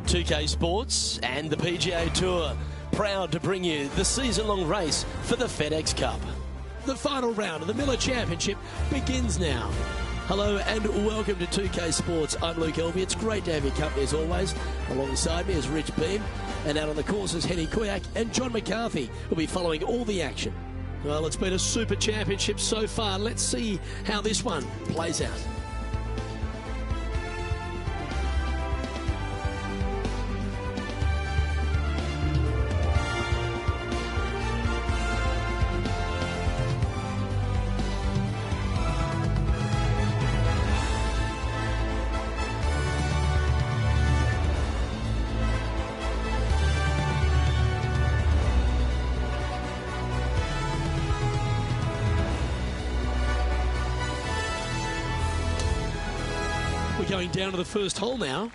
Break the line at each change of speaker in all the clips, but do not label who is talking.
2K Sports and the PGA Tour, proud to bring you the season-long race for the FedEx Cup. The final round of the Miller Championship begins now. Hello and welcome to 2K Sports. I'm Luke Elvey. It's great to have your company as always. Alongside me is Rich Beam, and out on the course is Henny Kuyak and John McCarthy, who'll be following all the action. Well, it's been a super championship so far. Let's see how this one plays out. We're going down to the first hole now.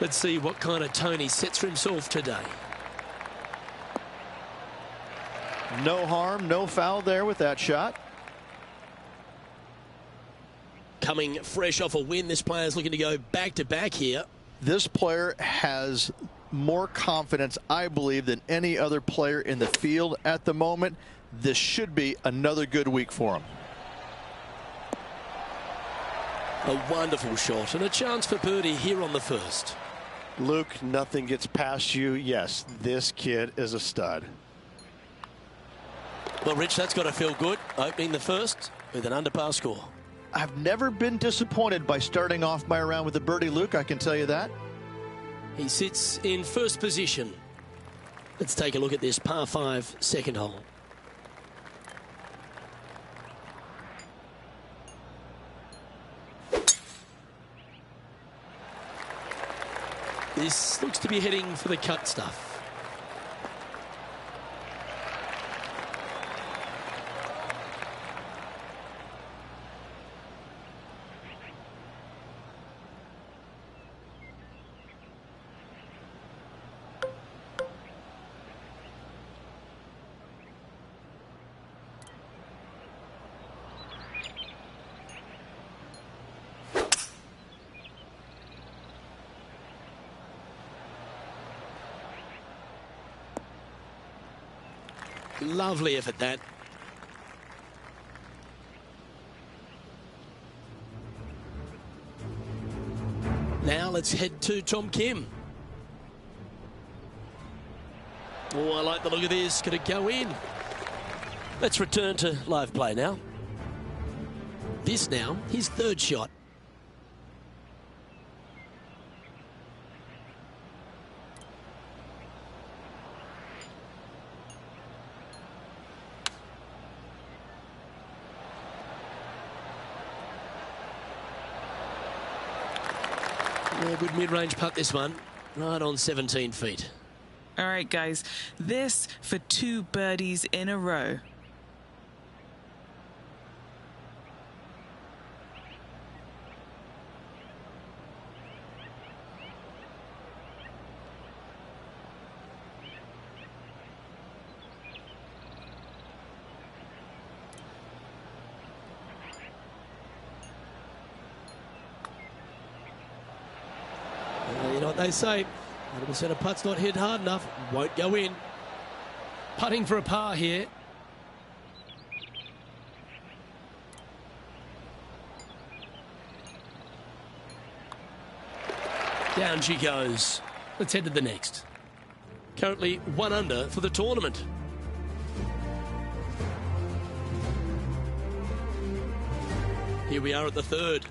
Let's see what kind of tone he sets for himself today.
No harm, no foul there with that shot.
Coming fresh off a win, this player's looking to go back-to-back here.
This player has more confidence, I believe, than any other player in the field at the moment. This should be another good week for him.
A wonderful shot and a chance for birdie here on the first.
Luke, nothing gets past you. Yes, this kid is a stud.
Well, Rich, that's got to feel good, opening the first with an under-par score.
I've never been disappointed by starting off my round with a birdie, Luke, I can tell you that.
He sits in first position. Let's take a look at this par 5 second hole. This looks to be heading for the cut stuff. Lovely effort, that. Now let's head to Tom Kim. Oh, I like the look of this. Could it go in? Let's return to live play now. This now, his third shot. Yeah, good mid-range putt, this one. Right on 17 feet.
All right, guys. This for 2 birdies in a row.
You know what they say, 100% of putts not hit hard enough, won't go in. Putting for a par here. Down she goes. Let's head to the next. Currently 1 under for the tournament. Here we are at the third.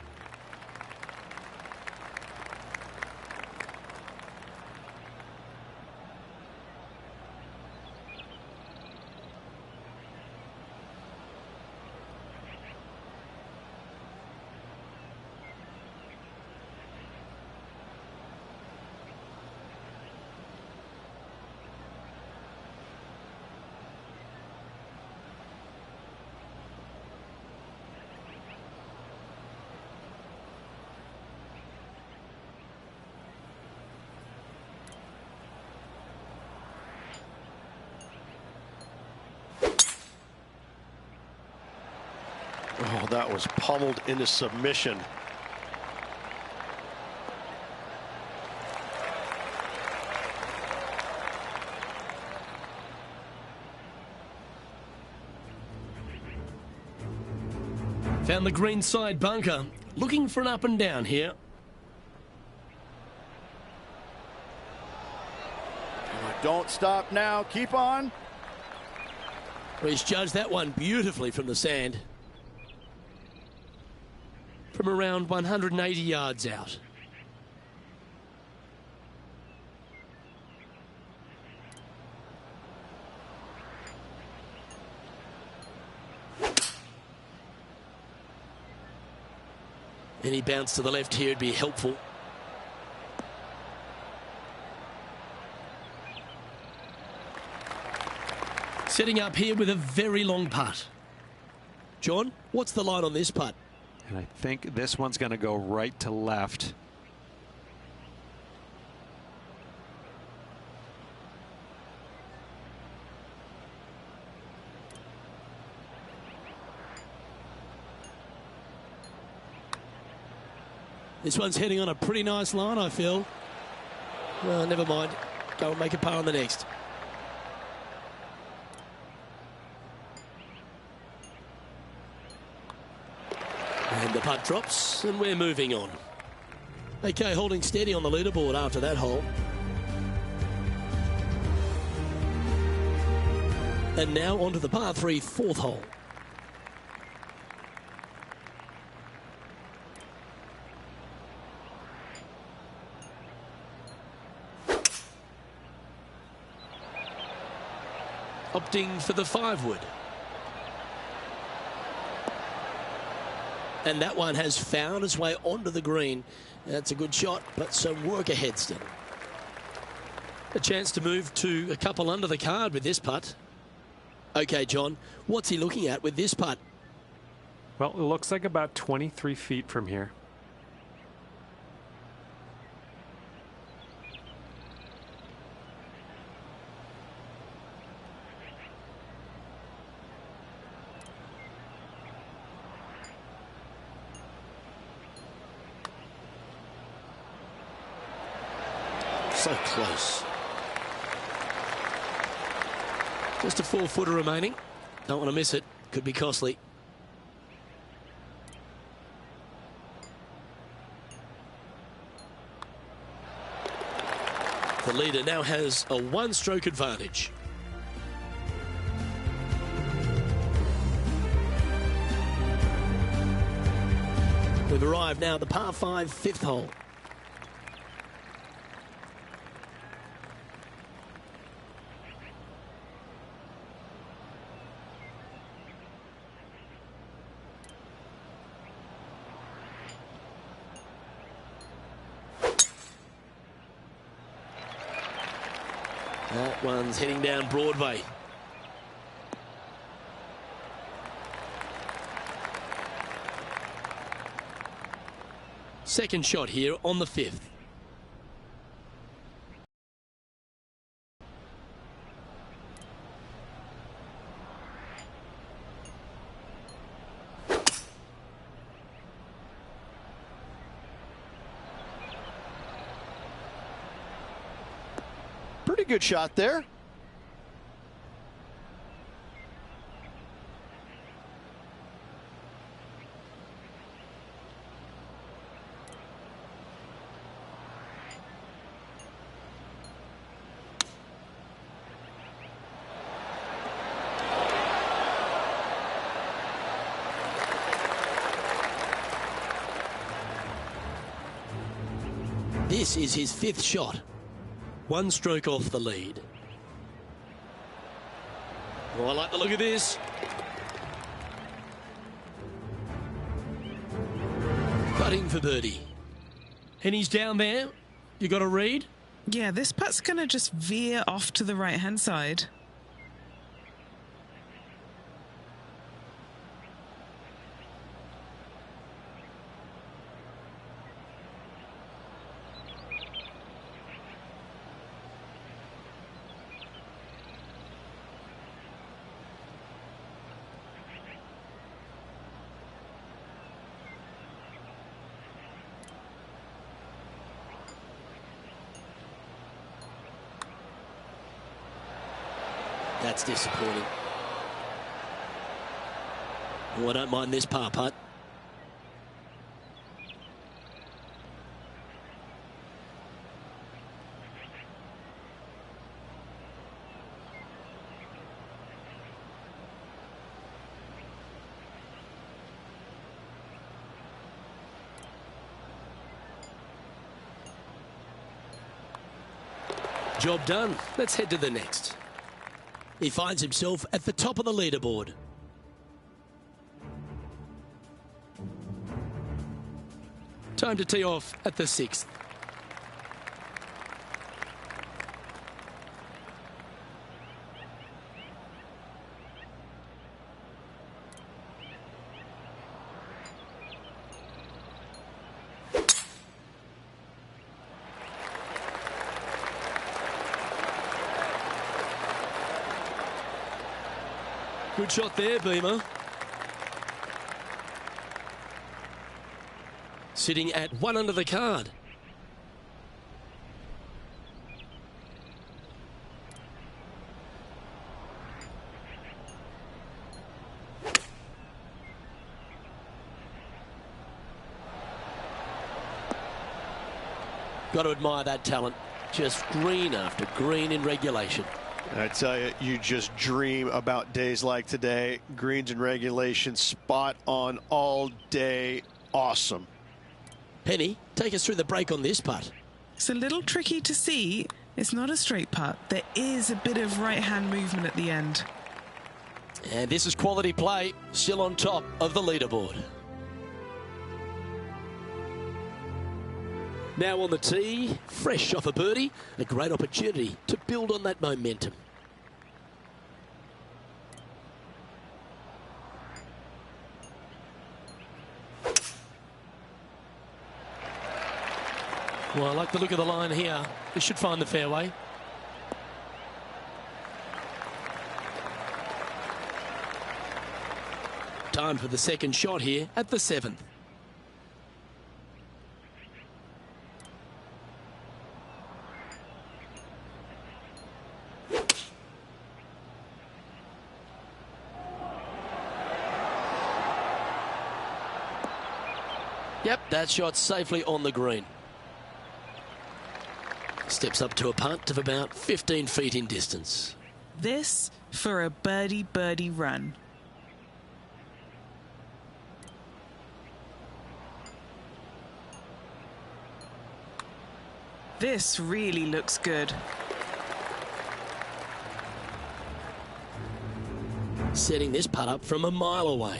Oh, that was pummeled into submission.
Found the green side bunker. Looking for an up and down here.
Don't stop now. Keep on.
Well, he's judged that one beautifully from the sand. From around 180 yards out. Any bounce to the left here would be helpful. Setting up here with a very long putt. John, what's the line on this putt?
And I think this one's going to go right to left.
This one's heading on a pretty nice line, I feel. Well, never mind. Go and make a par on the next. And the putt drops, and we're moving on. Okay, holding steady on the leaderboard after that hole. And now onto the par 3 fourth hole. Opting for the 5-wood. And that one has found its way onto the green. That's a good shot, but some work ahead still. A chance to move to a couple under the card with this putt. Okay, John, what's he looking at with this putt?
Well, it looks like about 23 feet from here.
So close. Just a 4-footer remaining. Don't want to miss it. Could be costly. The leader now has a 1-stroke advantage. We've arrived now at the par 5 fifth hole. That one's heading down Broadway. Second shot here on the 5th.
Pretty good shot there.
This is his 5th shot. 1 stroke off the lead. Oh, I like the look of this. Putting for birdie. And he's down there. You got a read?
Yeah, this putt's going to just veer off to the right-hand side.
That's disappointing. Oh, I don't mind this par putt. Job done. Let's head to the next. He finds himself at the top of the leaderboard. Time to tee off at the 6th. Good shot there, Beamer. Sitting at 1 under the card. Got to admire that talent. Just green after green in regulation.
And I tell you, you just dream about days like today. Greens and regulation, spot on all day. Awesome.
Penny, take us through the break on this putt.
It's a little tricky to see. It's not a straight putt. There is a bit of right-hand movement at the end.
And this is quality play, still on top of the leaderboard. Now on the tee, fresh off a birdie, a great opportunity to build on that momentum. Well, I like the look of the line here. This should find the fairway. Time for the second shot here at the 7th. Yep, that shot safely on the green. Steps up to a putt of about 15 feet in distance.
This for a birdie run. This really looks good.
Setting this putt up from a mile away.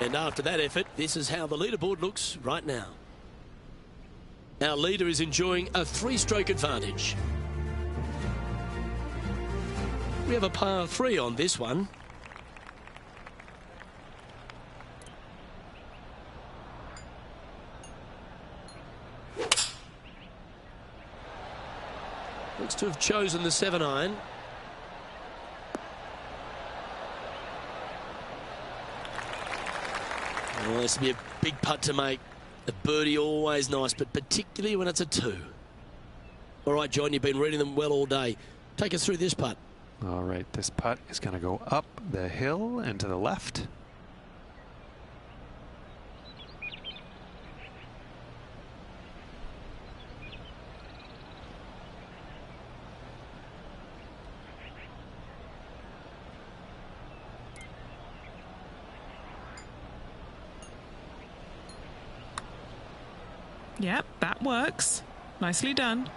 And after that effort, this is how the leaderboard looks right now. Our leader is enjoying a 3-stroke advantage. We have a par 3 on this one. Looks to have chosen the 7-iron. Well, this will be a big putt to make. A birdie always nice, but particularly when it's a 2. All right, John, you've been reading them well all day. Take us through this putt.
All right, this putt is going to go up the hill and to the left.
Yep, that works. Nicely done.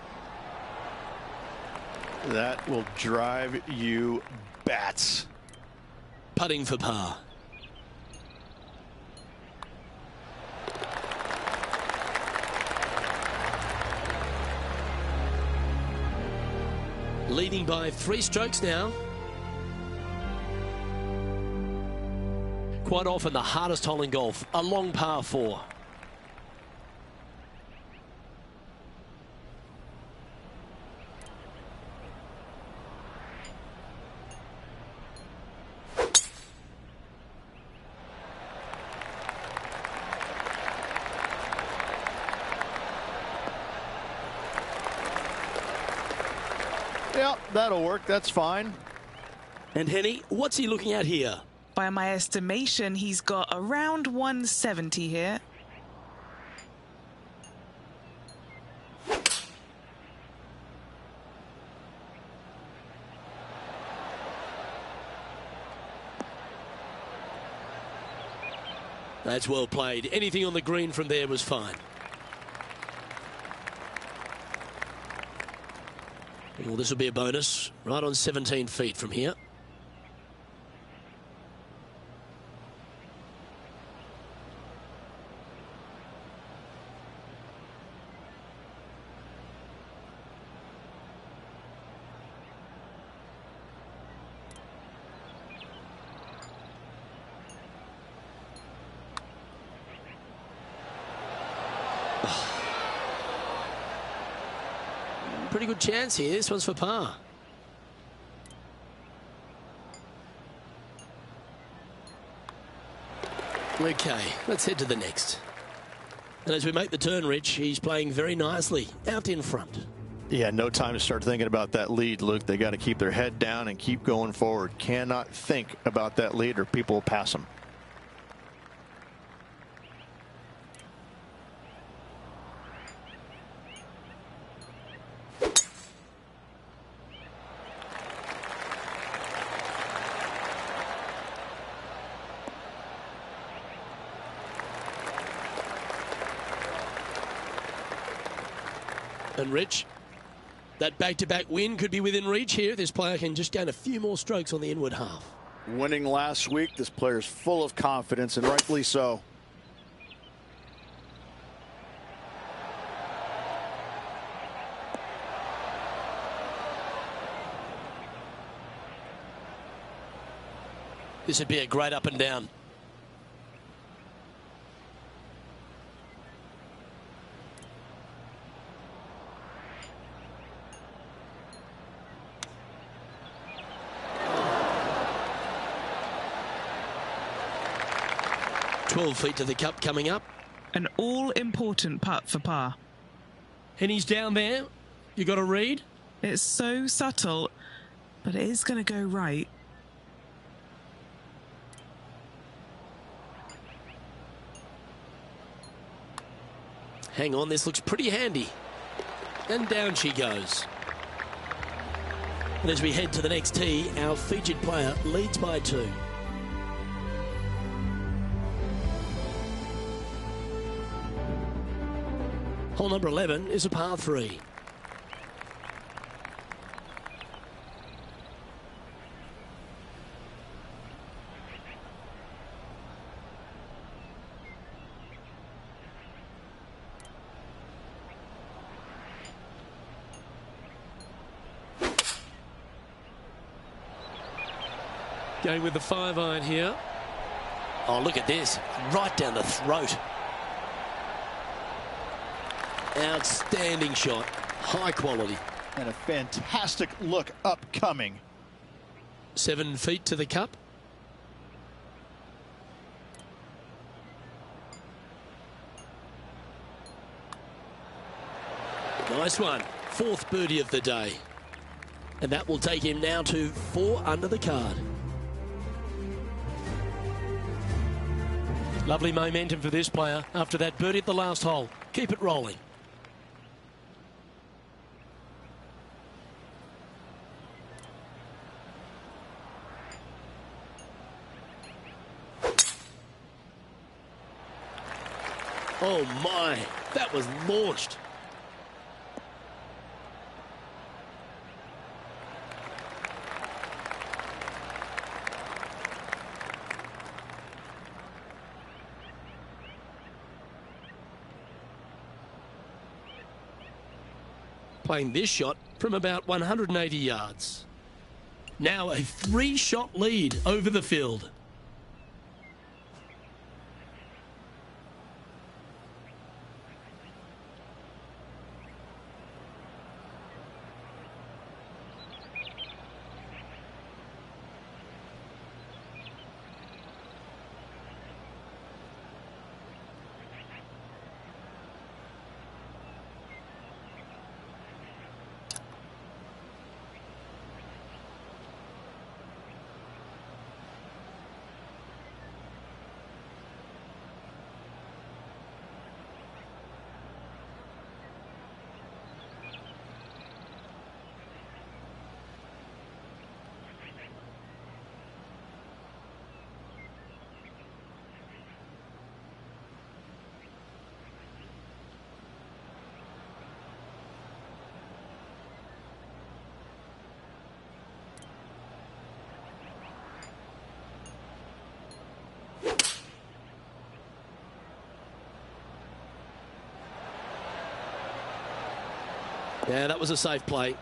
That will drive you bats.
Putting for par. Leading by 3 strokes now. Quite often the hardest hole in golf, a long par 4.
Yeah, that'll work. That's fine.
And Henny, what's he looking at here?
By my estimation, he's got around 170 here.
That's well played. Anything on the green from there was fine. Well, this will be a bonus. Right on 17 feet from here. Pretty good chance here. This one's for par. Okay, let's head to the next. And as we make the turn, Rich, he's playing very nicely out in front.
Yeah, no time to start thinking about that lead, Luke. They got to keep their head down and keep going forward. Cannot think about that lead or people will pass them.
And Rich, that back-to-back win could be within reach here. This player can just gain a few more strokes on the inward half.
Winning last week, this player's full of confidence, and rightfully so.
This would be a great up and down. Feet to the cup coming up.
An all-important putt for par.
Henny's down there. You got a read?
It's so subtle, but it is going to go right.
Hang on, this looks pretty handy. And down she goes. And as we head to the next tee, our featured player leads by 2. Hole number 11 is a par 3. Going with the 5-iron here. Oh, look at this. Right down the throat. Outstanding shot. High quality.
And a fantastic look upcoming.
7 feet to the cup. Nice one. 4th birdie of the day. And that will take him now to 4 under the card. Lovely momentum for this player after that birdie at the last hole. Keep it rolling. Oh my, that was launched. Playing this shot from about 180 yards. Now a 3-shot lead over the field. Yeah, that was a safe play.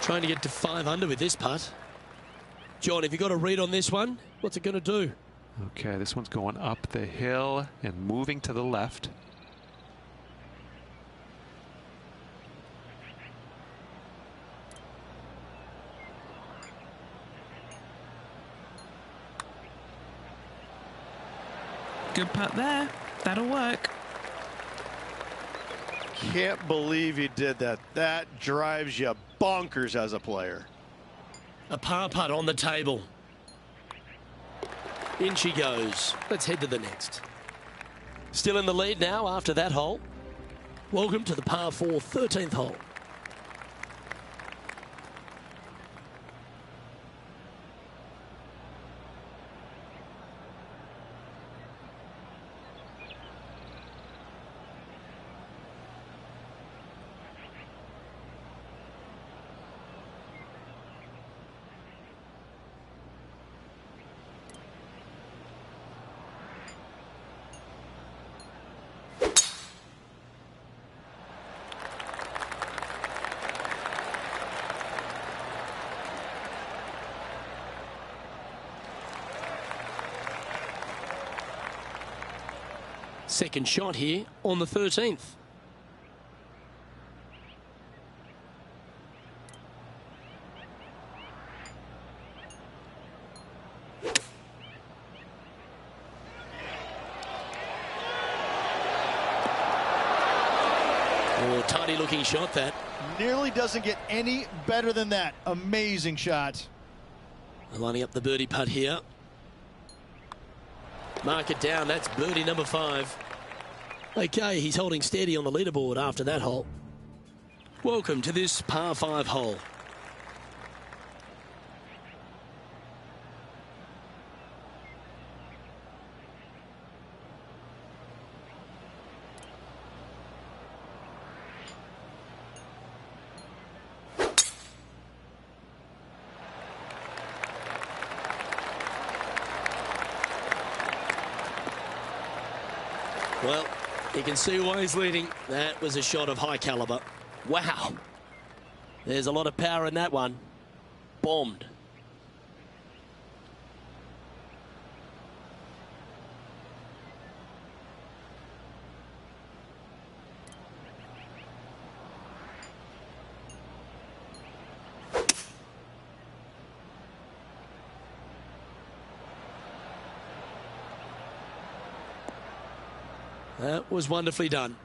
Trying to get to 5 under with this putt. John, have you got a read on this one? What's it going to do?
Okay, this one's going up the hill and moving to the left.
Good putt there. That'll work.
Can't believe he did that. That drives you bonkers as a player.
A par putt on the table. In she goes. Let's head to the next. Still in the lead now after that hole. Welcome to the par 4 13th hole. Second shot here on the 13th. Oh, tidy looking shot that.
Nearly doesn't get any better than that. Amazing shot.
Lining up the birdie putt here. Mark it down. That's birdie number 5. Okay, he's holding steady on the leaderboard after that hole. Welcome to this par 5 hole. Well, you can see why he's leading. That was a shot of high caliber. Wow. There's a lot of power in that one. Bombed. That was wonderfully done.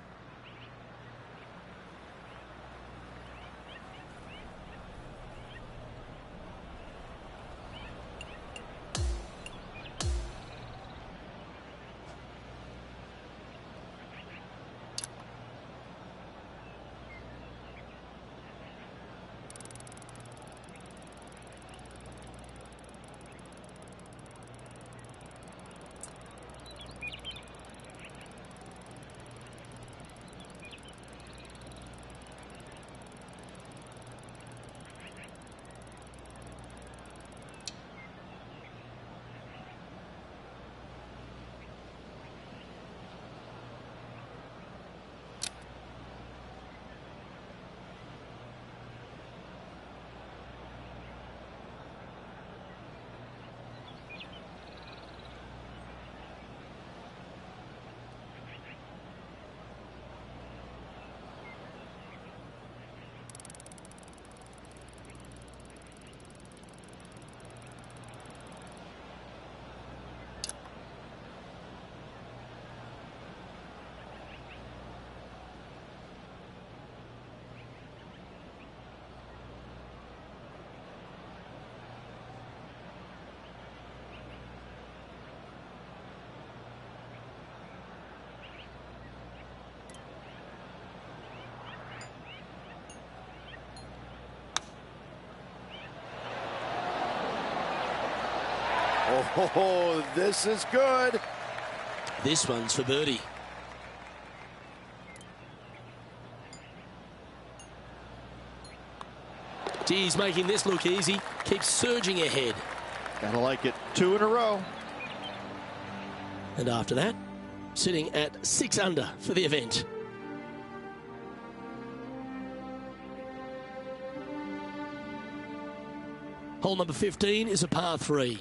Oh, this is good.
This one's for birdie. He's making this look easy. Keeps surging ahead.
Gotta like it. 2 in a row.
And after that, sitting at 6 under for the event. Hole number 15 is a par 3.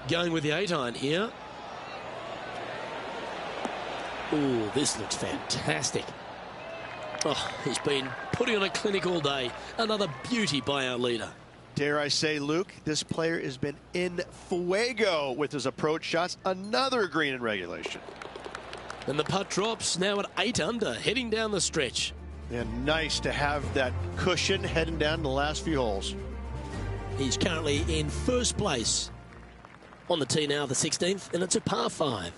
Going with the 8-iron here. Oh, this looks fantastic. Oh, he's been putting on a clinic all day. Another beauty by our leader.
Dare I say, Luke, this player has been in fuego with his approach shots. Another green in regulation.
And the putt drops now at 8 under, heading down the stretch.
And nice to have that cushion heading down the last few holes.
He's currently in first place. On the tee now, the 16th, and it's a par 5.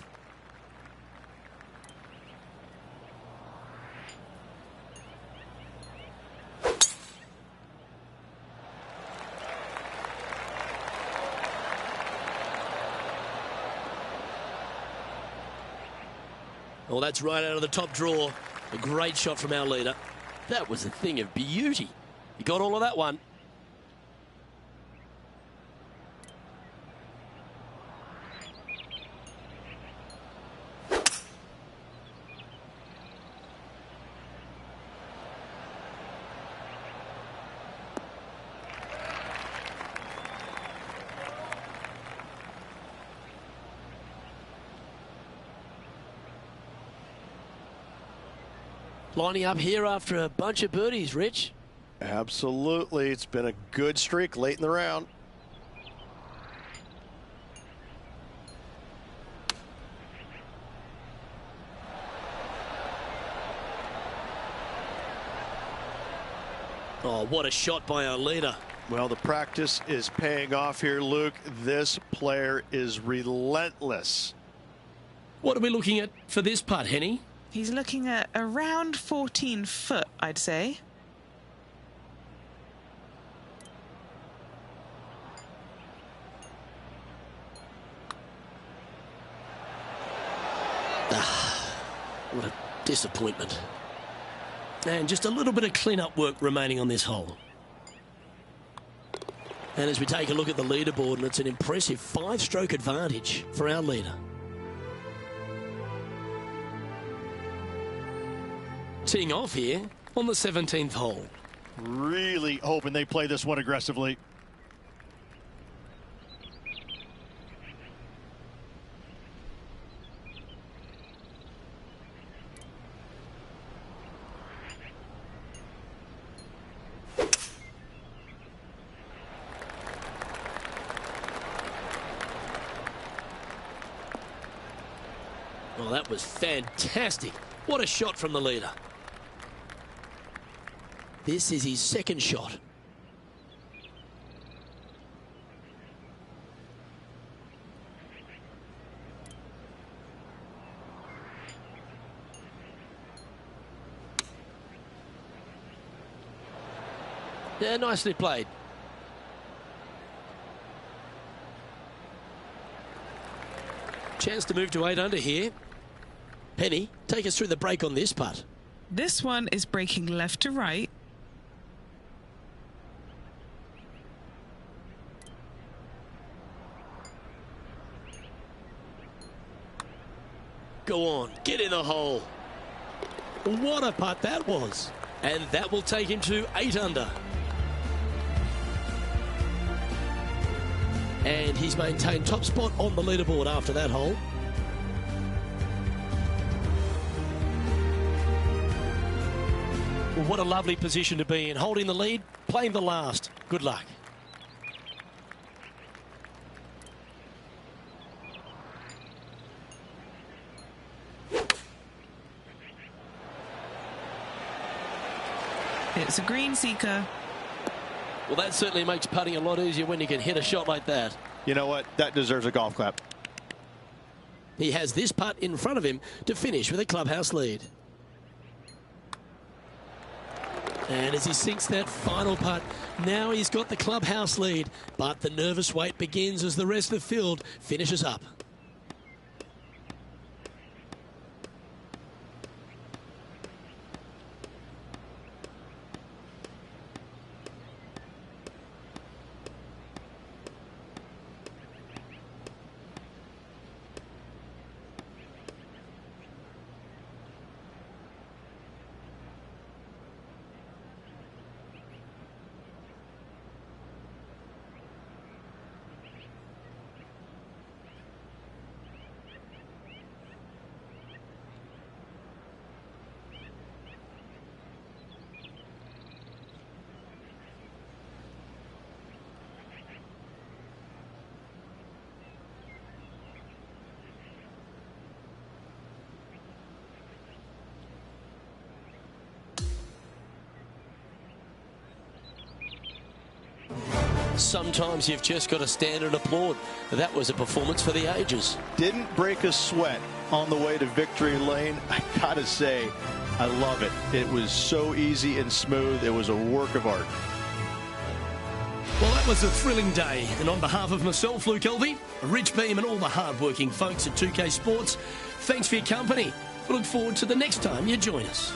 Well, that's right out of the top draw. A great shot from our leader. That was a thing of beauty. He got all of that one. Lining up here after a bunch of birdies, Rich.
Absolutely. It's been a good streak late in the round.
Oh, what a shot by our leader.
Well, the practice is paying off here, Luke. This player is relentless.
What are we looking at for this putt, Henny?
He's looking at around 14 foot, I'd say.
What a disappointment. And just a little bit of clean-up work remaining on this hole. And as we take a look at the leaderboard, and it's an impressive 5-stroke advantage for our leader. Teeing off here on the 17th hole.
Really hoping they play this one aggressively.
Well, that was fantastic. What a shot from the leader. This is his second shot. Yeah, nicely played. Chance to move to 8 under here. Penny, take us through the break on this putt.
This one is breaking left to right.
Go on, get in the hole. What a putt that was. And that will take him to 8 under. And he's maintained top spot on the leaderboard after that hole. Well, what a lovely position to be in. Holding the lead, playing the last. Good luck.
It's a green seeker.
Well, that certainly makes putting a lot easier when you can hit a shot like that.
You know what? That deserves a golf clap.
He has this putt in front of him to finish with a clubhouse lead. And as he sinks that final putt, now he's got the clubhouse lead. But the nervous wait begins as the rest of the field finishes up. Sometimes you've just got to stand and applaud. That was a performance for the ages.
Didn't break a sweat on the way to victory lane. I gotta say, I love it. It was so easy and smooth. It was a work of art.
Well, that was a thrilling day. And on behalf of myself, Luke Elvey, Rich Beam and all the hard-working folks at 2K Sports, thanks for your company. We look forward to the next time you join us.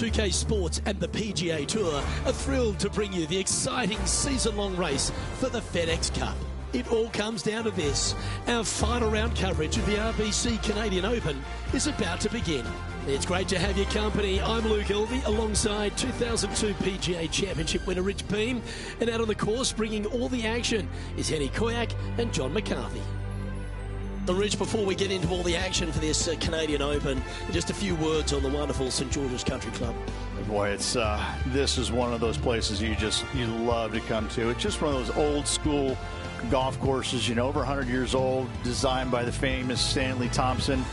2K Sports and the PGA Tour are thrilled to bring you the exciting season-long race for the FedEx Cup. It all comes down to this. Our final round coverage of the RBC Canadian Open is about to begin. It's great to have your company. I'm Luke Elvey alongside 2002 PGA Championship winner Rich Beem. And out on the course bringing all the action is Henny Koyak and John McCarthy. And Rich, before we get into all the action for this Canadian Open, just a few words on the wonderful St George's Country Club.
Boy, it's this is one of those places you love to come to. It's just one of those old school golf courses, you know, over 100 years old, designed by the famous Stanley Thompson,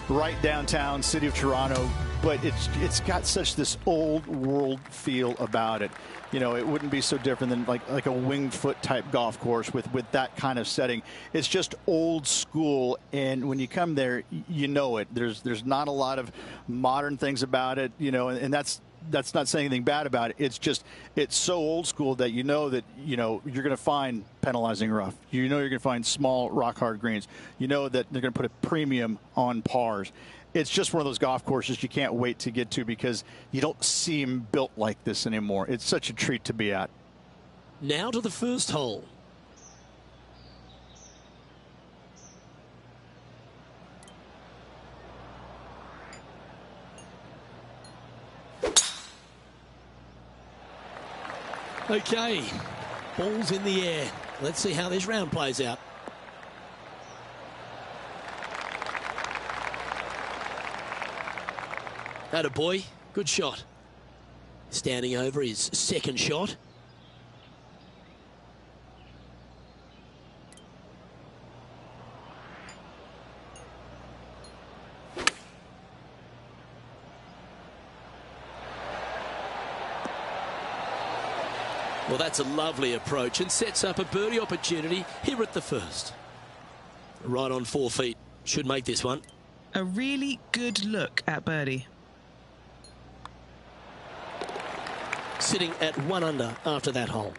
right downtown city of Toronto. But it's got such this old world feel about it. You know, it wouldn't be so different than like a Winged Foot type golf course with that kind of setting. It's just old school, and when you come there, you know it. There's not a lot of modern things about it, you know, and that's not saying anything bad about it. It's so old school that you know you're going to find penalizing rough. You know you're going to find small rock hard greens. You know that they're going to put a premium on pars. It's just one of those golf courses you can't wait to get to because you don't see them built like this anymore. It's such a treat to be at.
Now to the first hole. Okay, ball's in the air. Let's see how this round plays out. Atta boy, good shot. Standing over his second shot. Well, that's a lovely approach and sets up a birdie opportunity here at the first. Right on 4 feet. Should make this one.
A really good look at birdie.
Sitting at 1 under after that hole.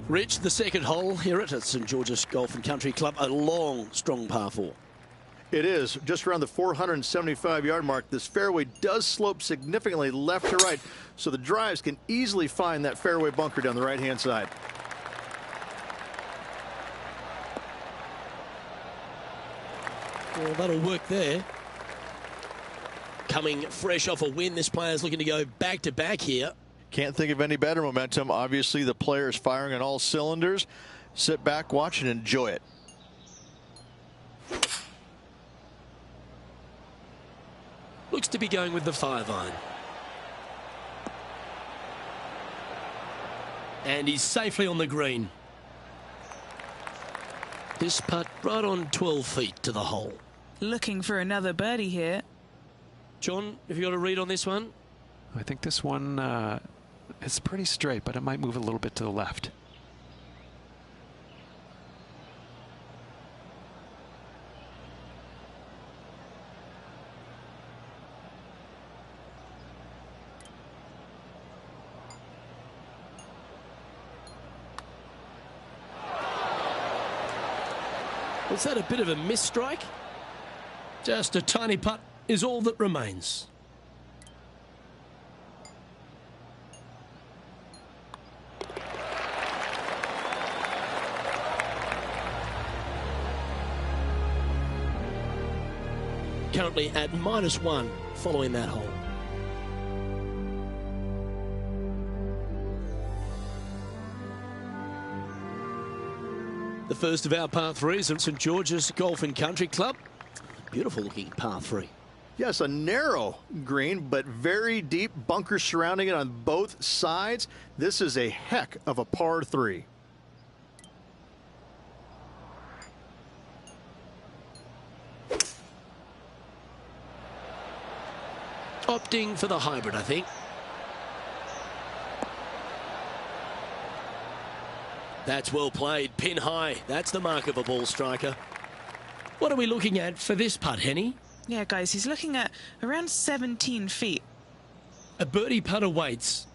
Rich, the second hole here at St George's Golf and Country Club, a long, strong par 4.
It is just around the 475-yard mark. This fairway does slope significantly left to right, so the drives can easily find that fairway bunker down the right-hand side.
Well, that'll work there. Coming fresh off a win, this player's looking to go back-to-back here.
Can't think of any better momentum. Obviously, the player is firing on all cylinders. Sit back, watch, and enjoy it.
Looks to be going with the 5-iron. And he's safely on the green. This putt right on 12 feet to the hole.
Looking for another birdie here.
John, have you got a read on this one?
I think this one is pretty straight, but it might move a little bit to the left.
Was that a bit of a miss strike? Just a tiny putt is all that remains. Currently at -1 following that hole. The first of our par 3s at St George's Golf and Country Club. Beautiful looking par 3.
Yes, a narrow green, but very deep bunkers surrounding it on both sides. This is a heck of a par 3.
Opting for the hybrid, I think. That's well played. Pin high. That's the mark of a ball striker. What are we looking at for this putt, Henny?
Yeah, guys, he's looking at around 17 feet.
A birdie putt awaits.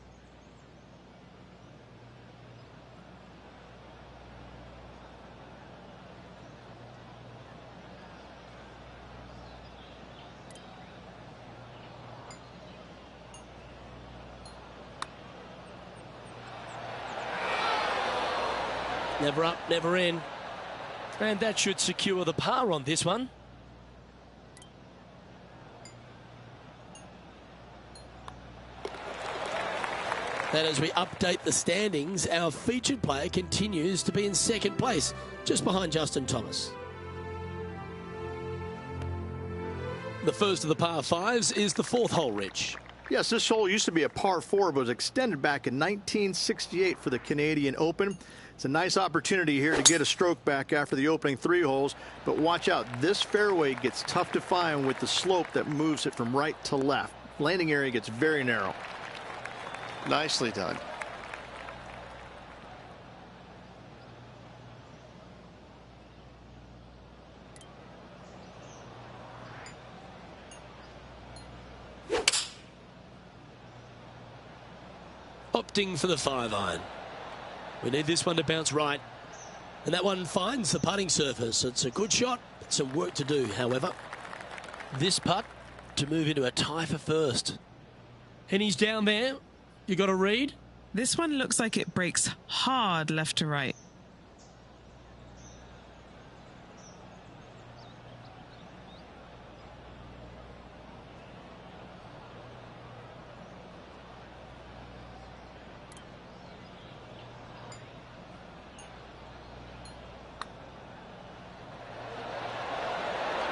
Never up, never in. And that should secure the par on this one. And as we update the standings, our featured player continues to be in second place, just behind Justin Thomas. The first of the par fives is the fourth hole, Rich.
Yes, this hole used to be a par 4, but was extended back in 1968 for the Canadian Open. It's a nice opportunity here to get a stroke back after the opening 3 holes, but watch out. This fairway gets tough to find with the slope that moves it from right to left. Landing area gets very narrow.
Nicely done.
Opting for the 5-iron. We need this one to bounce right. And that one finds the putting surface. It's a good shot, but some work to do, however. This putt to move into a tie for first. And he's down there. You got a read?
This one looks like it breaks hard left to right.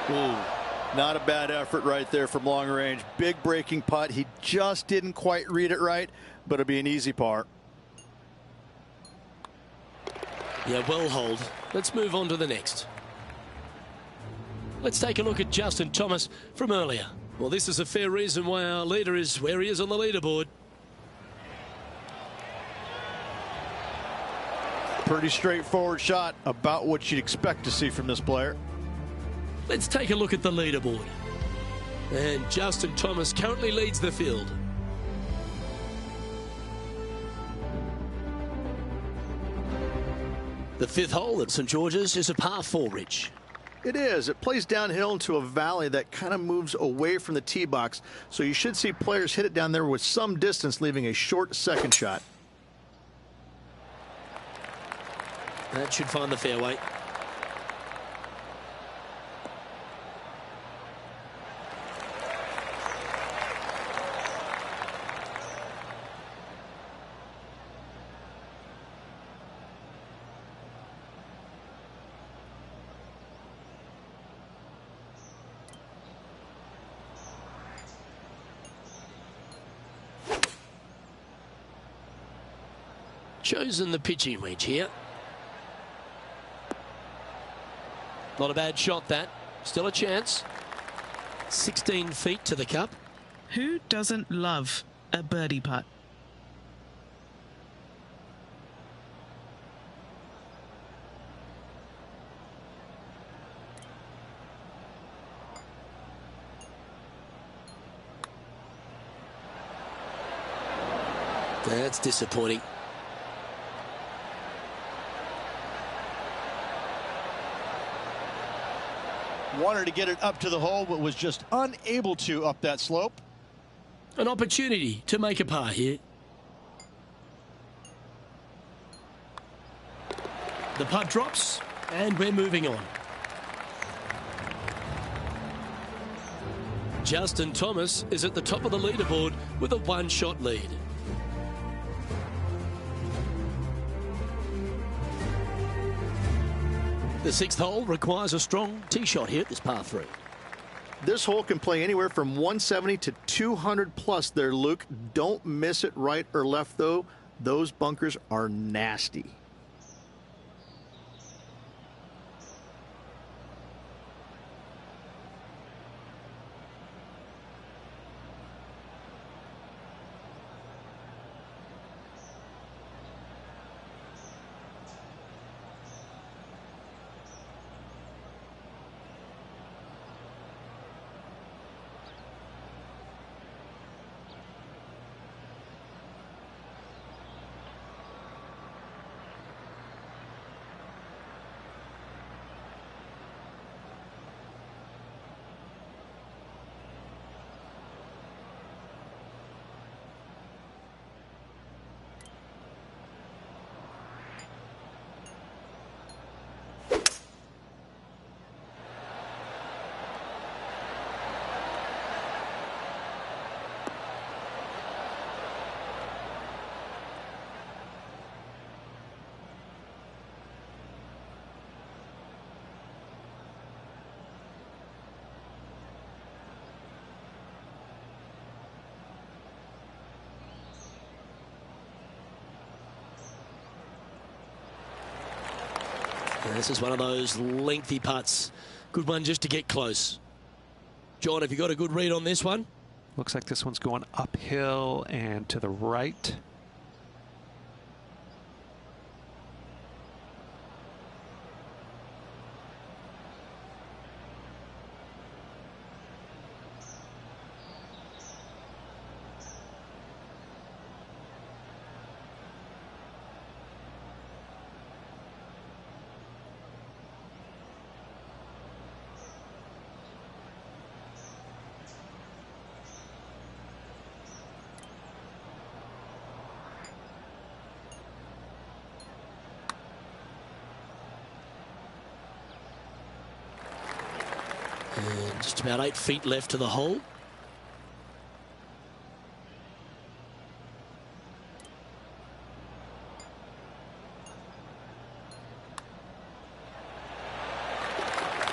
Ooh, not a bad effort right there from long range. Big breaking putt. He just didn't quite read it right, but it'll be an easy par.
Yeah, well hold. Let's move on to the next. Let's take a look at Justin Thomas from earlier. Well, this is a fair reason why our leader is where he is on the leaderboard.
Pretty straightforward shot, about what you'd expect to see from this player.
Let's take a look at the leaderboard. And Justin Thomas currently leads the field. The fifth hole at St George's is a par 4, Rich.
It is. It plays downhill into a valley that kind of moves away from the tee box, so you should see players hit it down there with some distance, leaving a short second shot.
That should find the fairway. Chosen the pitching wedge here. Not a bad shot, that. Still a chance. 16 feet to the cup.
Who doesn't love a birdie putt?
That's disappointing.
Wanted to get it up to the hole, but was just unable to up that slope.
An opportunity to make a par here. The putt drops, and we're moving on. Justin Thomas is at the top of the leaderboard with a one-shot lead. The sixth hole requires a strong tee shot here at this par 3.
This hole can play anywhere from 170 to 200 plus there, Luke. Don't miss it right or left, though. Those bunkers are nasty.
And this is one of those lengthy putts. Good one just to get close. John, have you got a good read on this one?
Looks like this one's going uphill and to the right.
And just about 8 feet left to the hole.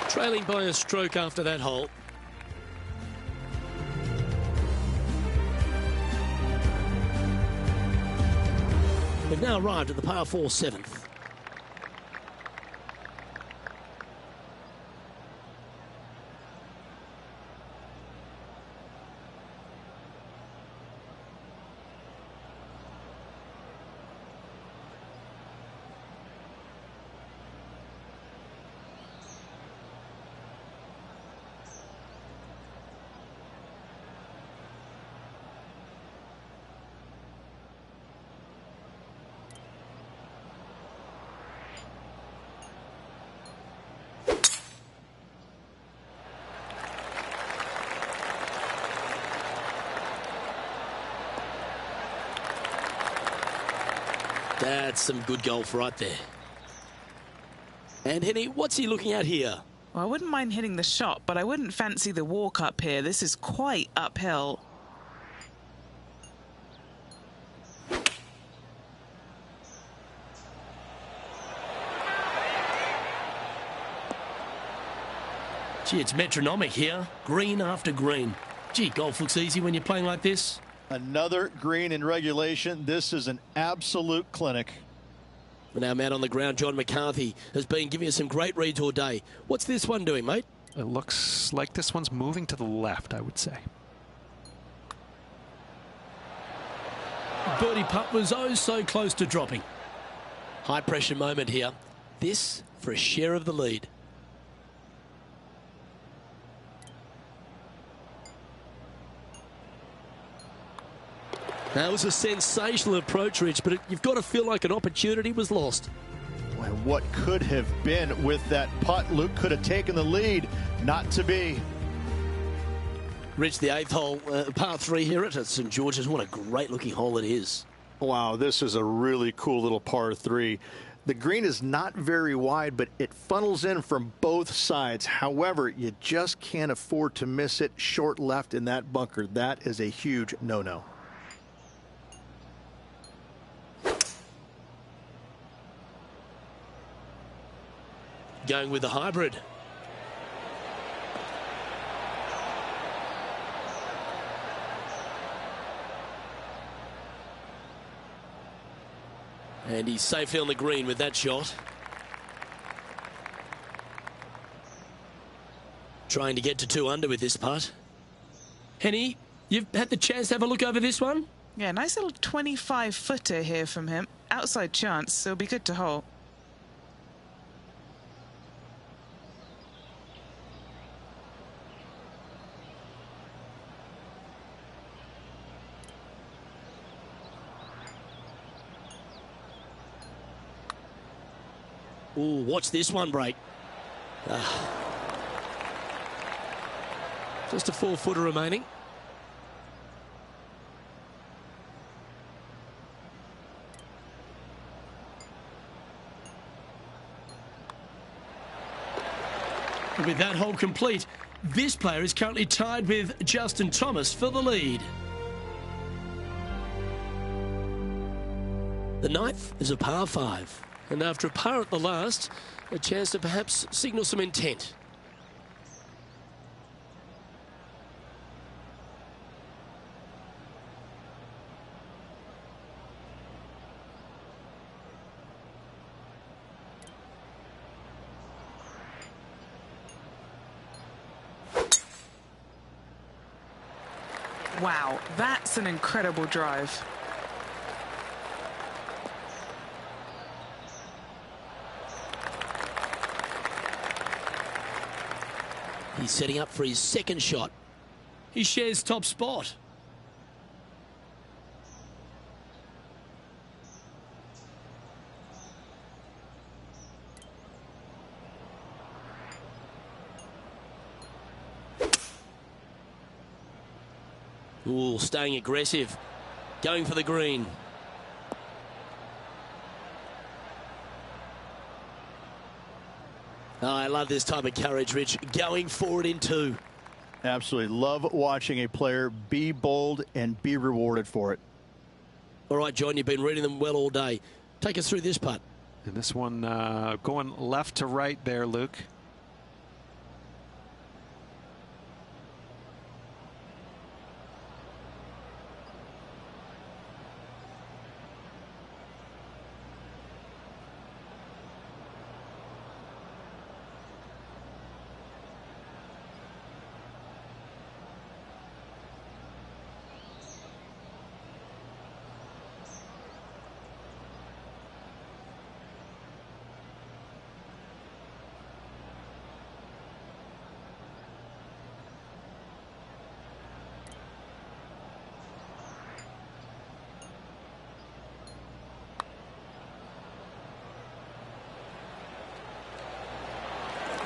Trailing by a stroke after that hole. We've now arrived at the par 4 7th. That's some good golf right there. And Henny, what's he looking at here?
Well, I wouldn't mind hitting the shot, but I wouldn't fancy the walk up here. This is quite uphill.
Gee, it's metronomic here. Green after green. Gee, golf looks easy when you're playing like this.
Another green in regulation. This is an absolute clinic.
And our man on the ground, John McCarthy, has been giving us some great reads all day. What's this one doing, mate?
It looks like this one's moving to the left, I would say.
Birdie putt was oh so close to dropping.
High pressure moment here. This for a share of the lead. That was a sensational approach, Rich, but you've got to feel like an opportunity was lost.
Boy, what could have been with that putt? Luke could have taken the lead. Not to be.
Rich, the 8th hole, par 3 here at St. George's. What a great looking hole it is.
Wow, this is a really cool little par 3. The green is not very wide, but it funnels in from both sides. However, you just can't afford to miss it short left in that bunker. That is a huge no-no.
Going with the hybrid. And he's safely on the green with that shot. Trying to get to 2 under with this putt.
Henny, you've had the chance to have a look over this one?
Yeah, nice little 25-footer here from him. Outside chance, so it'll be good to hole.
Ooh, watch this one break. Just a 4-footer remaining.
With that hole complete, this player is currently tied with Justin Thomas for the lead.
The 9th is a par 5. And after a par at the last, a chance to perhaps signal some intent.
Wow, that's an incredible drive.
He's setting up for his second shot.
He shares top spot.
Ooh, staying aggressive. Going for the green. Oh, I love this type of courage, Rich. Going forward in two.
Absolutely. Love watching a player be bold and be rewarded for it.
All right, John, you've been reading them well all day. Take us through this putt.
And this one going left to right there, Luke.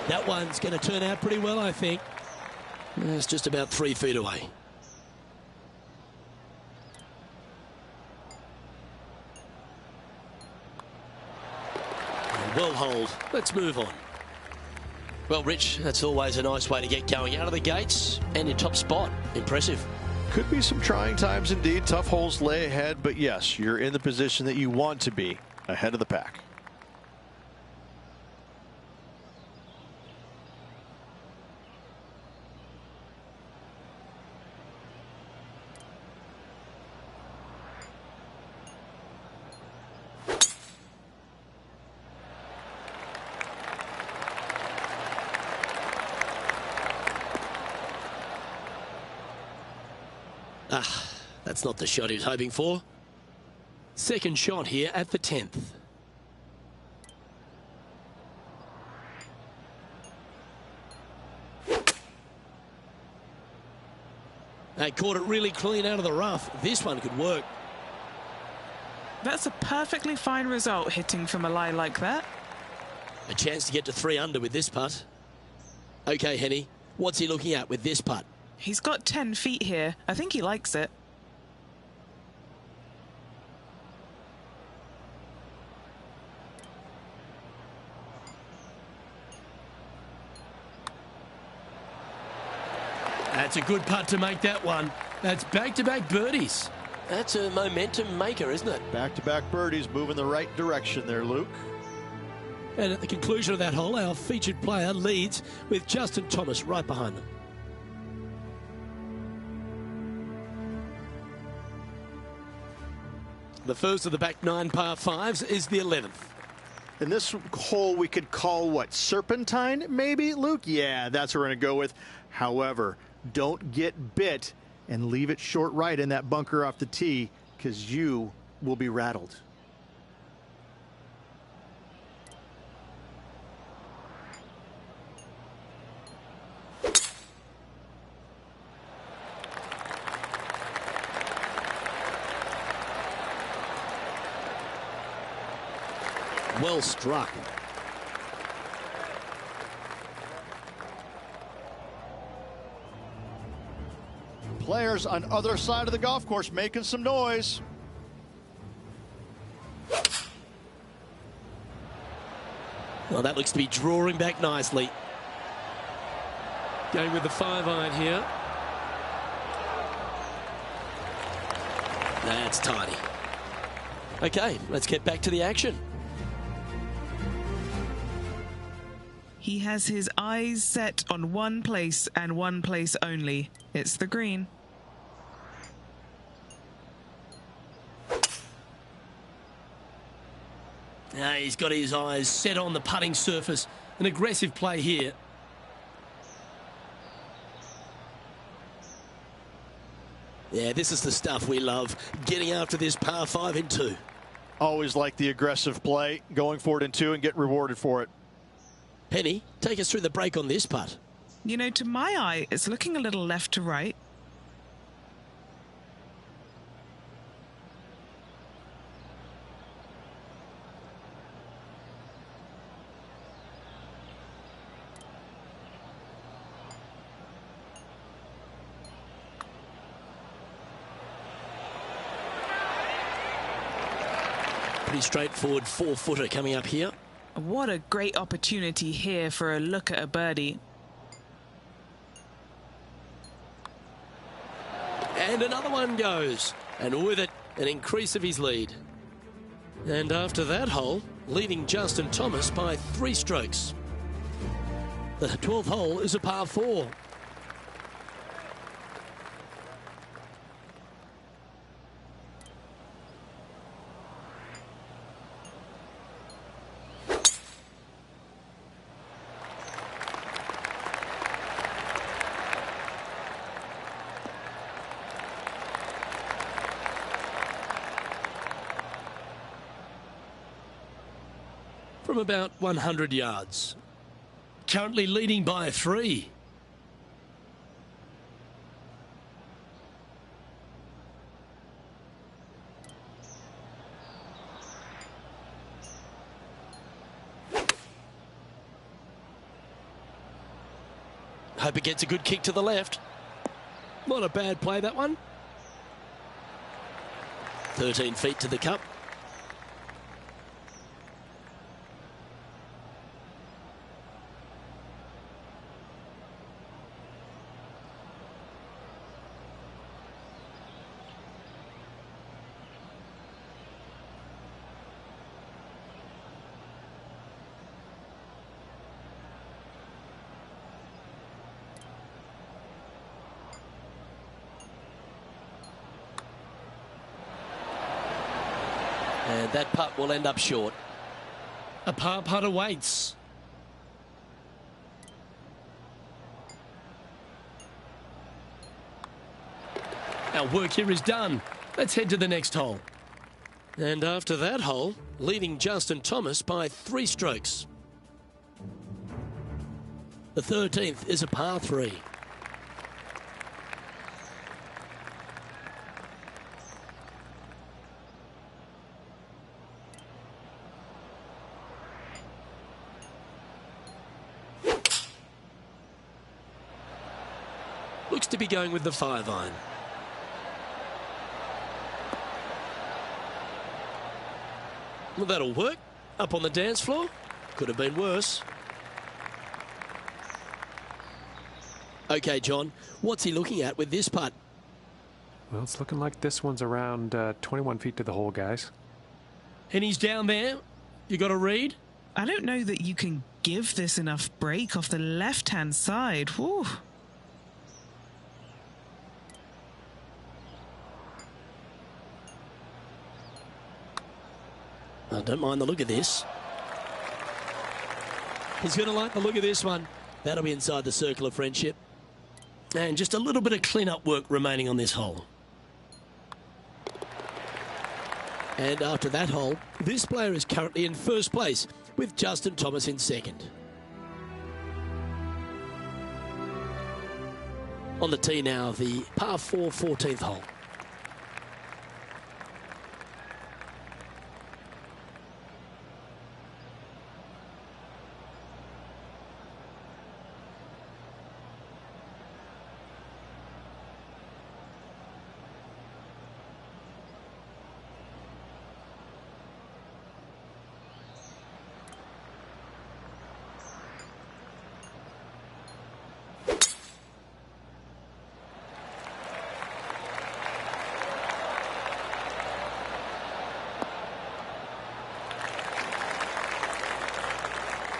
That one's going to turn out pretty well, I think. It's just about 3 feet away. Well hold. Let's move on. Well, Rich, that's always a nice way to get going out of the gates and in top spot. Impressive.
Could be some trying times indeed. Tough holes lay ahead, but yes, you're in the position that you want to be, ahead of the pack.
That's not the shot he was hoping for. Second shot here at the 10th. They caught it really clean out of the rough. This one could work.
That's a perfectly fine result, hitting from a lie like that.
A chance to get to 3 under with this putt. Okay, Henny, what's he looking at with this putt?
He's got 10 feet here. I think he likes it.
That's a good putt to make that one. That's back-to-back birdies.
That's a momentum maker, isn't it?
Back-to-back birdies, moving the right direction there, Luke.
And at the conclusion of that hole, our featured player leads with Justin Thomas right behind them. The first of the back 9 par 5s is the 11th.
In this hole, we could call what, serpentine, maybe, Luke? Yeah, that's what we're going to go with. However, don't get bit and leave it short right in that bunker off the tee, because you will be rattled.
Well struck.
Players on other side of the golf course making some noise.
Well, that looks to be drawing back nicely.
Going with the 5-iron here.
That's tidy. Okay, let's get back to the action.
He has his eyes set on one place and one place only. It's the green.
Now he's got his eyes set on the putting surface. An aggressive play here.
Yeah, this is the stuff we love, getting after this par 5 in 2.
Always like the aggressive play, going for it in 2 and get rewarded for it.
Penny, take us through the break on this putt.
You know, to my eye, it's looking a little left to right.
Pretty straightforward 4-footer coming up here.
What a great opportunity here for a look at a birdie.
And another one goes. And with it, an increase of his lead. And after that hole, leading Justin Thomas by 3 strokes. The 12th hole is a par 4. From about 100 yards. Currently leading by 3. Hope it gets a good kick to the left. Not a bad play, that one. 13 feet to the cup. And that putt will end up short. A par putt awaits. Our work here is done. Let's head to the next hole. And after that hole, leading Justin Thomas by 3 strokes. The 13th is a par 3. Looks to be going with the 5-iron. Well, that'll work. Up on the dance floor. Could have been worse. Okay, John, what's he looking at with this putt?
Well, it's looking like this one's around 21 feet to the hole, guys.
And he's down there. You got a read?
I don't know that you can give this enough break off the left-hand side. Whew.
I don't mind the look of this. He's going to like the look of this one. That'll be inside the circle of friendship. And just a little bit of clean-up work remaining on this hole. And after that hole, this player is currently in first place with Justin Thomas in second. On the tee now, the par 4 14th hole.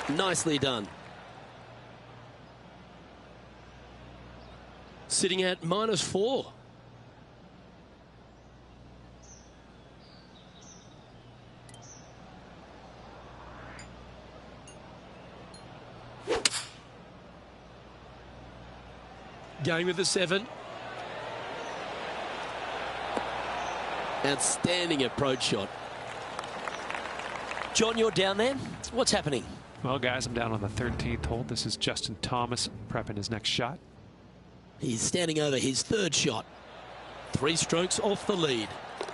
Nicely done. Sitting at -4. Going with the 7. Outstanding approach shot. John, you're down there. What's happening?
Well, guys, I'm down on the 13th hole. This is Justin Thomas prepping his next shot.
He's standing over his third shot. 3 strokes off the lead.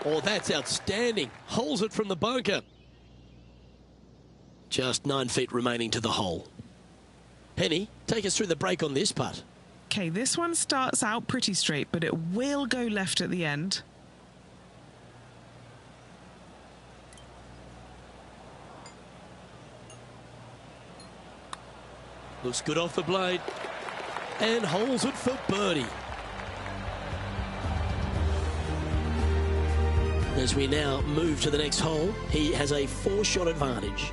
Oh, that's outstanding. Holes it from the bunker. Just 9 feet remaining to the hole. Penny, take us through the break on this putt.
Okay, this one starts out pretty straight, but it will go left at the end.
Looks good off the blade. And holds it for birdie. As we now move to the next hole, he has a 4-shot advantage.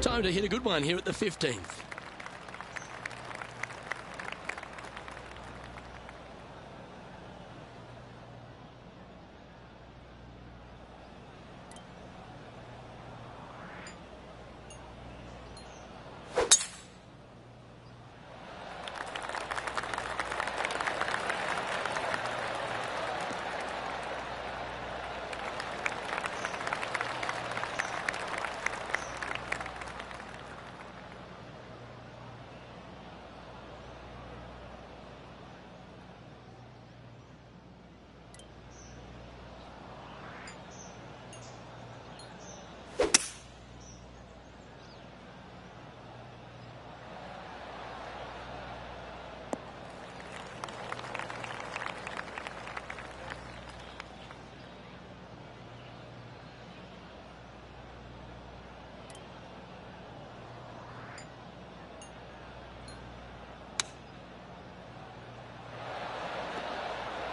Time to hit a good one here at the 15th.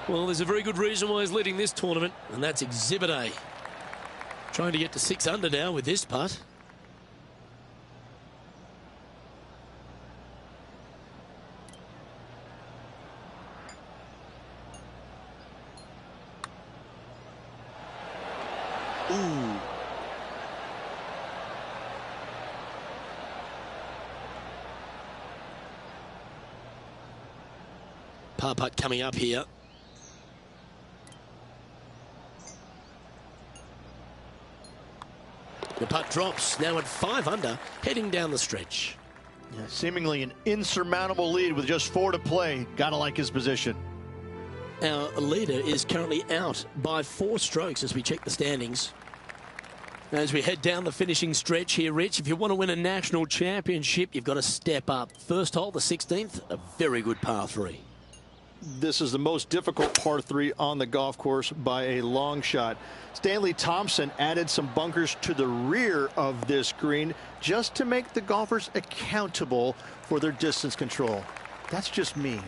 Well, there's a very good reason why he's leading this tournament, and that's Exhibit A. Trying to get to 6 under now with this putt. Ooh. Par putt coming up here. The putt drops, now at 5 under, heading down the stretch.
Yeah, seemingly an insurmountable lead with just 4 to play. Gotta like his position.
Our leader is currently out by 4 strokes as we check the standings. As we head down the finishing stretch here, Rich, if you want to win a national championship, you've got to step up. First hole, the 16th, a very good par 3.
This is the most difficult par 3 on the golf course by a long shot. Stanley Thompson added some bunkers to the rear of this green just to make the golfers accountable for their distance control. That's just mean.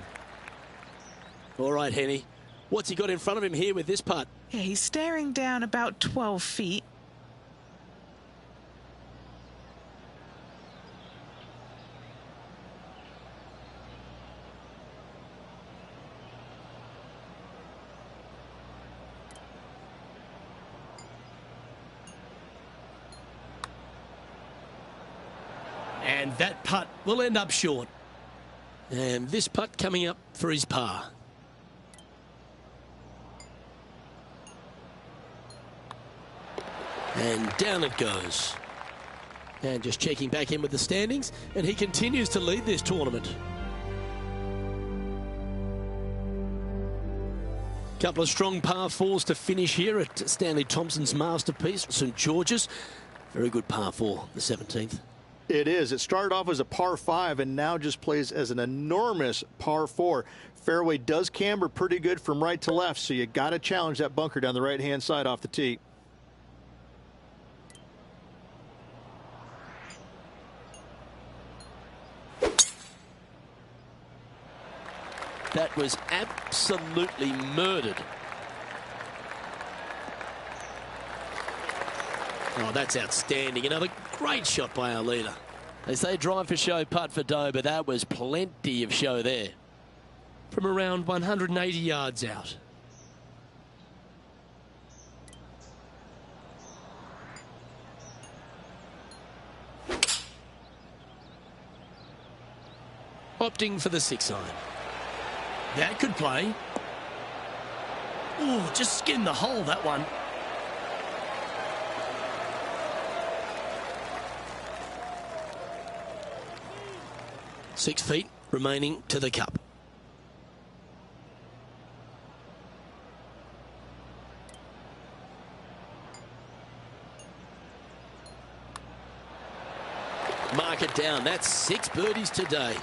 All right, Henny. What's he got in front of him here with this putt?
Yeah, he's staring down about 12 feet.
And that putt will end up short. And this putt coming up for his par. And down it goes. And just checking back in with the standings, and he continues to lead this tournament. Couple of strong par 4s to finish here at Stanley Thompson's masterpiece, St George's. Very good par 4, the 17th.
It is. It started off as a par 5 and now just plays as an enormous par 4. Fairway does camber pretty good from right to left, so you got to challenge that bunker down the right-hand side off the tee.
That was absolutely murdered. Oh, that's outstanding. Another great shot by our leader. They say drive for show, putt for dough, but that was plenty of show there. From around 180 yards out. opting for the 6 iron. That could play. Oh, just skinned the hole, that one. Six feet remaining to the cup. Mark it down. That's 6 birdies today.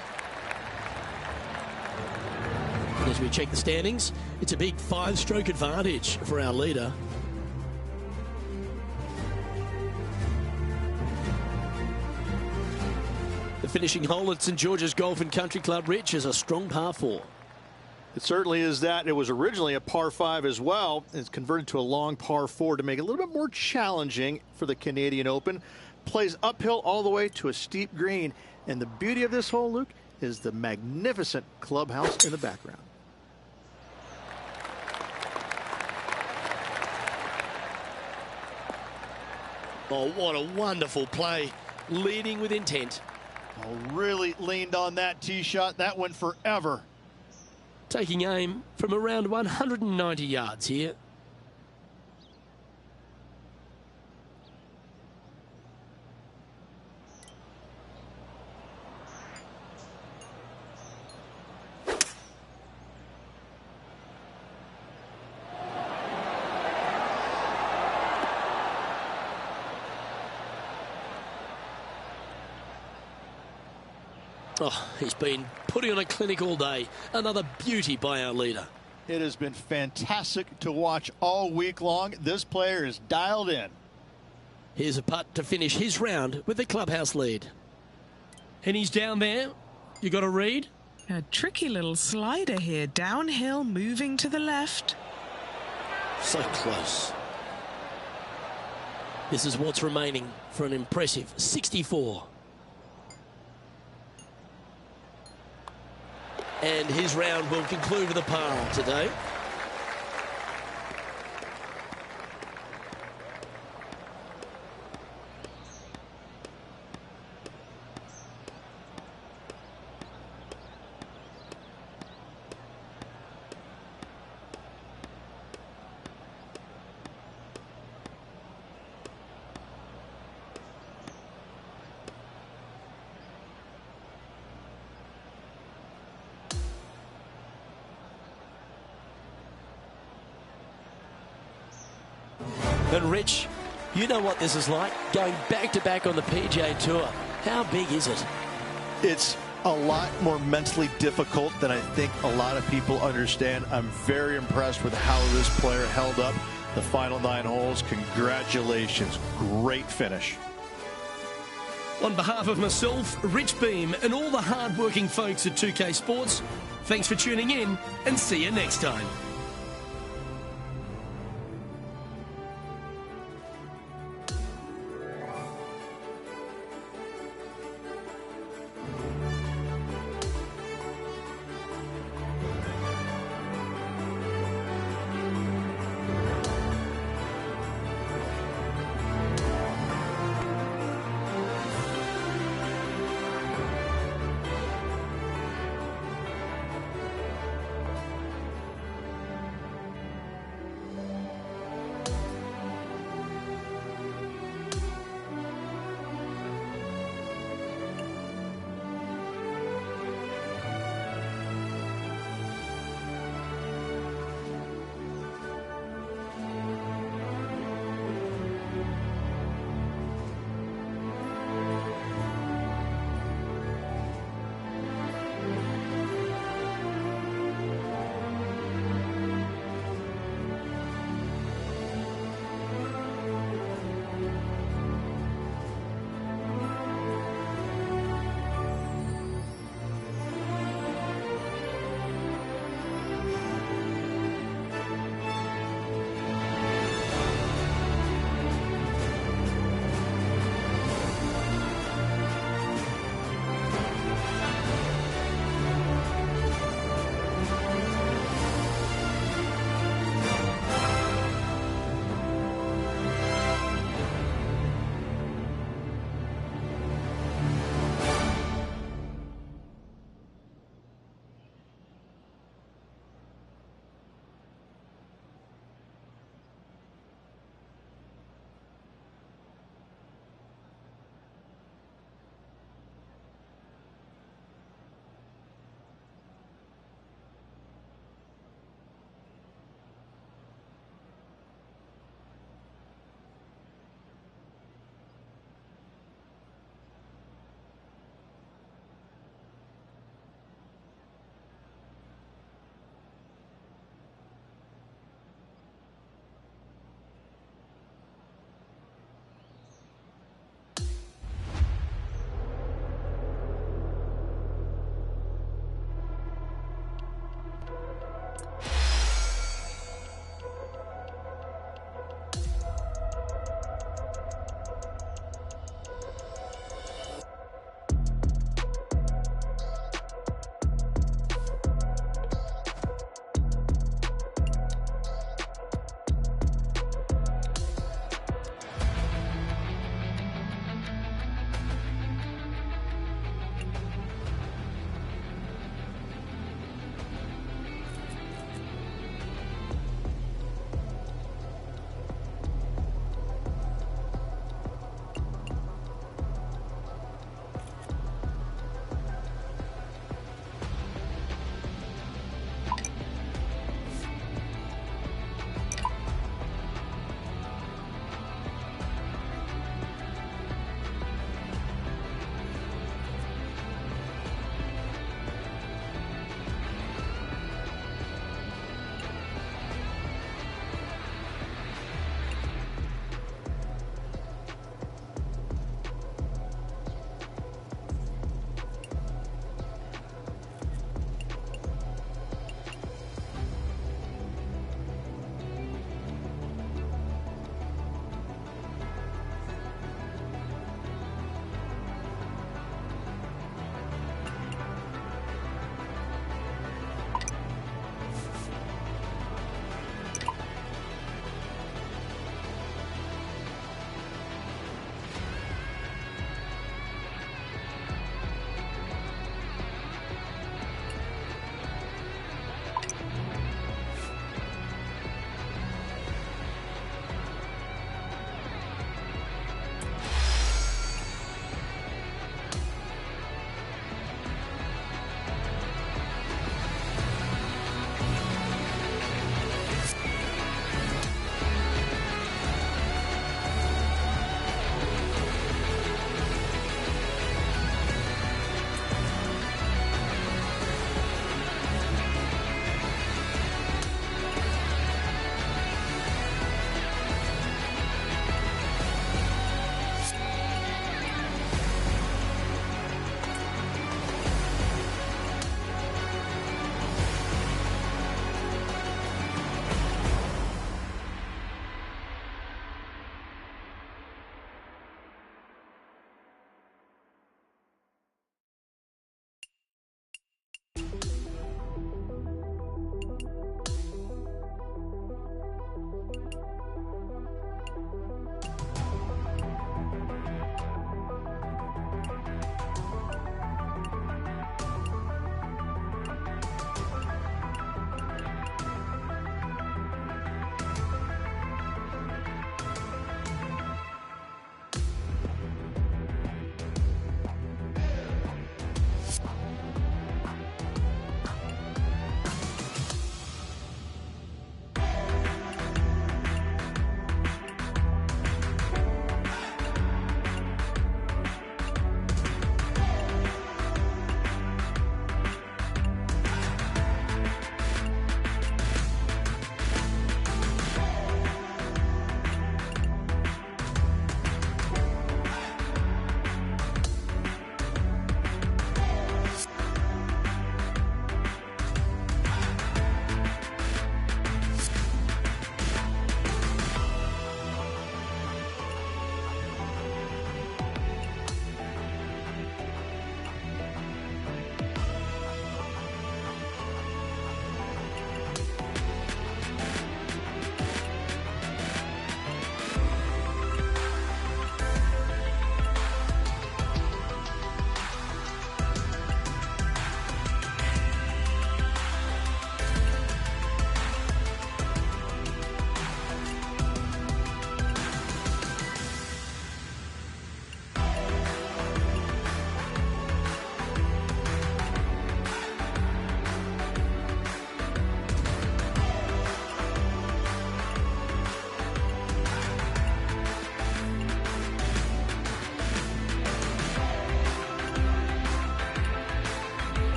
As we check the standings, it's a big 5-stroke advantage for our leader. The finishing hole at St George's Golf and Country Club, Rich, is a strong par 4.
It certainly is that. It was originally a par 5 as well. It's converted to a long par 4 to make it a little bit more challenging for the Canadian Open. Plays uphill all the way to a steep green. And the beauty of this hole, Luke, is the magnificent clubhouse in the background.
Oh, what a wonderful play. Leading with intent.
Oh, really leaned on that tee shot. That went forever.
Taking aim from around 190 yards here. Oh, he's been putting on a clinic all day. Another beauty by our leader.
It has been fantastic to watch all week long. This player is dialed in.
Here's a putt to finish his round with the clubhouse lead.
And he's down there. You got a read?
A tricky little slider here. Downhill, moving to the left.
So close. This is what's remaining for an impressive 64. And his round will conclude with a par today. And Rich, you know what this is like, going back-to-back on the PGA Tour. How big is it?
It's a lot more mentally difficult than I think a lot of people understand. I'm very impressed with how this player held up the final 9 holes. Congratulations. Great finish.
On behalf of myself, Rich Beam, and all the hard-working folks at 2K Sports, thanks for tuning in, and see you next time.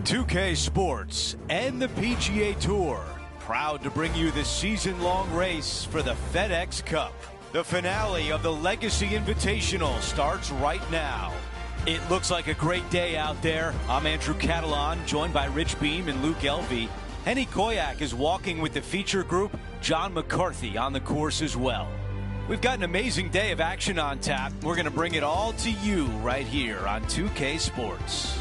2K Sports and the PGA Tour, proud to bring you the season-long race for the FedEx Cup. The finale of the Legacy Invitational starts right now. It looks like a great day out there. I'm Andrew Catalan, joined by Rich Beam and Luke Elvey. Henny Koyak is walking with the feature group, John McCarthy on the course as well. We've got an amazing day of action on tap. We're going to bring it all to you right here on 2K Sports.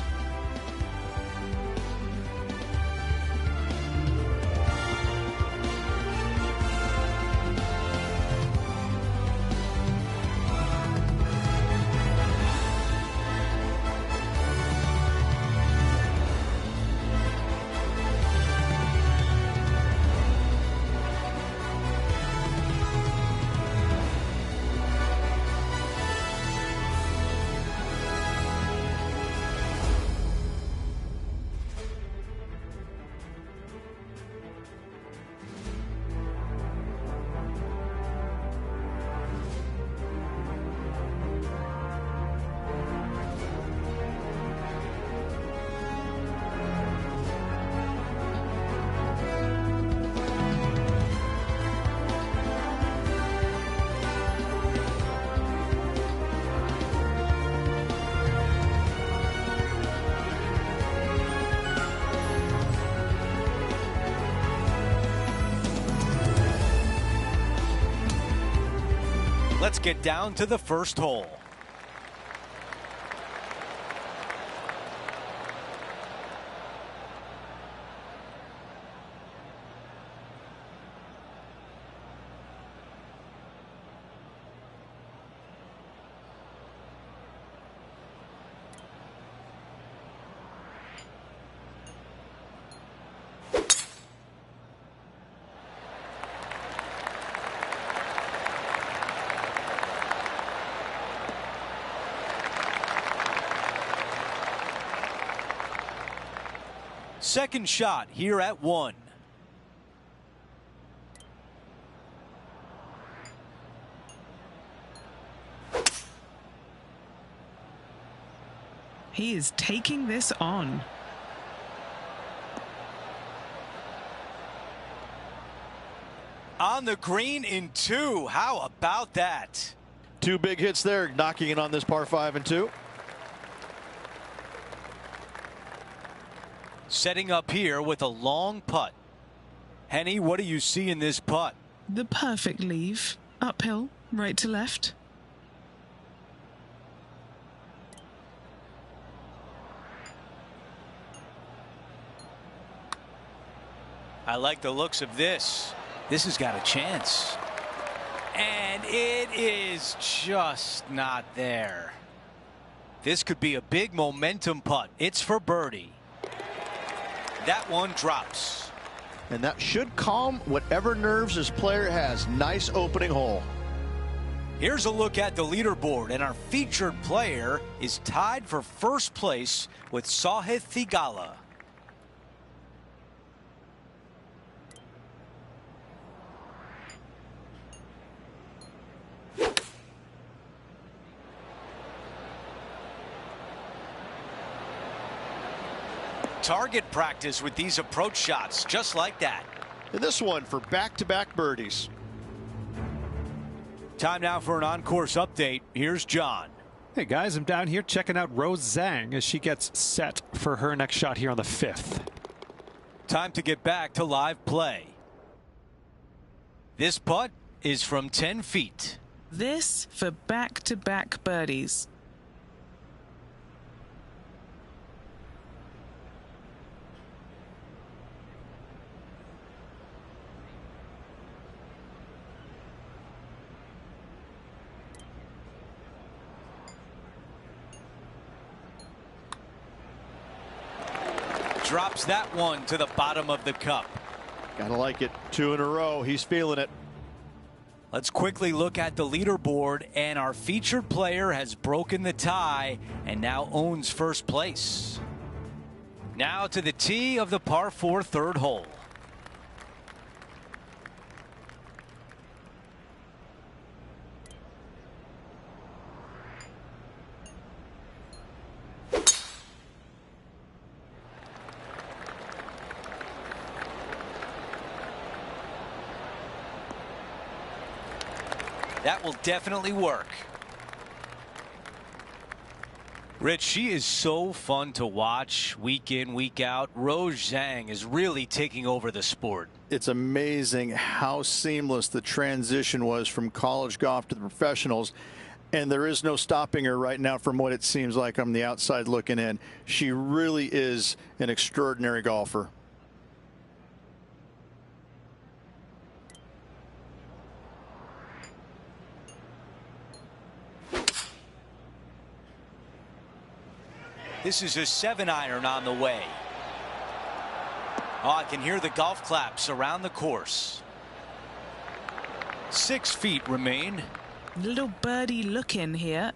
Let's get down to the first hole. Second shot here at 1.
He is taking this on.
On the green in 2. How about that?
2 big hits there, knocking it on this par 5 and 2.
Setting up here with a long putt. Henny, what do you see in this putt?
The perfect leave. Uphill, right to left.
I like the looks of this. This has got a chance. And it is just not there. This could be a big momentum putt. It's for birdie. That one drops.
And that should calm whatever nerves this player has. Nice opening hole.
Here's a look at the leaderboard, and our featured player is tied for first place with Sahith Theegala. Target practice with these approach shots, just like that.
And this one for back-to-back birdies.
Time now for an on-course update. Here's John.
Hey guys, I'm down here checking out Rose Zhang as she gets set for her next shot here on the 5th.
Time to get back to live play. This putt is from 10 feet.
This for back-to-back birdies.
Drops that one to the bottom of the cup.
Gotta like it. 2 in a row. He's feeling it.
Let's quickly look at the leaderboard, and our featured player has broken the tie and now owns first place. Now to the tee of the par 4 third hole. That will definitely work. Rich, she is so fun to watch week in, week out. Rose Zhang is really taking over the sport.
It's amazing how seamless the transition was from college golf to the professionals. And there is no stopping her right now from what it seems like on the outside looking in. She really is an extraordinary golfer.
This is a 7-iron on the way. Oh, I can hear the golf claps around the course. 6 feet remain.
Little birdie look in here.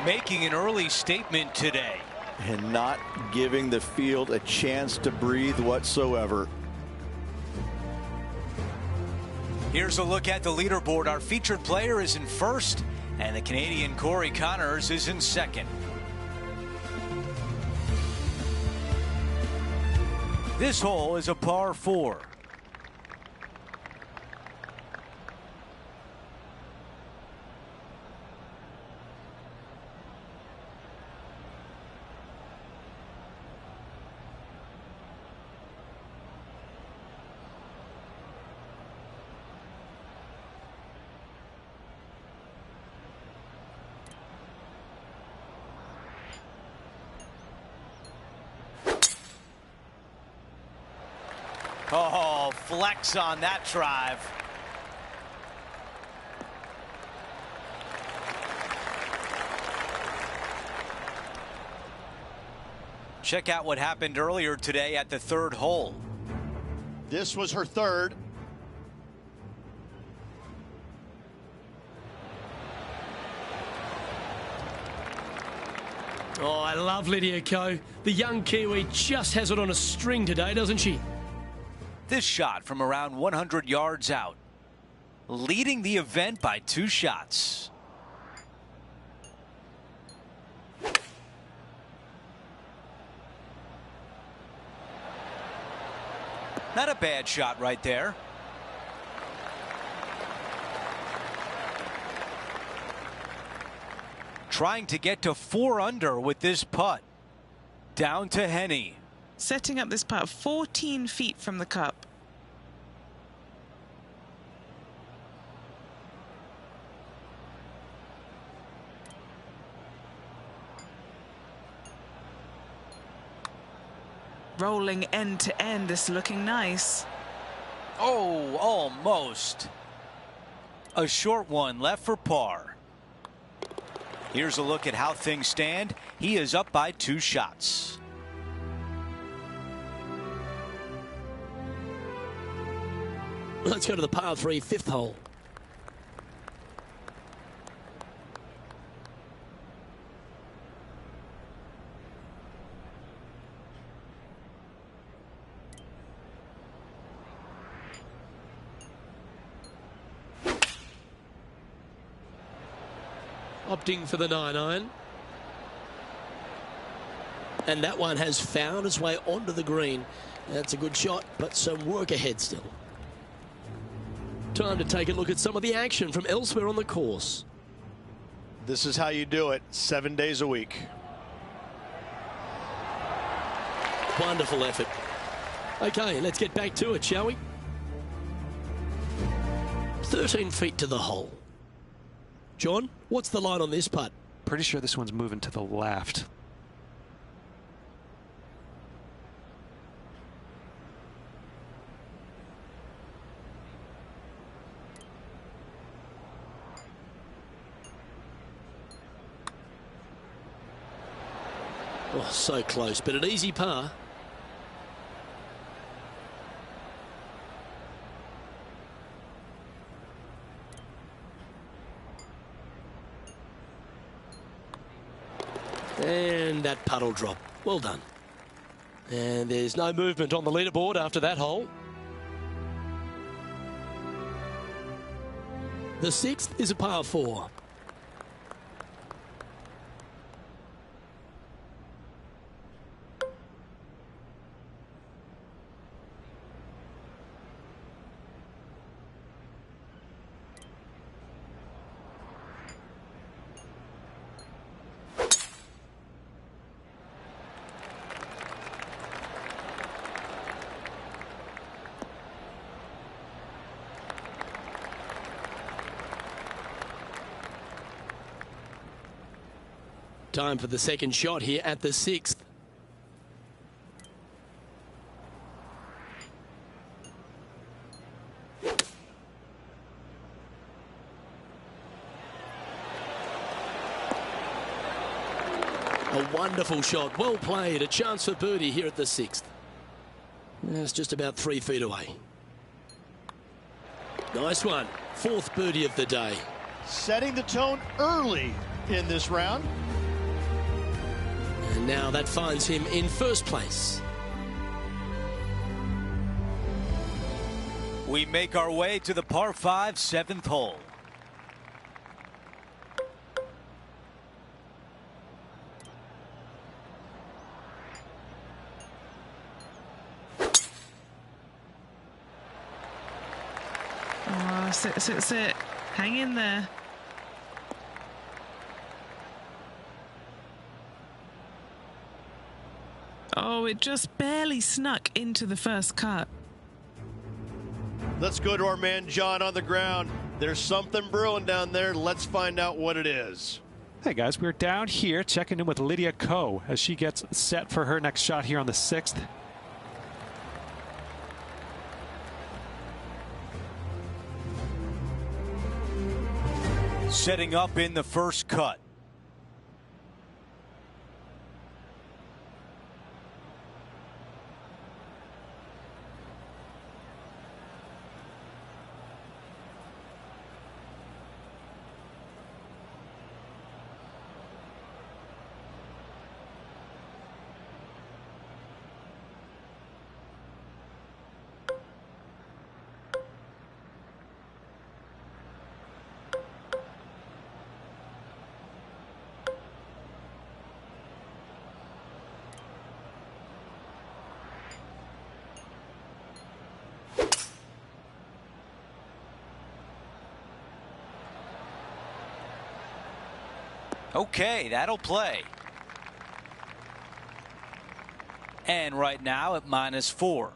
Making an early statement today.
And not giving the field a chance to breathe whatsoever.
Here's a look at the leaderboard. Our featured player is in first, and the Canadian Corey Connors is in second. This hole is a par 4. Oh, flex on that drive. Check out what happened earlier today at the 3rd hole.
This was her 3rd.
Oh, I love Lydia Ko. The young Kiwi just has it on a string today, doesn't she?
This shot from around 100 yards out, leading the event by 2 shots. Not a bad shot right there. Trying to get to 4 under with this putt. Down to Henny.
Setting up this putt 14 feet from the cup. Rolling end to end, this looking nice.
Oh, almost. A short one left for par. Here's a look at how things stand. He is up by 2 shots.
Let's go to the par 3 5th hole. Opting for the 9-iron. And that one has found its way onto the green. That's a good shot, but some work ahead still. Time to take a look at some of the action from elsewhere on the course.
This is how you do it 7 days a week.
Wonderful effort. Okay, let's get back to it, shall we? 13 feet to the hole. John, what's the line on this putt?
Pretty sure this one's moving to the left.
Oh, so close, but an easy par. And that puddle drop. Well done. And there's no movement on the leaderboard after that hole. The 6th is a par 4. Time for the second shot here at the 6th. A wonderful shot, well played, a chance for birdie here at the 6th. It's just about 3 feet away. Nice one, 4th birdie of the day.
Setting the tone early in this round.
And now that finds him in first place.
We make our way to the par 5 7th hole.
Oh, sit. Hang in there. Oh, it just barely snuck into the first cut.
Let's go to our man John on the ground. There's something brewing down there. Let's find out what it is.
Hey guys, we're down here checking in with Lydia Ko as she gets set for her next shot here on the 6th.
Setting up in the first cut. Okay, that'll play. And right now at -4.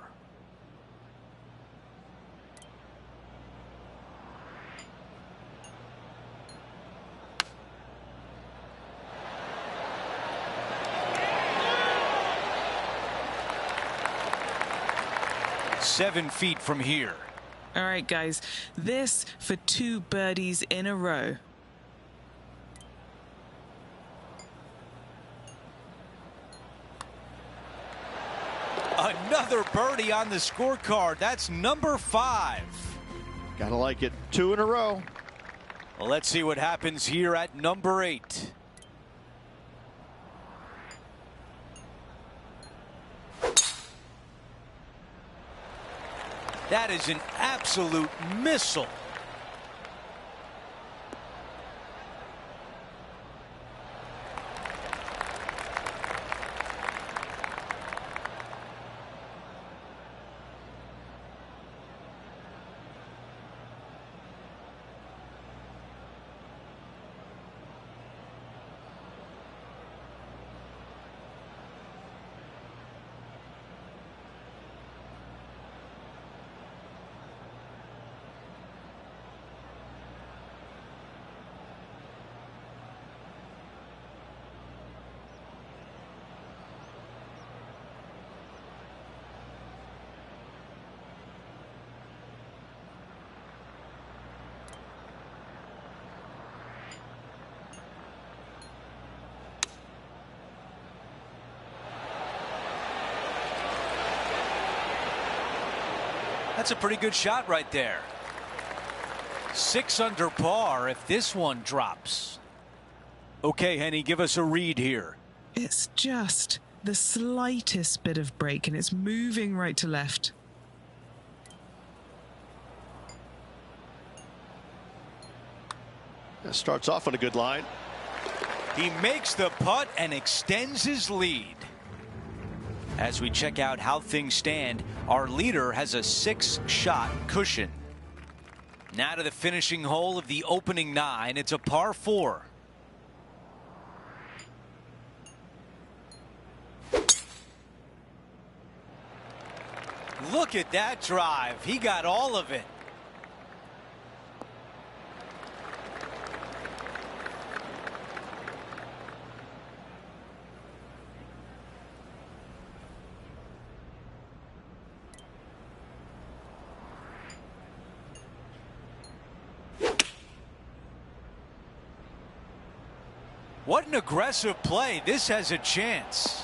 Seven feet from here.
All right, guys, this for 2 birdies in a row.
Another birdie on the scorecard. That's number 5.
Gotta like it. 2 in a row.
Well, let's see what happens here at number 8. That is an absolute missile. That's a pretty good shot right there. 6 under par if this one drops. Okay, Henny, give us a read here.
It's just the slightest bit of break, and it's moving right to left.
Starts off on a good line.
He makes the putt and extends his lead. As we check out how things stand, our leader has a 6-shot cushion. Now to the finishing hole of the opening 9. It's a par 4. Look at that drive. He got all of it. What an aggressive play. This has a chance.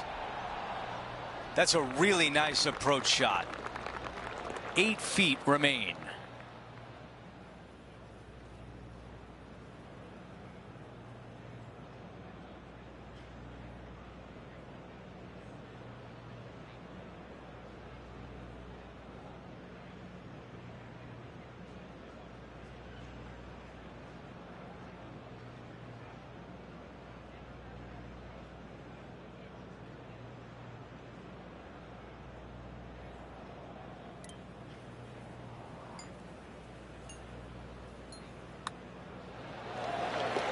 That's a really nice approach shot. 8 feet remain.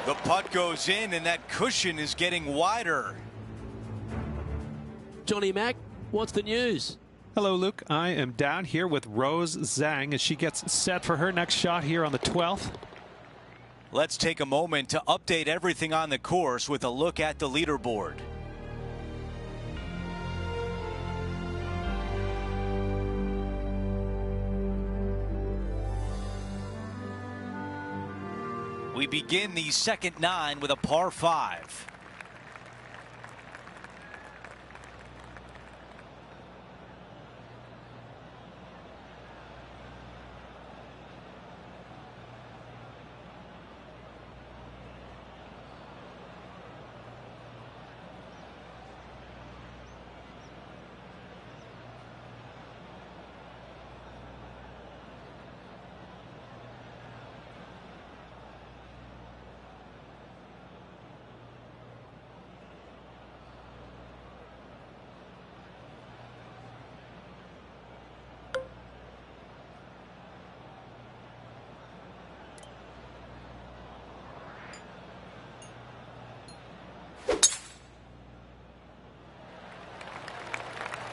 The putt goes in, and that cushion is getting wider.
Johnny Mack, what's the news?
Hello, Luke. I am down here with Rose Zhang as she gets set for her next shot here on the 12th.
Let's take a moment to update everything on the course with a look at the leaderboard. We begin the second 9 with a par 5.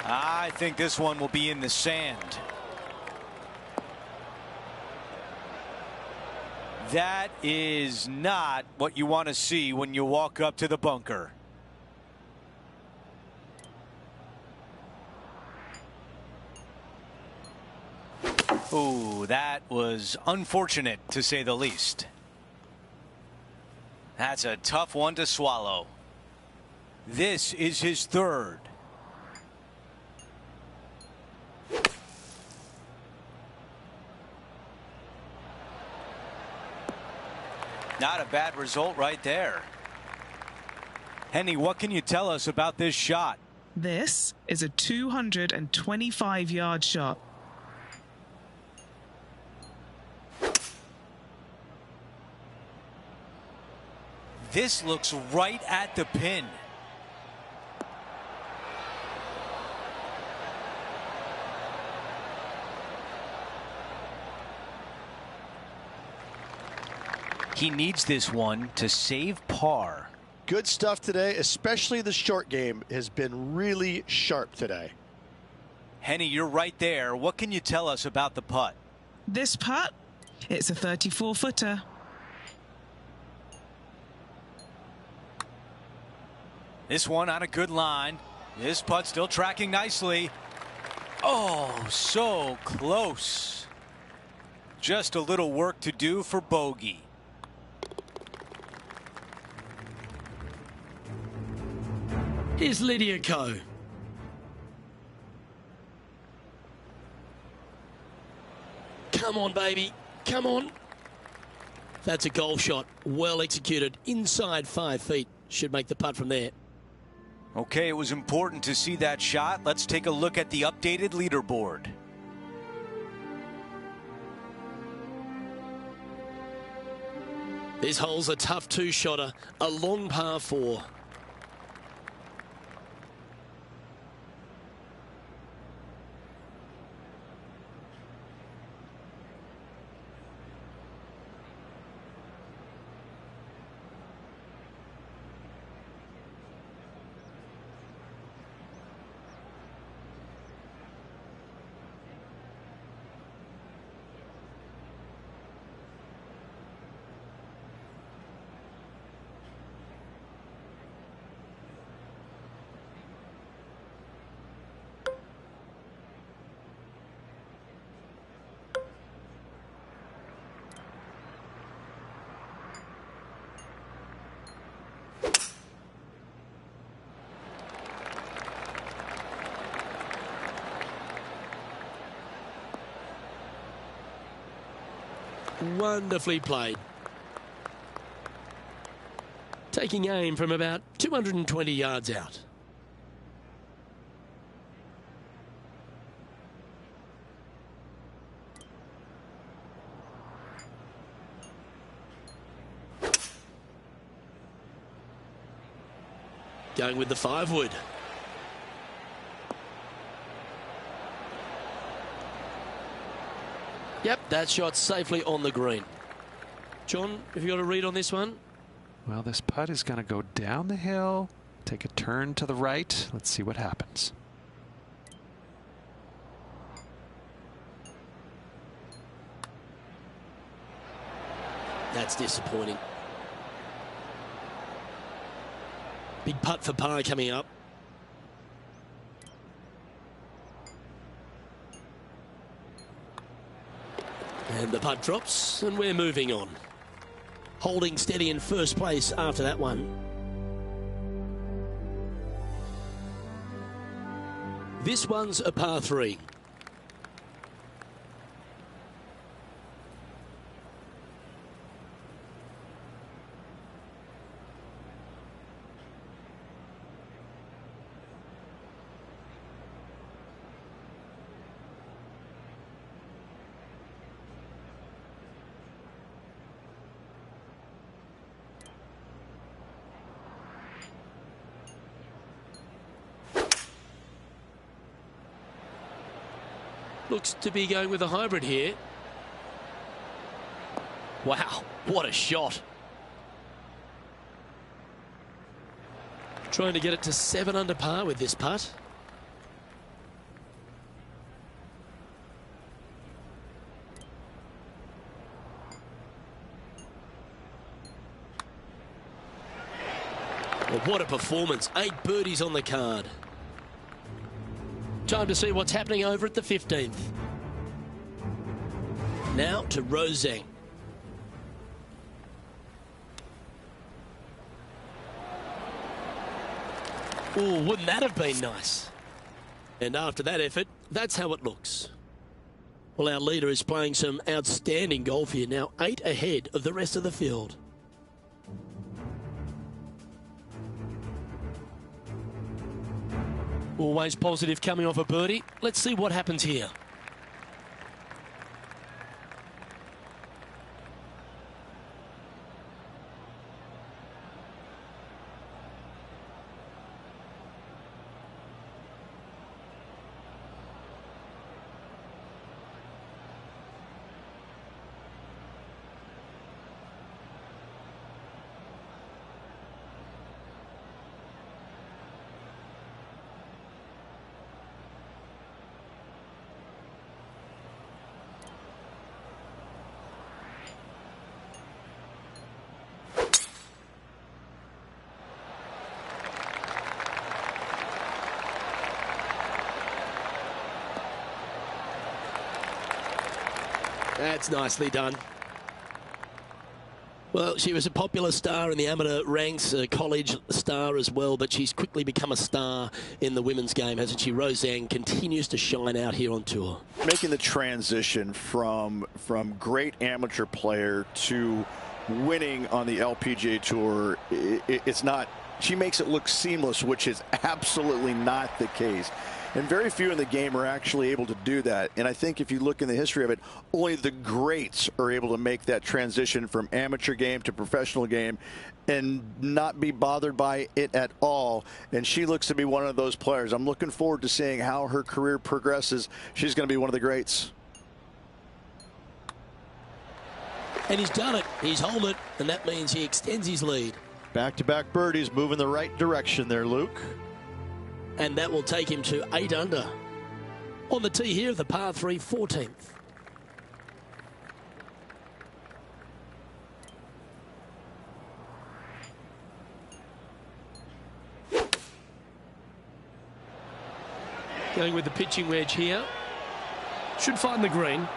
I think this one will be in the sand. That is not what you want to see when you walk up to the bunker. Ooh, that was unfortunate to say the least. That's a tough one to swallow. This is his 3rd. Not a bad result right there. Henny, what can you tell us about this shot?
This is a 225-yard shot.
This looks right at the pin. He needs this one to save par.
Good stuff today, especially the short game has been really sharp today.
Henny, you're right there. What can you tell us about the putt?
This putt, it's a 34-footer.
This one on a good line. This putt still tracking nicely. Oh, so close. Just a little work to do for bogey.
Here's Lydia Ko. Come on, baby. Come on. That's a golf shot. Well executed. Inside 5 feet. Should make the putt from there.
Okay, it was important to see that shot. Let's take a look at the updated leaderboard.
This hole's a tough two-shotter, a long par 4. Wonderfully played. Taking aim from about 220 yards out. Going with the 5-wood. Yep, that shot safely on the green. John, have you got a read on this one?
Well, this putt is going to go down the hill, take a turn to the right. Let's see what happens.
That's disappointing. Big putt for par coming up. And the putt drops, and we're moving on. Holding steady in first place after that one. This one's a par 3. Looks to be going with a hybrid here. Wow, what a shot. Trying to get it to 7 under par with this putt. Well, what a performance. 8 birdies on the card. Time to see what's happening over at the 15th. Now to Rose Zhang. Oh, wouldn't that have been nice? And after that effort, that's how it looks. Well, our leader is playing some outstanding golf here now, 8 ahead of the rest of the field. Always positive coming off a birdie. Let's see what happens here. That's nicely done. Well, she was a popular star in the amateur ranks, a college star as well, but she's quickly become a star in the women's game, hasn't she? Rose Zhang continues to shine out here on tour.
Making the transition from great amateur player to winning on the LPGA Tour, it's not, she makes it look seamless, which is absolutely not the case. And very few in the game are actually able to do that. And I think if you look in the history of it, only the greats are able to make that transition from amateur game to professional game and not be bothered by it at all. And she looks to be one of those players. I'm looking forward to seeing how her career progresses. She's going to be one of the greats.
And he's done it. He's held it, and that means he extends his lead.
Back-to-back birdies, moving the right direction there, Luke.
And that will take him to 8 under. On the tee here, the par 3 14th.
Going with the pitching wedge here. Should find the green.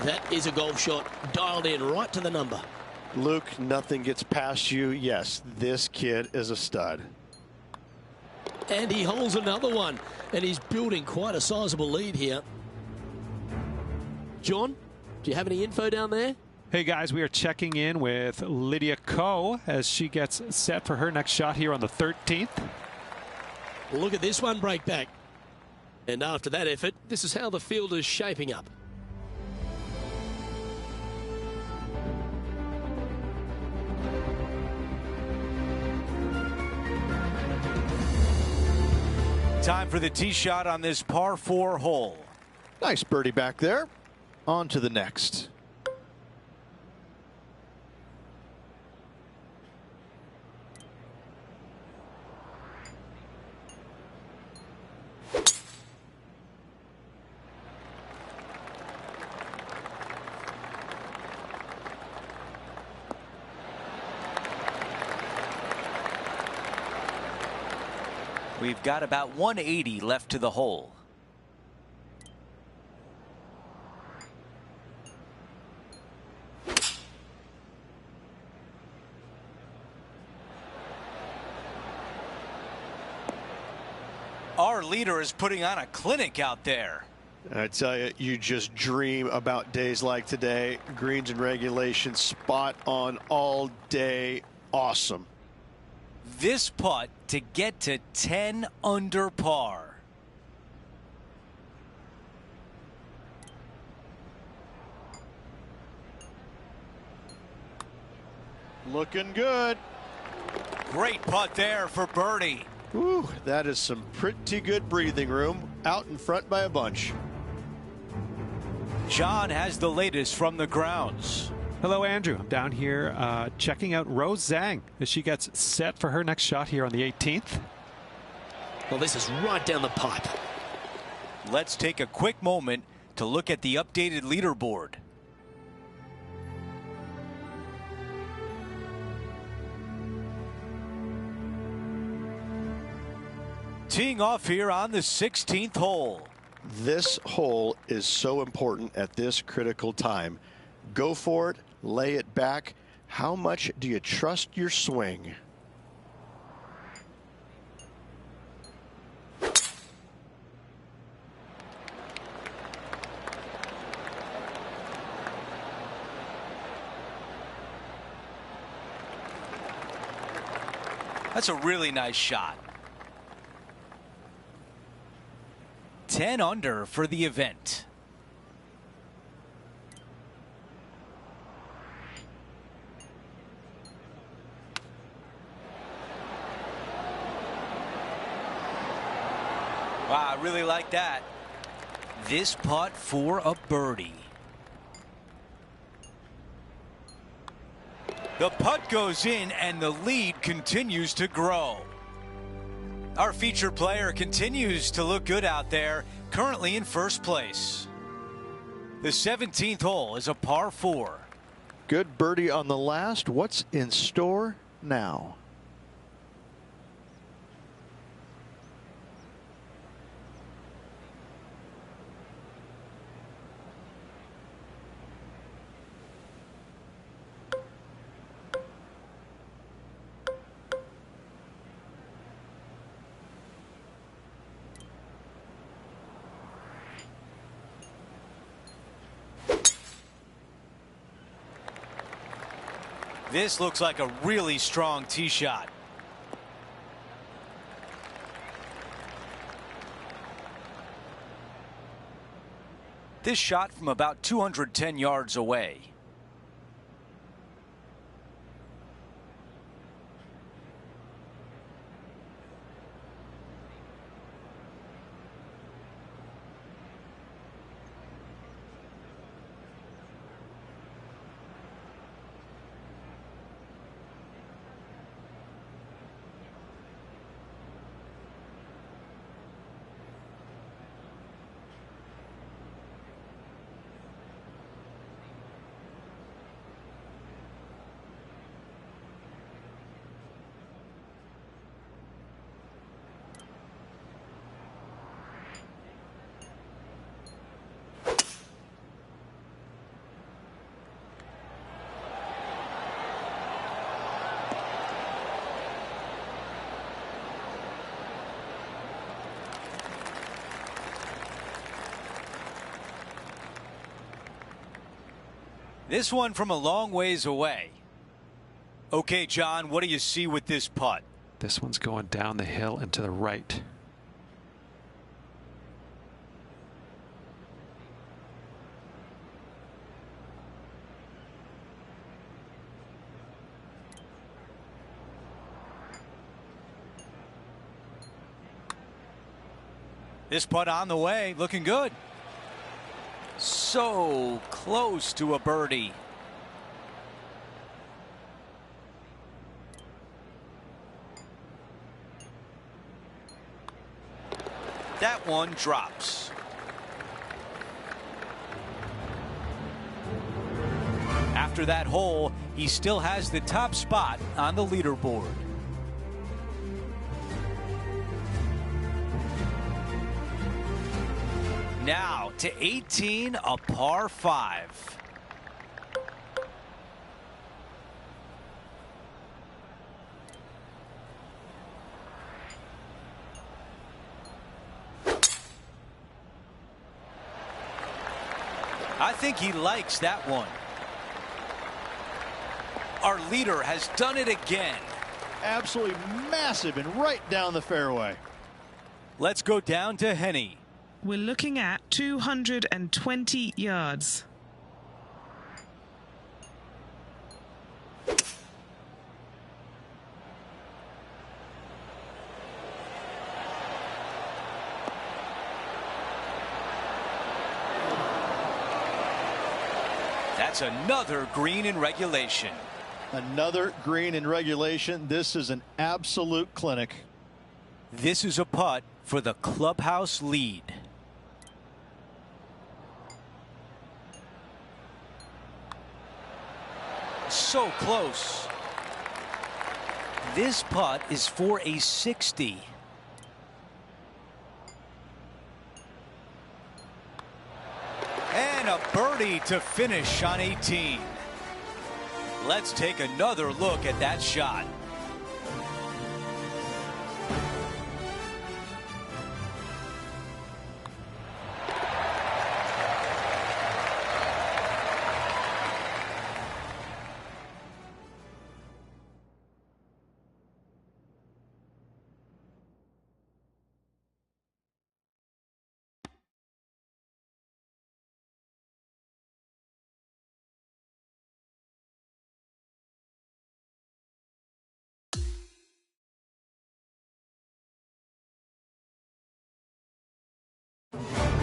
That is a golf shot dialed in right to the number.
Luke, nothing gets past you. Yes, this kid is a stud.
And he holds another one, and he's building quite a sizable lead here. John, do you have any info down there?
Hey guys, we are checking in with Lydia Ko as she gets set for her next shot here on the 13th.
Look at this one break back. And after that effort, this is how the field is shaping up.
Time for the tee shot on this par 4 hole.
Nice birdie back there. On to the next.
We've got about 180 left to the hole. Our leader is putting on a clinic out there.
I tell you, you just dream about days like today. Greens and regulations, spot on all day. Awesome.
This putt to get to 10 under par.
Looking good.
Great putt there for birdie.
Ooh, that is some pretty good breathing room. Out in front by a bunch.
John has the latest from the grounds.
Hello, Andrew. I'm down here checking out Rose Zhang as she gets set for her next shot here on the 18th.
Well, this is right down the pipe.
Let's take a quick moment to look at the updated leaderboard. Teeing off here on the 16th hole.
This hole is so important at this critical time. Go for it, lay it back. How much do you trust your swing?
That's a really nice shot. 10 under for the event. Wow, I really like that. This putt for a birdie. The putt goes in and the lead continues to grow. Our featured player continues to look good out there, currently in first place. The 17th hole is a par 4.
Good birdie on the last. What's in store now?
This looks like a really strong tee shot. This shot from about 210 yards away. This one from a long ways away. Okay, John, what do you see with this putt?
This one's going down the hill and to the right.
This putt on the way, looking good. So close to a birdie. That one drops. After that hole, he still has the top spot on the leaderboard. Now to 18, a par 5. I think he likes that one. Our leader has done it again.
Absolutely massive and right down the fairway.
Let's go down to Henny.
We're looking at 220 yards.
That's another green in regulation.
Another green in regulation. This is an absolute clinic.
This is a putt for the clubhouse lead. So close. This putt is for a 60. And a birdie to finish on 18. Let's take another look at that shot.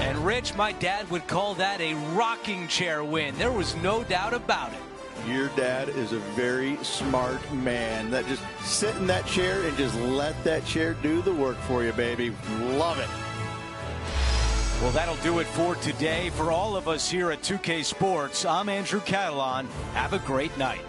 And Rich, my dad would call that a rocking chair win. There was no doubt about it.
Your dad is a very smart man. That just sit in that chair and just let that chair do the work for you, baby. Love it.
Well, that'll do it for today. For all of us here at 2K Sports, I'm Andrew Catalan. Have a great night.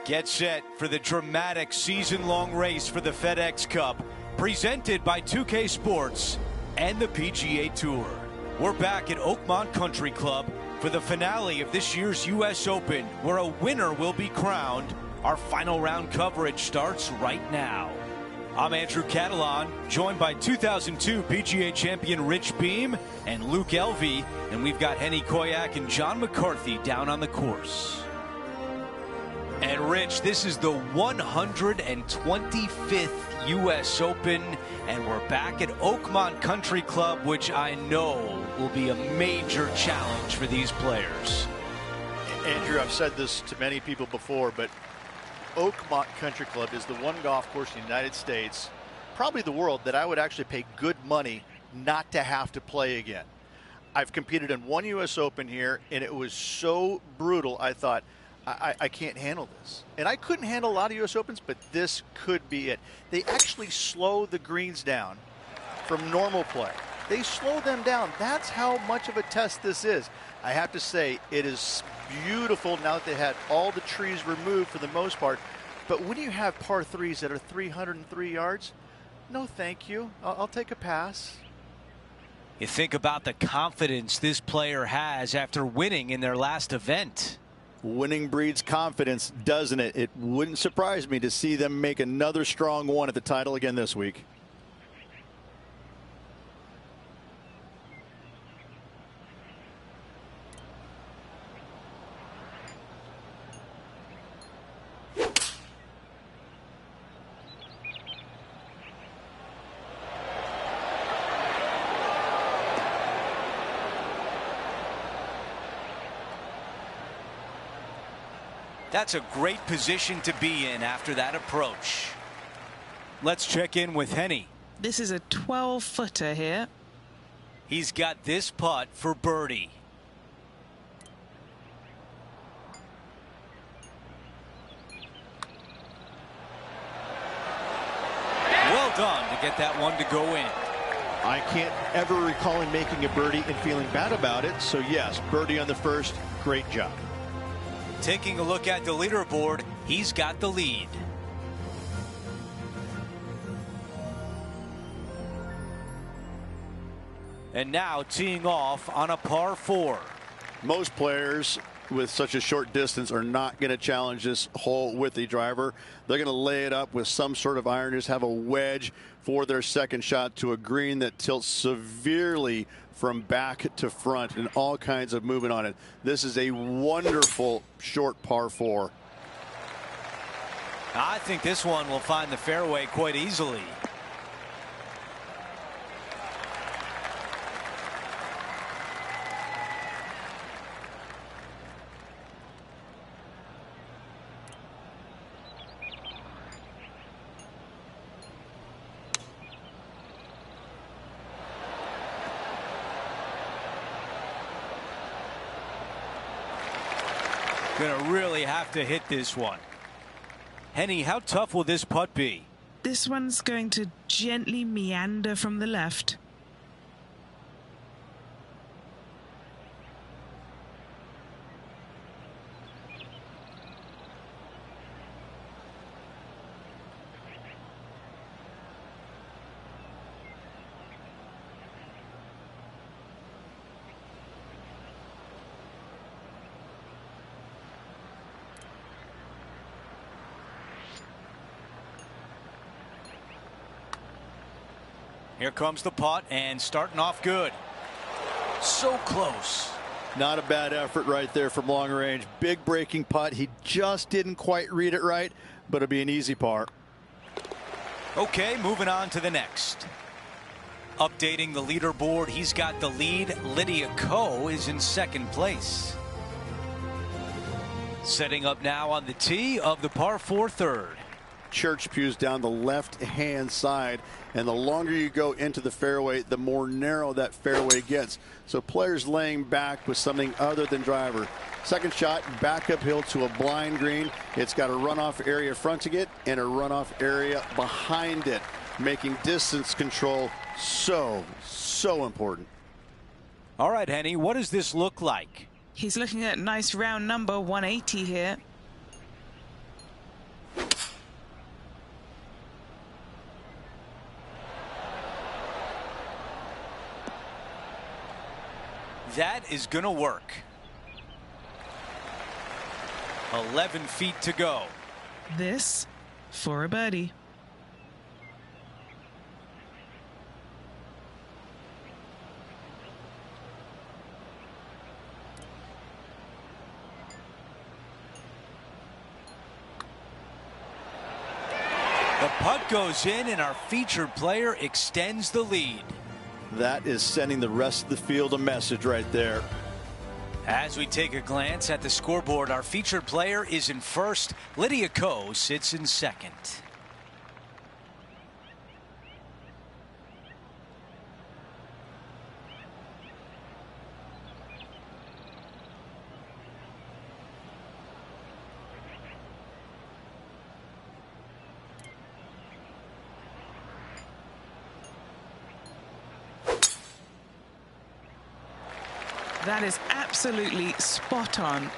Get set for the dramatic season-long race for the FedEx Cup, presented by 2K Sports and the PGA Tour. We're back at Oakmont Country Club for the finale of this year's U.S. Open, where a winner will be crowned. Our final round coverage starts right now. I'm Andrew Catalan, joined by 2002 PGA champion Rich Beem and Luke Elvey, and we've got Henny Koyak and John McCarthy down on the course. And Rich, this is the 125th U.S. Open, and we're back at Oakmont Country Club, which I know will be a major challenge for these players.
Andrew, I've said this to many people before, but Oakmont Country Club is the one golf course in the United States, probably the world, that I would actually pay good money not to have to play again. I've competed in one U.S. Open here, and it was so brutal, I thought, I can't handle this. And I couldn't handle a lot of U.S. Opens, but this could be it. They actually slow the greens down from normal play. They slow them down. That's how much of a test this is. I have to say, it is beautiful now that they had all the trees removed for the most part. But when you have par threes that are 303 yards, no thank you. I'll take a pass.
You think about the confidence this player has after winning in their last event.
Winning breeds confidence, doesn't it? It wouldn't surprise me to see them make another strong one at the title again this week.
That's a great position to be in after that approach. Let's check in with Henny.
This is a 12-footer here.
He's got this putt for birdie. Well done to get that one to go in.
I can't ever recall him making a birdie and feeling bad about it. So yes, birdie on the first, great job.
Taking a look at the leaderboard, he's got the lead. And now teeing off on a par 4.
Most players with such a short distance are not going to challenge this hole with the driver. They're going to lay it up with some sort of iron, just have a wedge for their second shot to a green that tilts severely from back to front and all kinds of movement on it. This is a wonderful short par 4.
I think this one will find the fairway quite easily. Gonna really have to hit this one. Henny, how tough will this putt be?
This one's going to gently meander from the left.
Here comes the putt, and starting off good. So close.
Not a bad effort right there from long range. Big breaking putt. He just didn't quite read it right, but it'll be an easy par.
Okay, moving on to the next. Updating the leaderboard, he's got the lead. Lydia Ko is in second place. Setting up now on the tee of the par 4 third.
Church pews down the left-hand side, and the longer you go into the fairway, the more narrow that fairway gets. So players laying back with something other than driver. Second shot, back uphill to a blind green. It's got a runoff area fronting it and a runoff area behind it, making distance control so important.
All right, Henny, what does this look like?
He's looking at a nice round number 180 here.
that is going to work. 11 feet to go.
This for a birdie.
The putt goes in and our featured player extends the lead.
That is sending the rest of the field a message right there.
As we take a glance at the scoreboard, our featured player is in first. Lydia Ko sits in second.
That is absolutely spot on.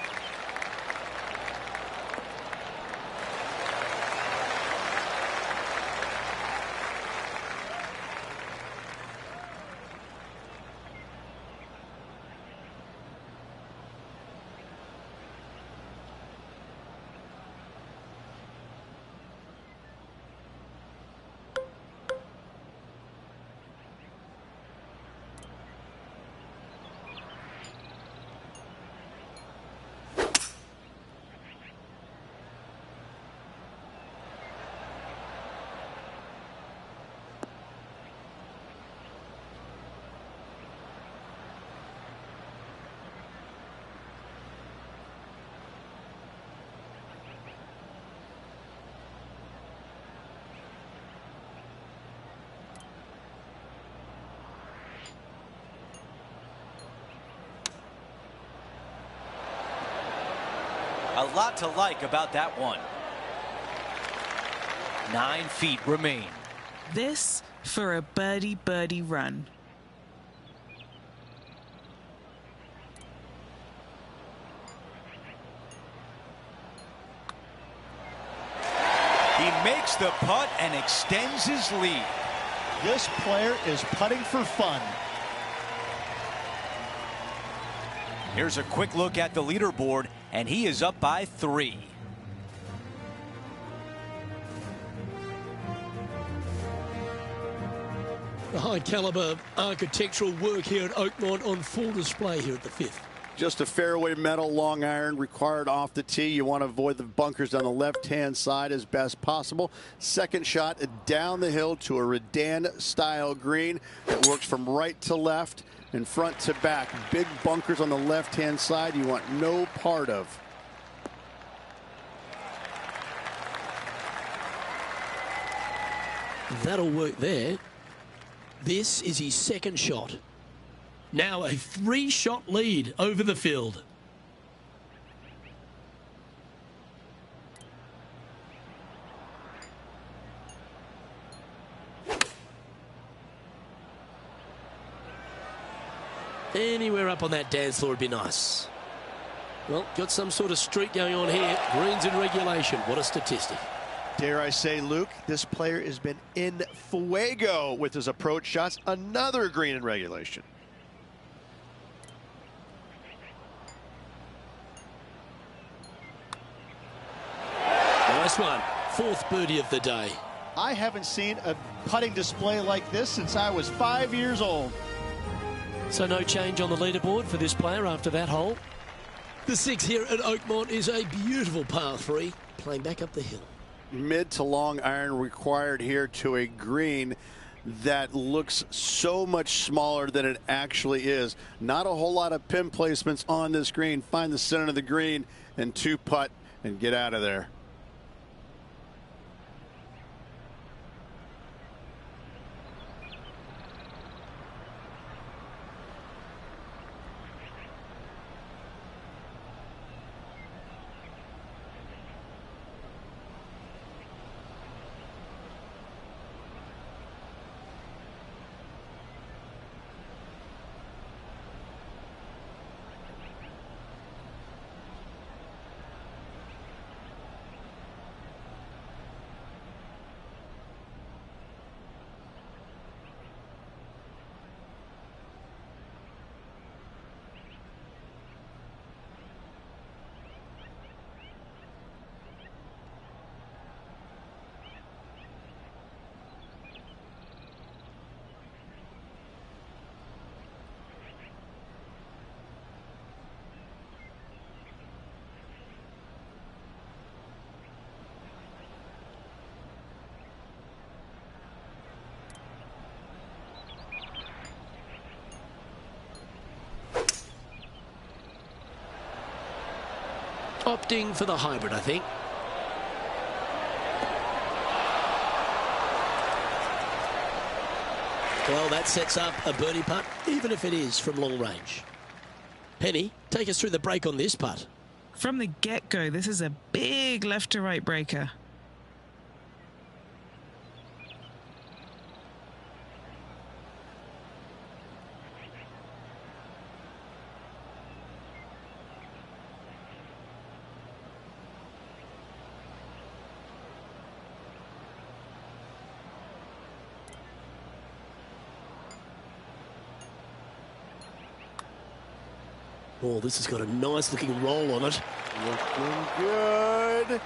A lot to like about that one. 9 feet remain.
This for a birdie run.
He makes the putt and extends his lead.
This player is putting for fun.
Here's a quick look at the leaderboard, and he is up by 3.
The high caliber architectural work here at Oakmont on full display here at the 5th.
Just a fairway metal long iron required off the tee. You want to avoid the bunkers on the left-hand side as best possible. Second shot down the hill to a Redan-style green that works from right to left and front to back. Big bunkers on the left-hand side you want no part of.
That'll work there. This is his second shot. Now a 3-shot lead over the field. Anywhere up on that dance floor would be nice. Well, got some sort of streak going on here. Greens in regulation. What a statistic.
Dare I say, Luke, this player has been in fuego with his approach shots. Another green in regulation.
Nice one. 4th birdie of the day.
I haven't seen a putting display like this since I was 5 years old.
So no change on the leaderboard for this player after that hole. The 6 here at Oakmont is a beautiful par 3, playing back up the hill.
Mid to long iron required here to a green that looks so much smaller than it actually is. Not a whole lot of pin placements on this green. Find the center of the green and 2 putt and get out of there.
opting for the hybrid, I think. Well, that sets up a birdie putt, even if it is from long range. Penny, take us through the break on this putt.
From the get-go, this is a big left-to-right breaker.
Oh, this has got a nice looking roll on it.
Looking good.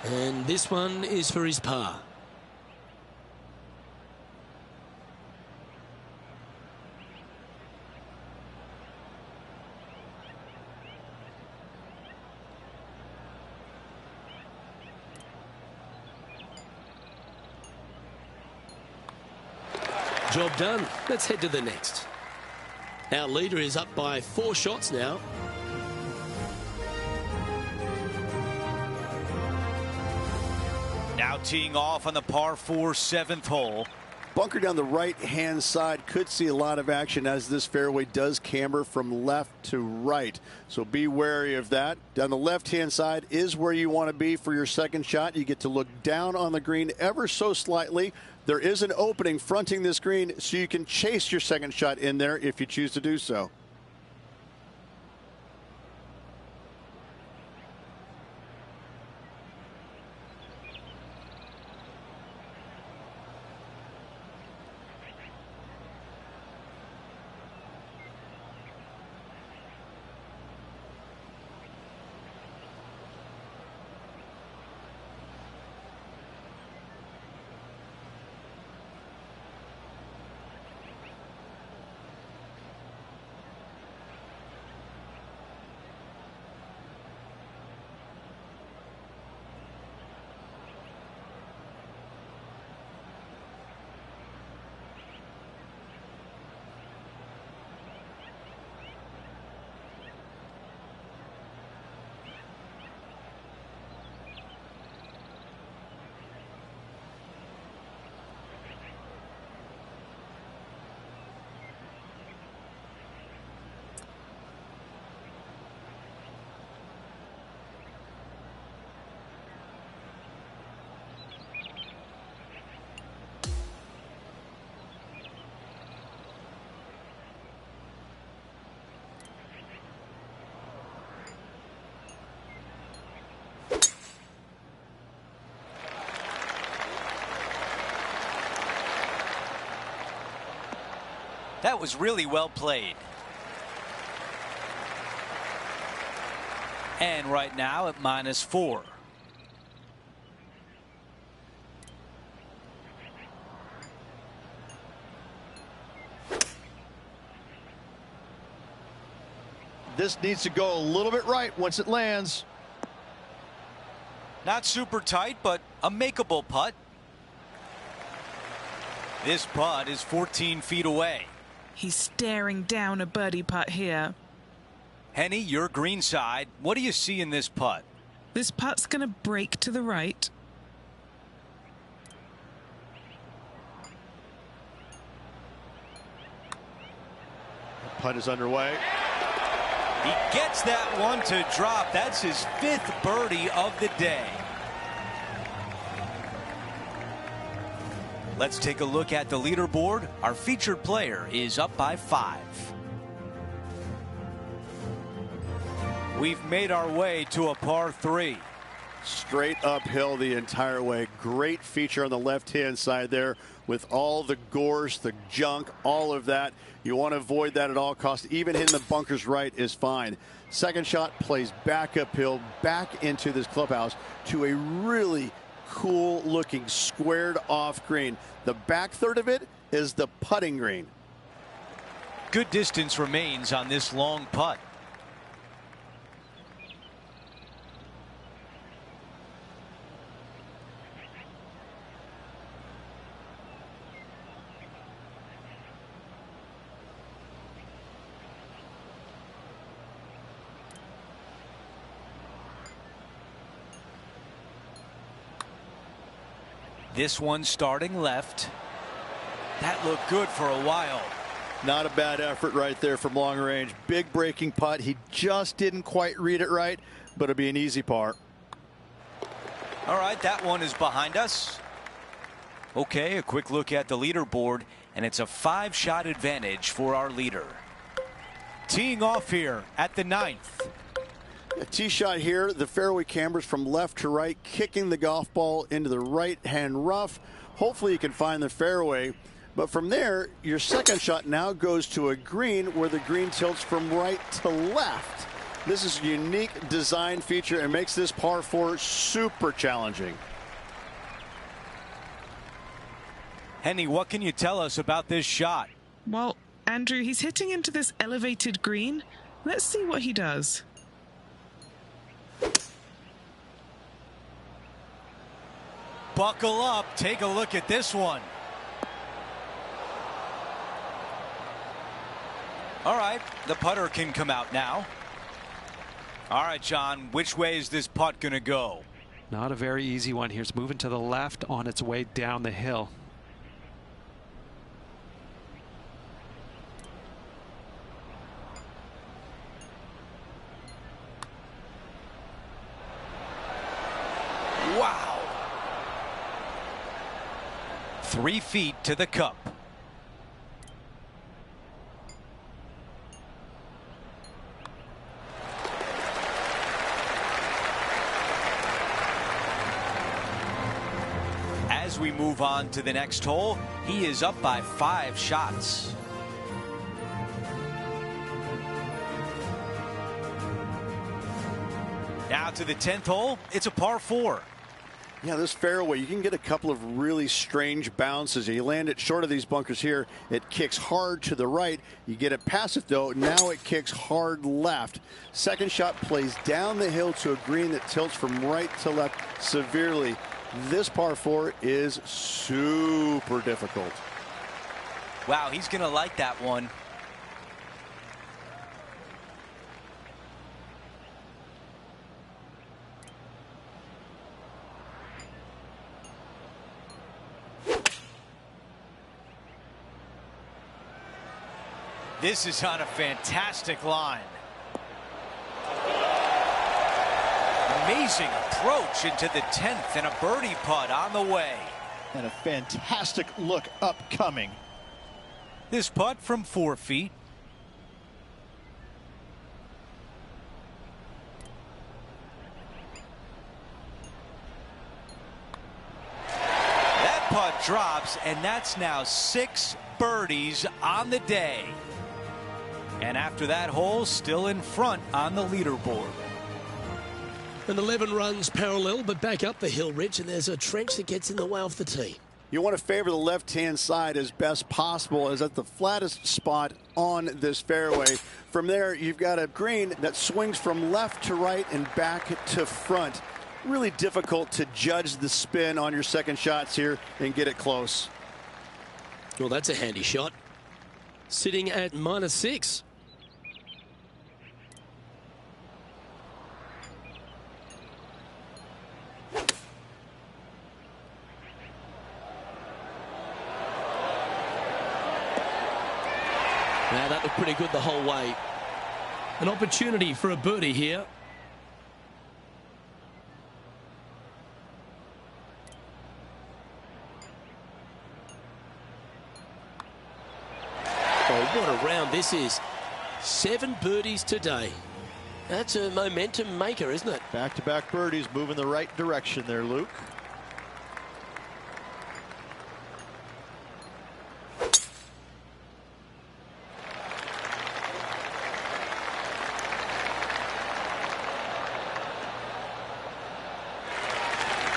And this one is for his par. Job done. Let's head to the next. Our leader is up by 4 shots now.
Now teeing off on the par 4 7th hole.
Bunker down the right-hand side could see a lot of action as this fairway does camber from left to right. So be wary of that. Down the left-hand side is where you want to be for your second shot. You get to look down on the green ever so slightly. There is an opening fronting this green, so you can chase your second shot in there if you choose to do so.
That was really well played. And right now at -4.
This needs to go a little bit right once it lands.
Not super tight, but a makeable putt. This putt is 14 feet away.
He's staring down a birdie putt here.
Henny, your green side. What do you see in this putt?
This putt's going to break to the right.
The putt is underway.
He gets that one to drop. That's his 5th birdie of the day. Let's take a look at the leaderboard. Our featured player is up by 5. We've made our way to a par 3.
Straight uphill the entire way. Great feature on the left-hand side there with all the gorse, the junk, all of that. You want to avoid that at all costs. Even hitting the bunkers right is fine. Second shot plays back uphill, back into this clubhouse to a really cool looking squared off green. The back third of it is the putting green.
Good distance remains on this long putt. This one starting left. That looked good for a while.
Not a bad effort right there from long range. Big breaking putt. He just didn't quite read it right, but it'll be an easy par.
All right, that one is behind us. Okay, a quick look at the leaderboard, and it's a 5-shot advantage for our leader. Teeing off here at the 9th.
A tee shot here. The fairway cambers from left to right, kicking the golf ball into the right-hand rough. Hopefully you can find the fairway. But from there, your second shot now goes to a green where the green tilts from right to left. This is a unique design feature and makes this par 4 super challenging.
Henny, what can you tell us about this shot?
Well, Andrew, he's hitting into this elevated green. Let's see what he does.
Buckle up. Take a look at this one. All right, the putter can come out now. All right, John, which way is this putt going to go?
Not a very easy one here. It's moving to the left on its way down the hill.
Wow. 3 feet to the cup. As we move on to the next hole, he is up by 5 shots. Now to the 10th hole, it's a par 4.
Yeah, this fairway, you can get a couple of really strange bounces. You land it short of these bunkers here. It kicks hard to the right. You get it past it, though. Now it kicks hard left. Second shot plays down the hill to a green that tilts from right to left severely. This par 4 is super difficult.
Wow, he's going to like that one. This is on a fantastic line. Amazing approach into the 10th and a birdie putt on the way.
And a fantastic look upcoming.
This putt from 4 feet. That putt drops, and that's now 6 birdies on the day. And after that hole, still in front on the leaderboard.
And 11 runs parallel, but back up the hill, Rich, and there's a trench that gets in the way off the tee.
You want to favor the left-hand side as best possible, as at the flattest spot on this fairway. From there, you've got a green that swings from left to right and back to front. Really difficult to judge the spin on your second shots here and get it close.
Well, that's a handy shot. Sitting at -6. Now that looked pretty good the whole way. An opportunity for a birdie here. Oh, what a round this is. 7 birdies today. That's a momentum maker, isn't it?
Back-to-back birdies, moving the right direction there, Luke.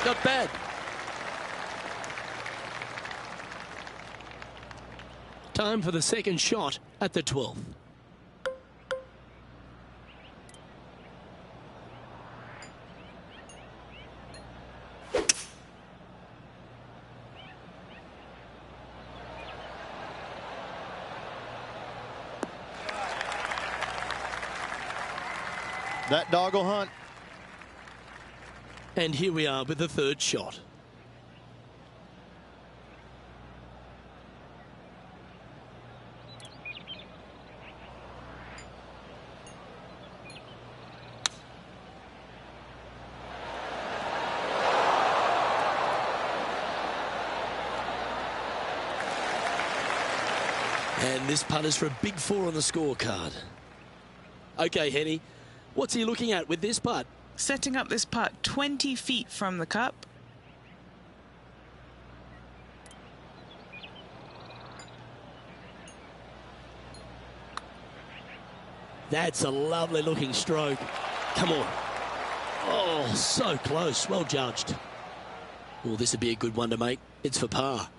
Not bad. Time for the second shot at the 12th.
That dog will hunt.
And here we are with the third shot. And this putt is for a big 4 on the scorecard. Okay, Henny, what's he looking at with this putt?
Setting up this putt 20 feet from the cup.
That's a lovely looking stroke. Come on. Oh, so close. Well judged. Oh, this would be a good one to make. It's for par.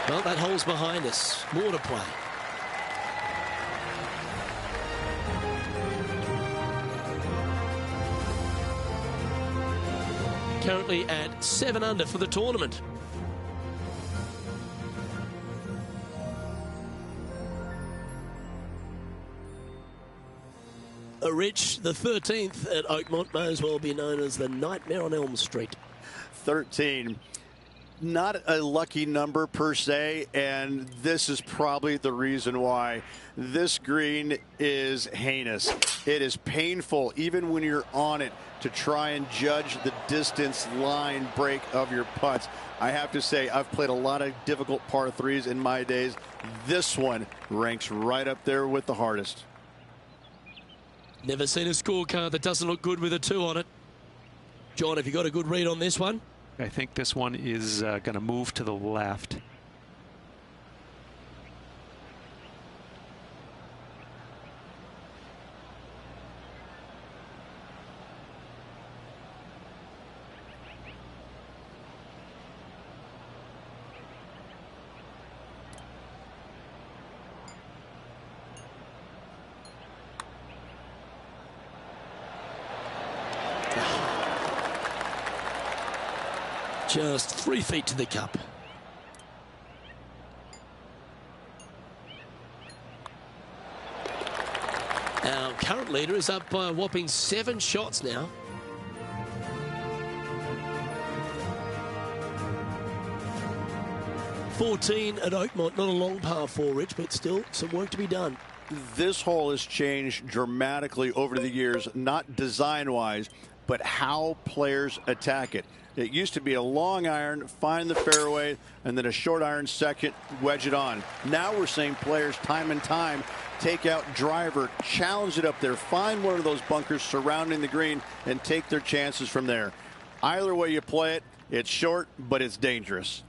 Well, that hole's behind us. More to play. Currently at 7 under for the tournament. A Rich, the 13th at Oakmont, may as well be known as the Nightmare on Elm Street.
13. Not a lucky number per se, and this is probably the reason why. This green is heinous. It is painful, even when you're on it, to try and judge the distance line break of your putts. I have to say, I've played a lot of difficult par 3s in my days. This one ranks right up there with the hardest.
Never seen a scorecard that doesn't look good with a 2 on it. John, have you got a good read on this one?
I think this one is going to move to the left.
Just 3 feet to the cup. Our current leader is up by a whopping 7 shots now. $14 at Oakmont, not a long par 4, Rich, but still some work to be done.
This hole has changed dramatically over the years, not design-wise, but how players attack it. It used to be a long iron, find the fairway, and then a short iron second, wedge it on. Now we're seeing players time and time take out driver, challenge it up there, find one of those bunkers surrounding the green, and take their chances from there. Either way you play it, it's short, but it's dangerous.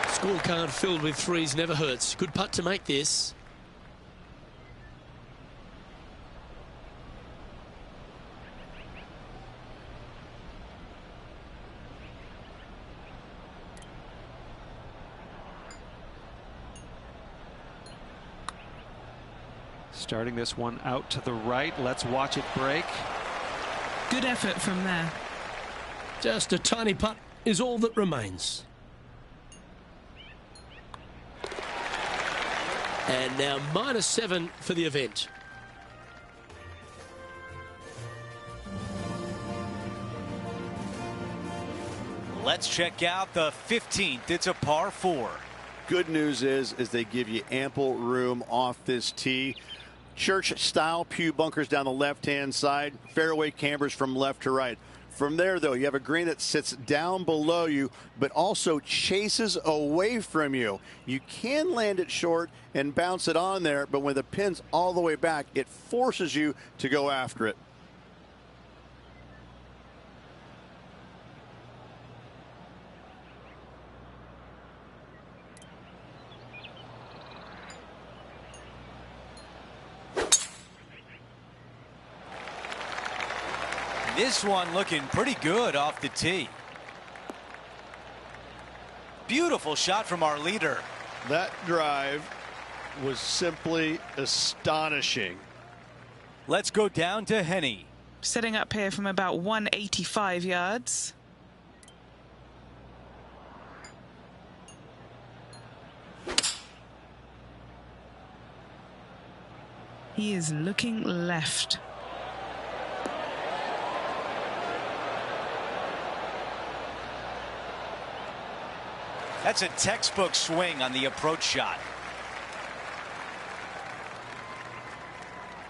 Scorecard filled with 3s never hurts. Good putt to make this.
Starting this one out to the right. Let's watch it break.
Good effort from there.
Just a tiny putt is all that remains.
And now -7 for the event.
Let's check out the 15th. It's a par 4.
Good news is they give you ample room off this tee. Church-style pew bunkers down the left-hand side. Fairway cambers from left to right. From there, though, you have a green that sits down below you, but also chases away from you. You can land it short and bounce it on there, but when the pin's all the way back, it forces you to go after it.
This one looking pretty good off the tee. Beautiful shot from our leader.
That drive was simply astonishing.
Let's go down to Henny.
Setting up here from about 185 yards. He is looking left.
That's a textbook swing on the approach shot.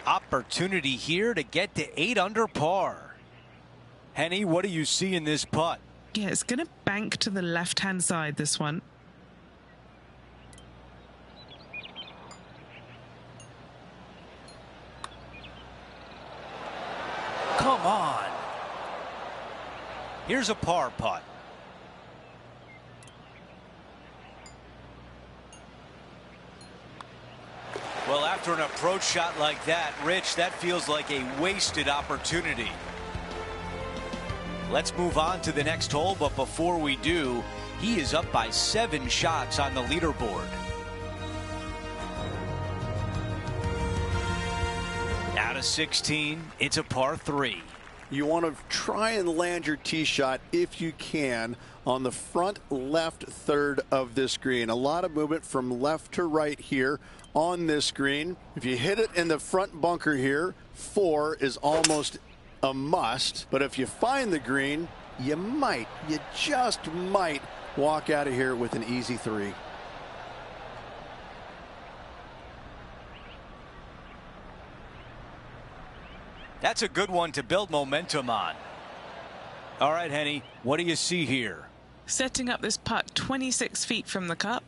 Opportunity here to get to 8 under par. Henny, what do you see in this putt?
Yeah, it's going to bank to the left-hand side, this one.
Come on. Here's a par putt. Well, after an approach shot like that, Rich, that feels like a wasted opportunity. Let's move on to the next hole, but before we do, he is up by 7 shots on the leaderboard. Out of 16, it's a par 3.
You want to try and land your tee shot if you can on the front left third of this green. A lot of movement from left to right here on this green. If you hit it in the front bunker here, 4 is almost a must. But if you find the green, you just might walk out of here with an easy 3.
That's a good one to build momentum on. All right, Henny, what do you see here?
Setting up this putt 26 feet from the cup.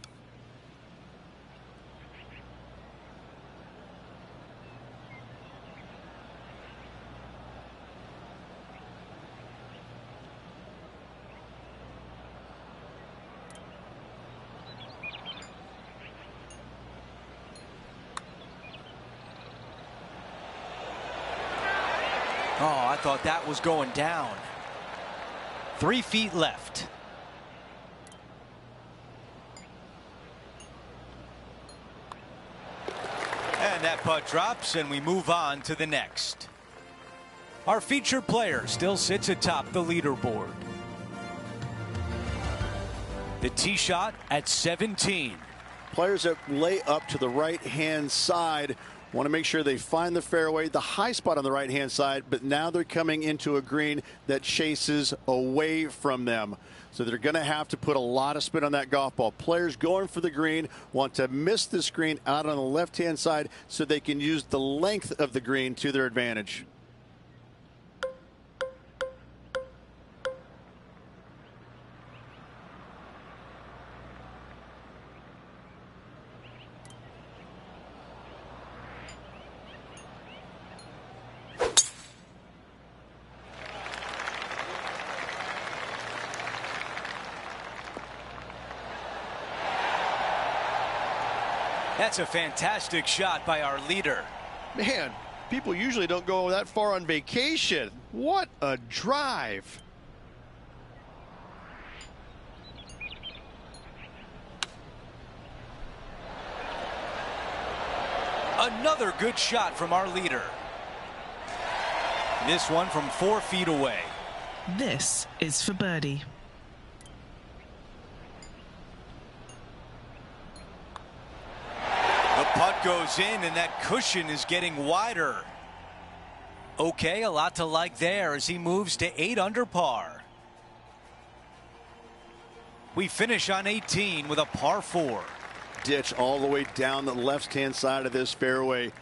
Oh, I thought that was going down. 3 feet left. And that putt drops, and we move on to the next. Our featured player still sits atop the leaderboard. The tee shot at 17.
Players that lay up to the right-hand side want to make sure they find the fairway, the high spot on the right-hand side, but now they're coming into a green that chases away from them. So they're going to have to put a lot of spin on that golf ball. Players going for the green want to miss the screen out on the left-hand side so they can use the length of the green to their advantage.
That's a fantastic shot by our leader.
Man, people usually don't go that far on vacation. What a drive.
Another good shot from our leader. This one from 4 feet away.
This is for birdie.
The putt goes in, and that cushion is getting wider. Okay, a lot to like there as he moves to 8 under par. We finish on 18 with a par 4.
Ditch all the way down the left-hand side of this fairway.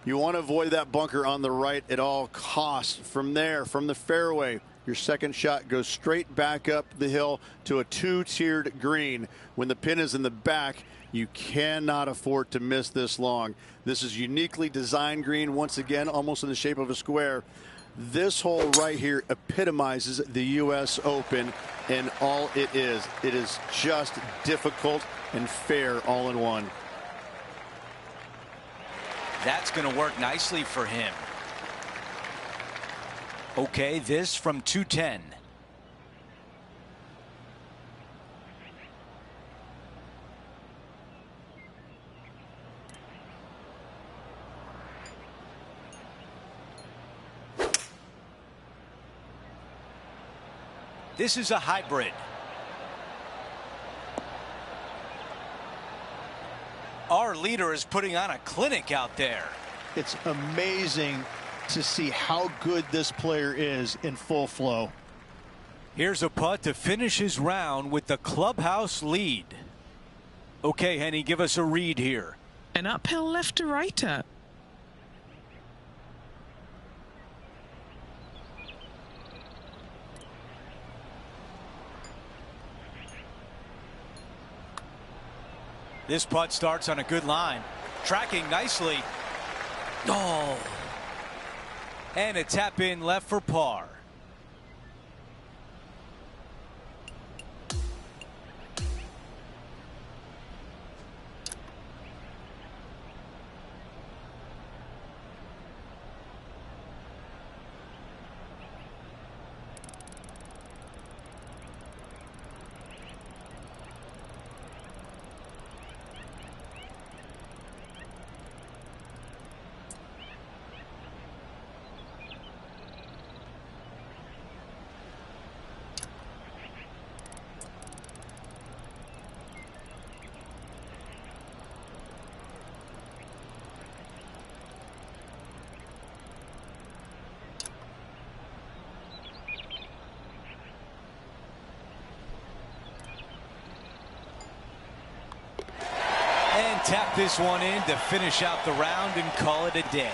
You want to avoid that bunker on the right at all costs. From there, from the fairway, your second shot goes straight back up the hill to a 2-tiered green. When the pin is in the back, you cannot afford to miss this long. This is uniquely designed green, once again, almost in the shape of a square. This hole right here epitomizes the U.S. Open and all it is. It is just difficult and fair all in one.
That's going to work nicely for him. Okay, this from 210. This is a hybrid. Our leader is putting on a clinic out there.
It's amazing to see how good this player is in full flow.
Here's a putt to finish his round with the clubhouse lead. Okay, Henny, give us a read here.
An uphill left to righter.
This putt starts on a good line. Tracking nicely. Oh. And a tap in left for par. And tap this one in to finish out the round and call it a day.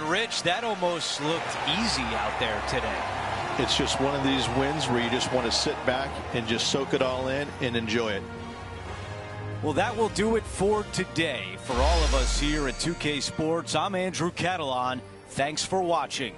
Rich, that almost looked easy out there today.
It's just one of these wins where you just want to sit back and just soak it all in and enjoy it.
Well, that will do it for today. For all of us here at 2K Sports, I'm Andrew Catalan. Thanks for watching.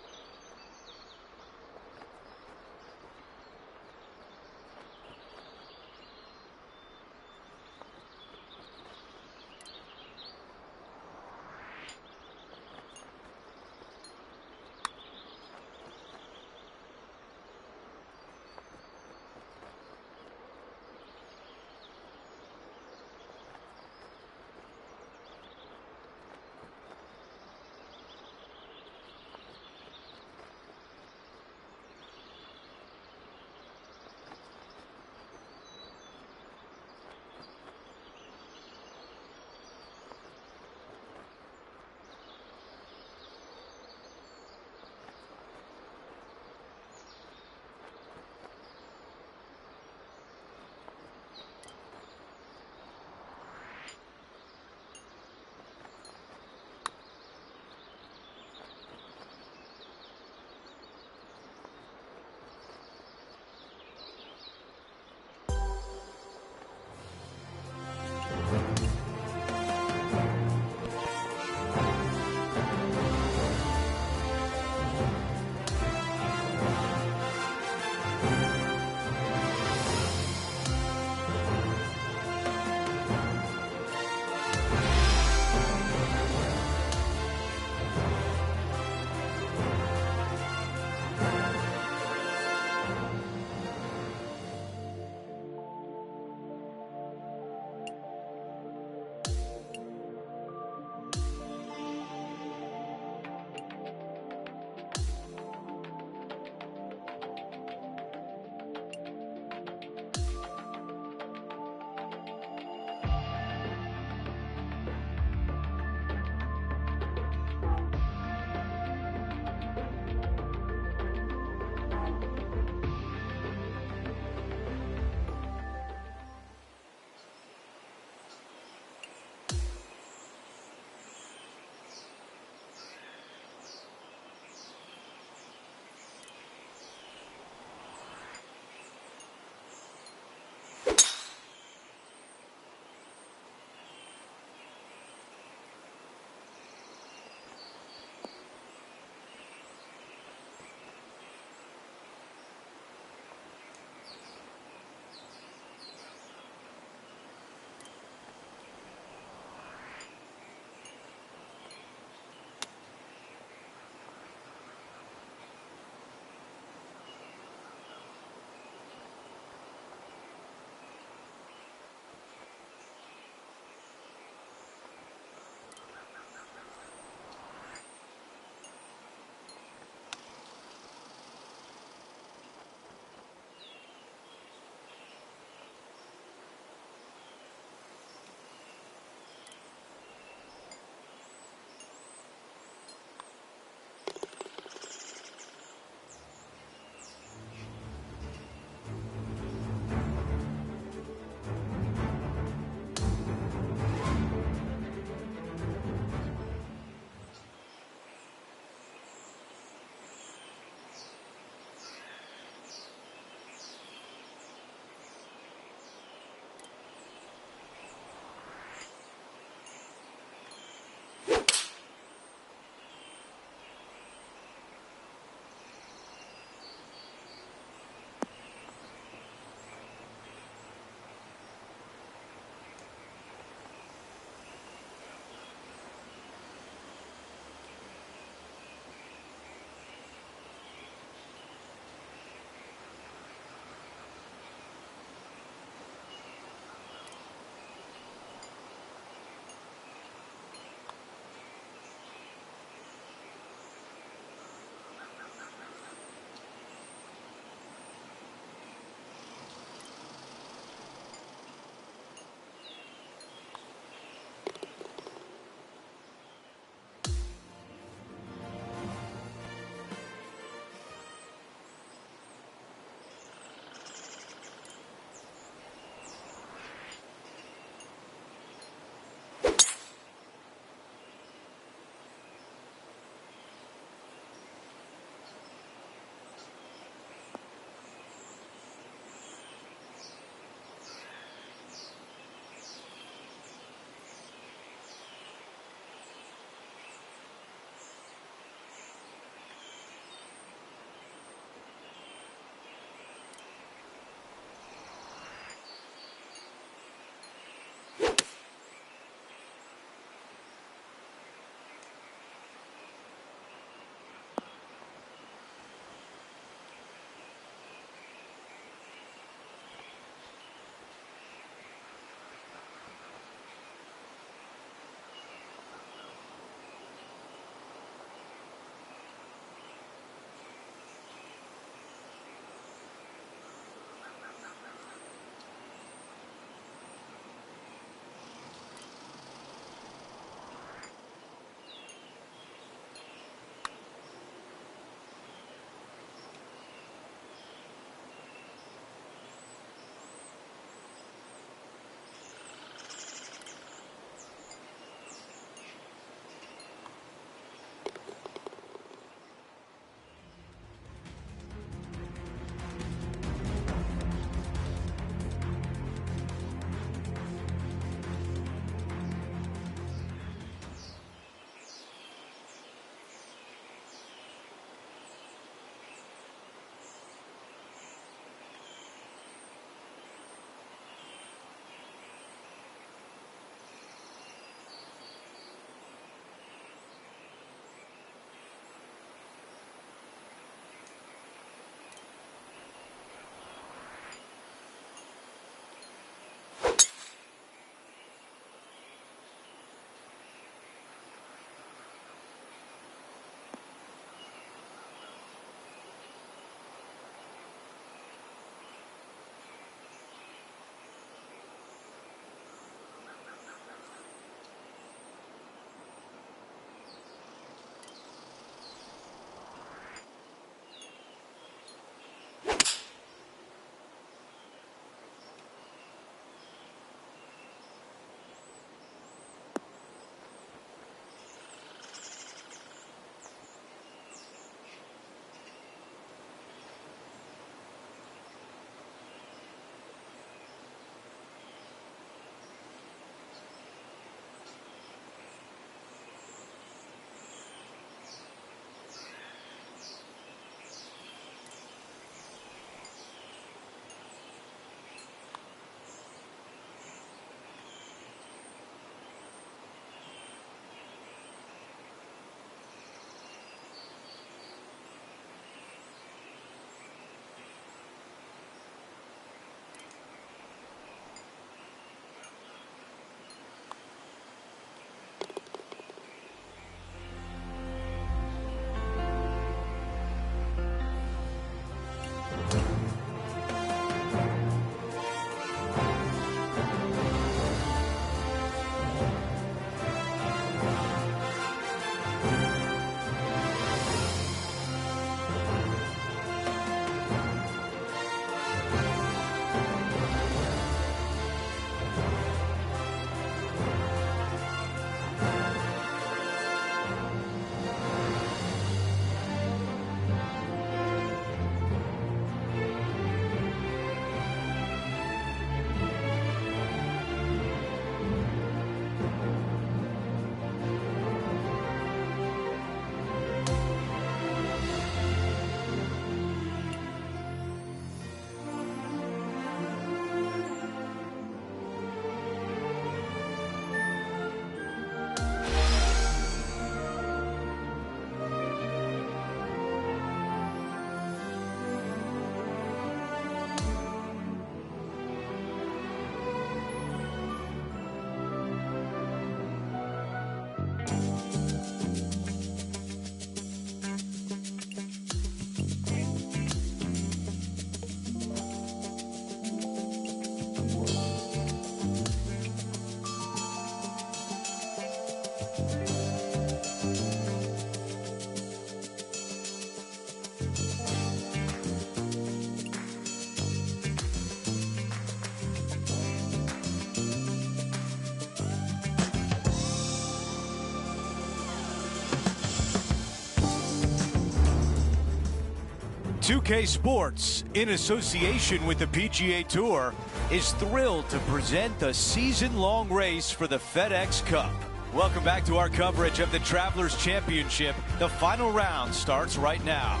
2K Sports, in association with the PGA Tour, is thrilled to present the season-long race for the FedEx Cup. Welcome back to our coverage of the Travelers Championship. The final round starts right now.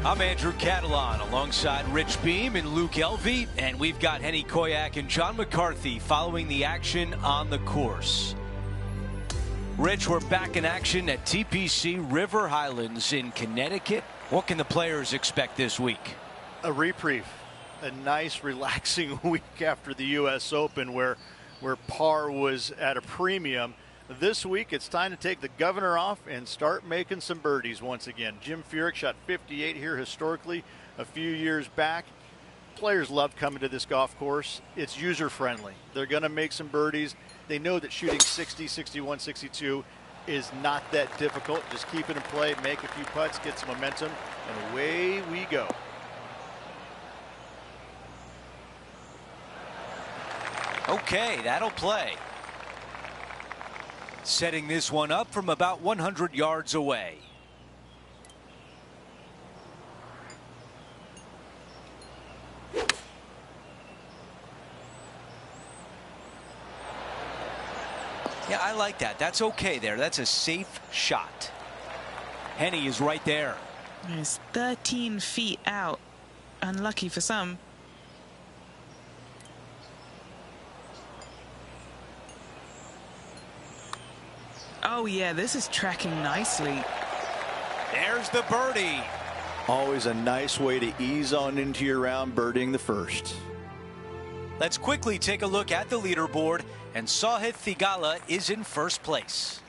I'm Andrew Catalan alongside Rich Beam and Luke Elvey, and we've got Henny Koyak and John McCarthy following the action on the course. Rich, we're back in action at TPC River Highlands in Connecticut. What can the players expect this week?
A reprieve, a nice relaxing week after the U.S. Open where par was at a premium. This week it's time to take the governor off and start making some birdies once again. Jim Furyk shot 58 here historically a few years back. Players love coming to this golf course. It's user friendly. They're going to make some birdies. They know that shooting 60, 61, 62 is not that difficult. Just keep it in play, make a few putts, get some momentum, and away we go.
Okay, that'll play. Setting this one up from about 100 yards away. Yeah, I like that. That's okay there. That's a safe shot. Henny is right there.
It's 13 feet out. Unlucky for some. Oh, yeah, this is tracking nicely.
There's the birdie.
Always a nice way to ease on into your round, birdieing the first.
Let's quickly take a look at the leaderboard, and Sahith Theegala is in first place.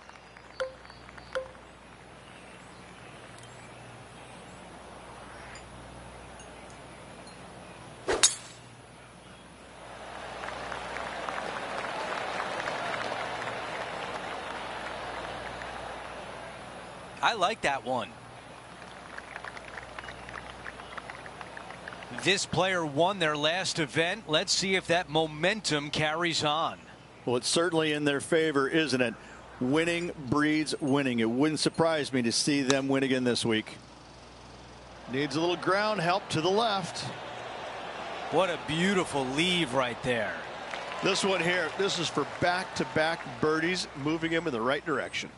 I like that one. This player won their last event. Let's see if that momentum carries on.
Well, it's certainly in their favor, isn't it? Winning breeds winning. It wouldn't surprise me to see them win again this week. Needs a little ground help to the left.
What a beautiful leave right there.
This one here, this is for back-to-back birdies, moving him in the right direction.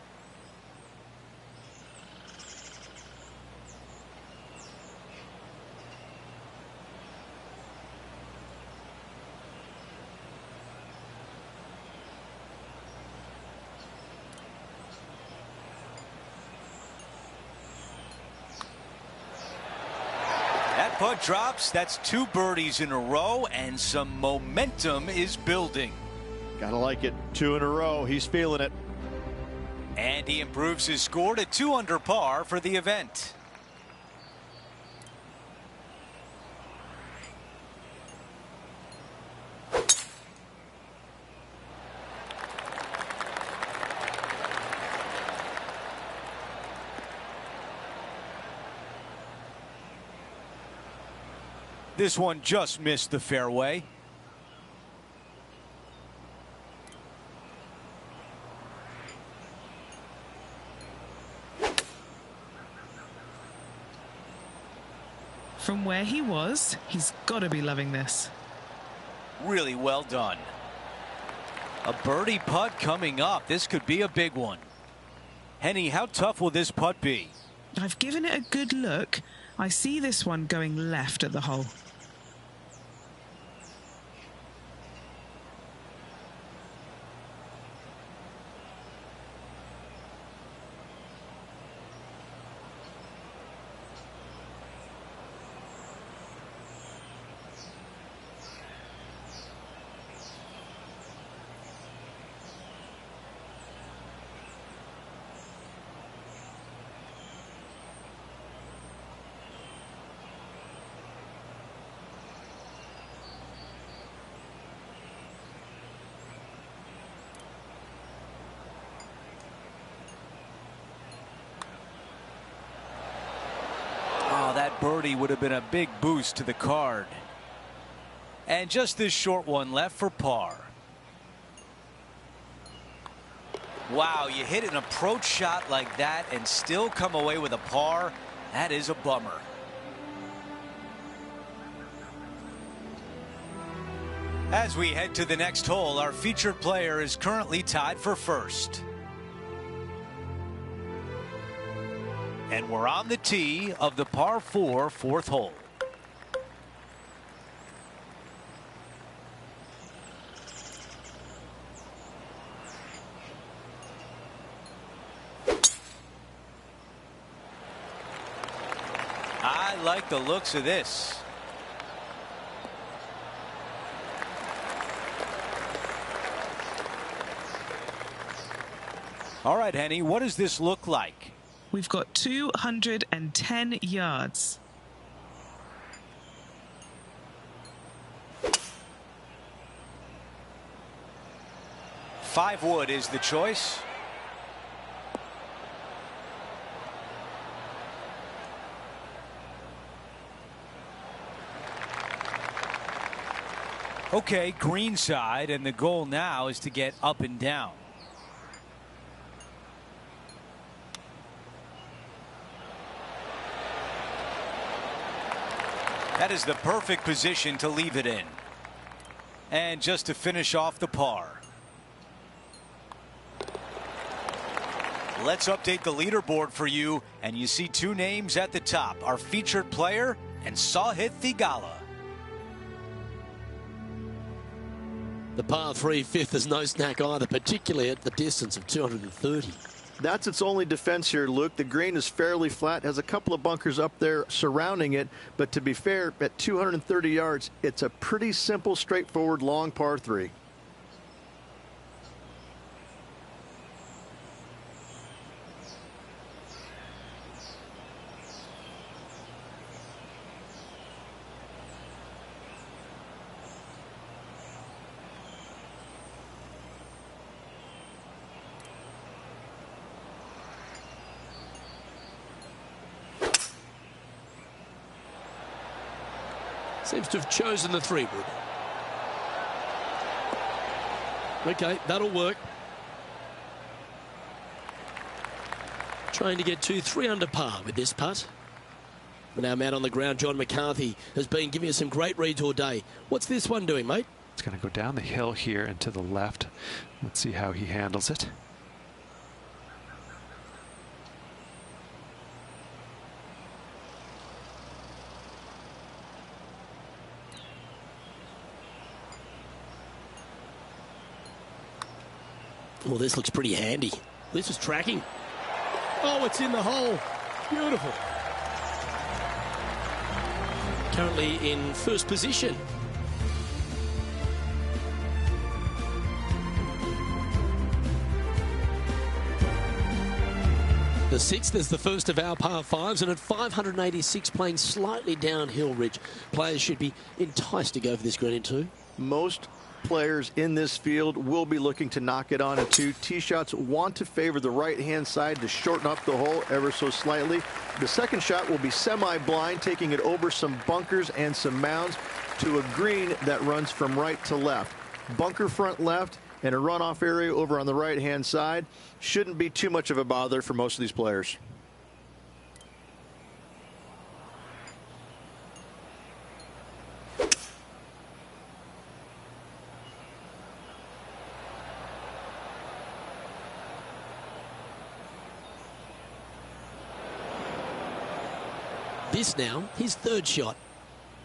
Putt drops. That's 2 birdies in a row, and some momentum is building.
Gotta like it. 2 in a row. He's feeling it.
And he improves his score to 2 under par for the event. This one just missed the fairway.
From where he was, he's got to be loving this.
Really well done. A birdie putt coming up. This could be a big one. Henny, how tough will this putt be?
I've given it a good look. I see this one going left at the hole.
That birdie would have been a big boost to the card. And just this short one left for par. Wow, you hit an approach shot like that and still come away with a par. That is a bummer. As we head to the next hole, our featured player is currently tied for first. And we're on the tee of the par 4 fourth hole. I like the looks of this. All right, Henny, what does this look like?
We've got 210 yards.
Five wood is the choice. Okay, green side, and the goal now is to get up and down. That is the perfect position to leave it in. And just to finish off the par. Let's update the leaderboard for you, and you see two names at the top, our featured player and Sahith Theegala.
The par 3 fifth is no snack either, particularly at the distance of 230.
That's its only defense here, Luke. The green is fairly flat, has a couple of bunkers up there surrounding it, but to be fair, at 230 yards, it's a pretty simple, straightforward, long par 3.
Seems to have chosen the 3-wood. Okay, that'll work. Trying to get 3 under par with this putt. But our man on the ground, John McCarthy, has been giving us some great reads all day. What's this one doing, mate?
It's going to go down the hill here and to the left. Let's see how he handles it.
Well, this looks pretty handy. This is tracking. Oh, it's in the hole. Beautiful. Currently in first position. The 6th is the first of our par 5s, and at 586 playing slightly downhill, Rich, players should be enticed to go for this green in 2.
Most players in this field will be looking to knock it on a 2. Tee shots want to favor the right-hand side to shorten up the hole ever so slightly. The second shot will be semi-blind, taking it over some bunkers and some mounds to a green that runs from right to left. Bunker front left and a runoff area over on the right-hand side. Shouldn't be too much of a bother for most of these players.
This now, his 3rd shot.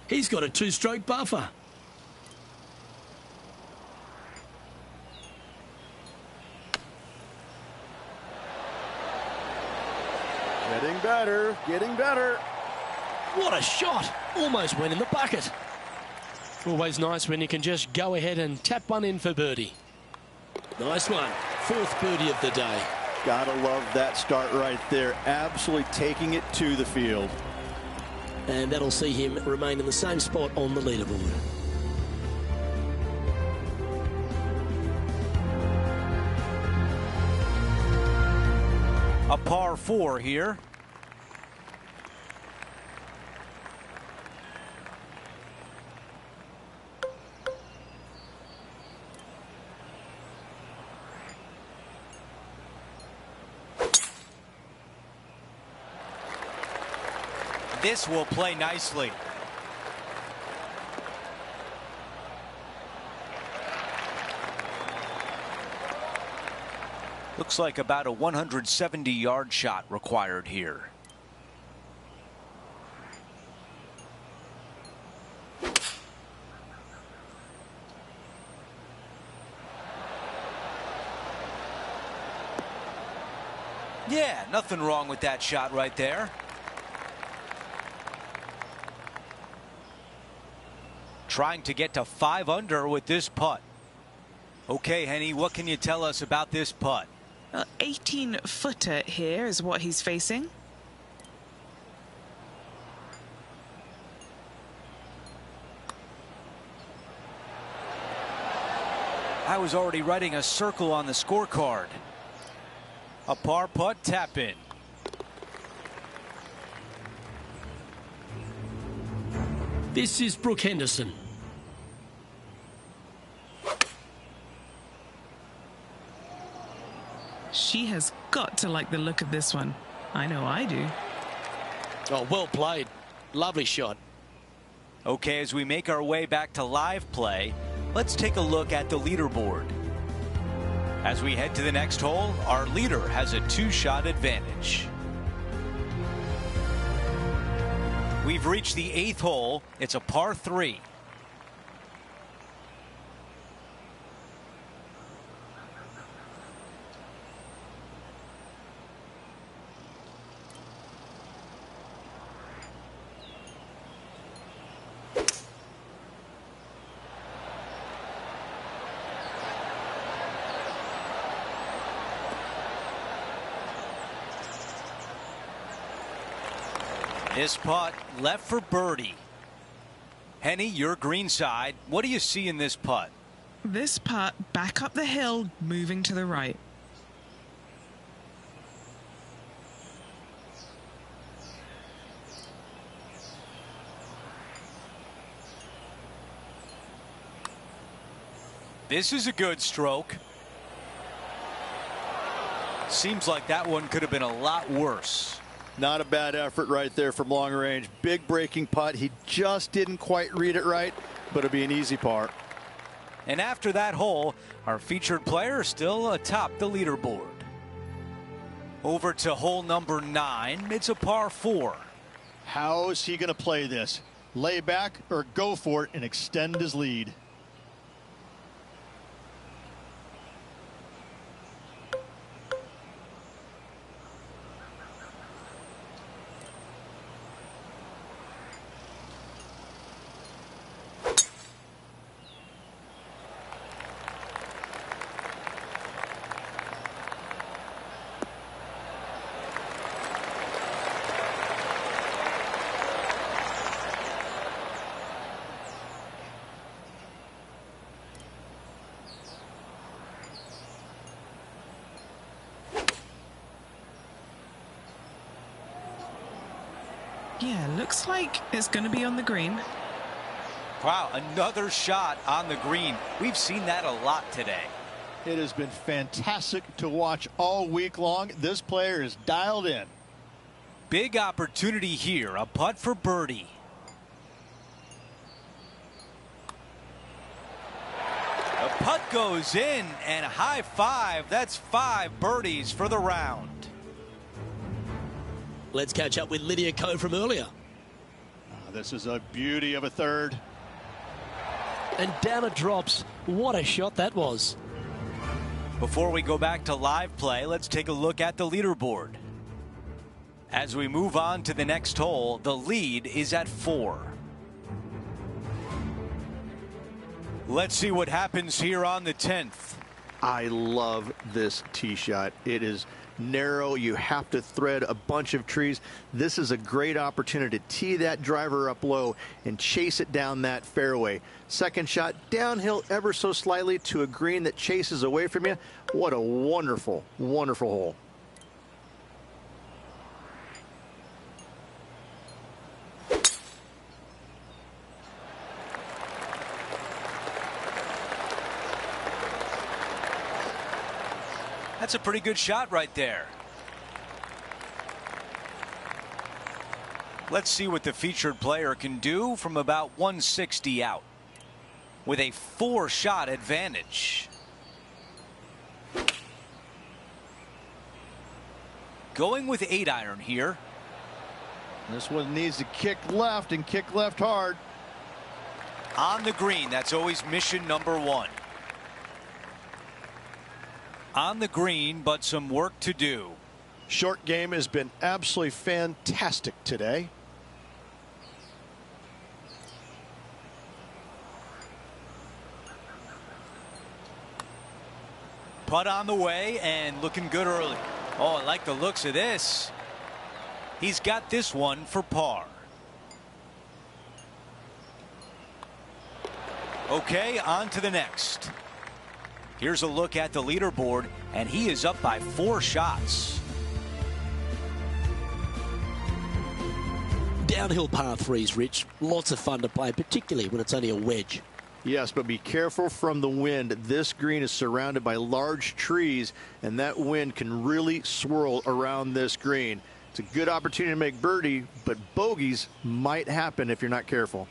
He's got a 2-stroke buffer.
Getting better, getting better.
What a shot! Almost went in the bucket. Always nice when you can just go ahead and tap one in for birdie. Nice one. 4th birdie of the day.
Gotta love that start right there. Absolutely taking it to the field.
And that'll see him remain in the same spot on the leaderboard.
A par 4 here. This will play nicely. Looks like about a 170-yard shot required here. Yeah, nothing wrong with that shot right there. Trying to get to 5 under with this putt. Okay, Henny, what can you tell us about this putt?
18-footer here is what he's facing.
I was already writing a circle on the scorecard. A par putt tap in.
This is Brooke Henderson.
She has got to like the look of this one. I know I do.
Oh, well played. Lovely shot.
Okay, as we make our way back to live play, let's take a look at the leaderboard. As we head to the next hole, our leader has a 2-shot advantage. We've reached the 8th hole. It's a par 3. This putt left for birdie. Henny, your green side. What do you see in this putt?
This putt back up the hill, moving to the right.
This is a good stroke. Seems like that one could have been a lot worse.
Not a bad effort right there from long range. Big breaking putt. He just didn't quite read it right, but it'll be an easy par.
And after that hole, our featured player is still atop the leaderboard. Over to hole number 9. It's a par 4.
How is he going to play this? Lay back or go for it and extend his lead?
Yeah, looks like it's going to be on the green.
Wow, another shot on the green. We've seen that a lot today.
It has been fantastic to watch all week long. This player is dialed in.
Big opportunity here. A putt for birdie. The putt goes in, and a high five. That's 5 birdies for the round.
Let's catch up with Lydia Ko from earlier.
This is a beauty of a third.
And down it drops. What a shot that was.
Before we go back to live play, let's take a look at the leaderboard. As we move on to the next hole, the lead is at 4. Let's see what happens here on the 10th.
I love this tee shot. It is narrow. You have to thread a bunch of trees. This is a great opportunity to tee that driver up low and chase it down that fairway. Second shot downhill ever so slightly to a green that chases away from you. What a wonderful, wonderful hole.
That's a pretty good shot right there. Let's see what the featured player can do from about 160 out with a 4-shot advantage. going with 8-iron here.
This one needs to kick left and kick left hard.
On the green, that's always mission number 1. On the green, but some work to do.
Short game has been absolutely fantastic today.
Putt on the way and looking good early. Oh, I like the looks of this. He's got this one for par. Okay, on to the next. Here's a look at the leaderboard, and he is up by 4 shots.
Downhill par threes, Rich. Lots of fun to play, particularly when it's only a wedge.
Yes, but be careful from the wind. This green is surrounded by large trees, and that wind can really swirl around this green. It's a good opportunity to make birdie, but bogeys might happen if you're not careful.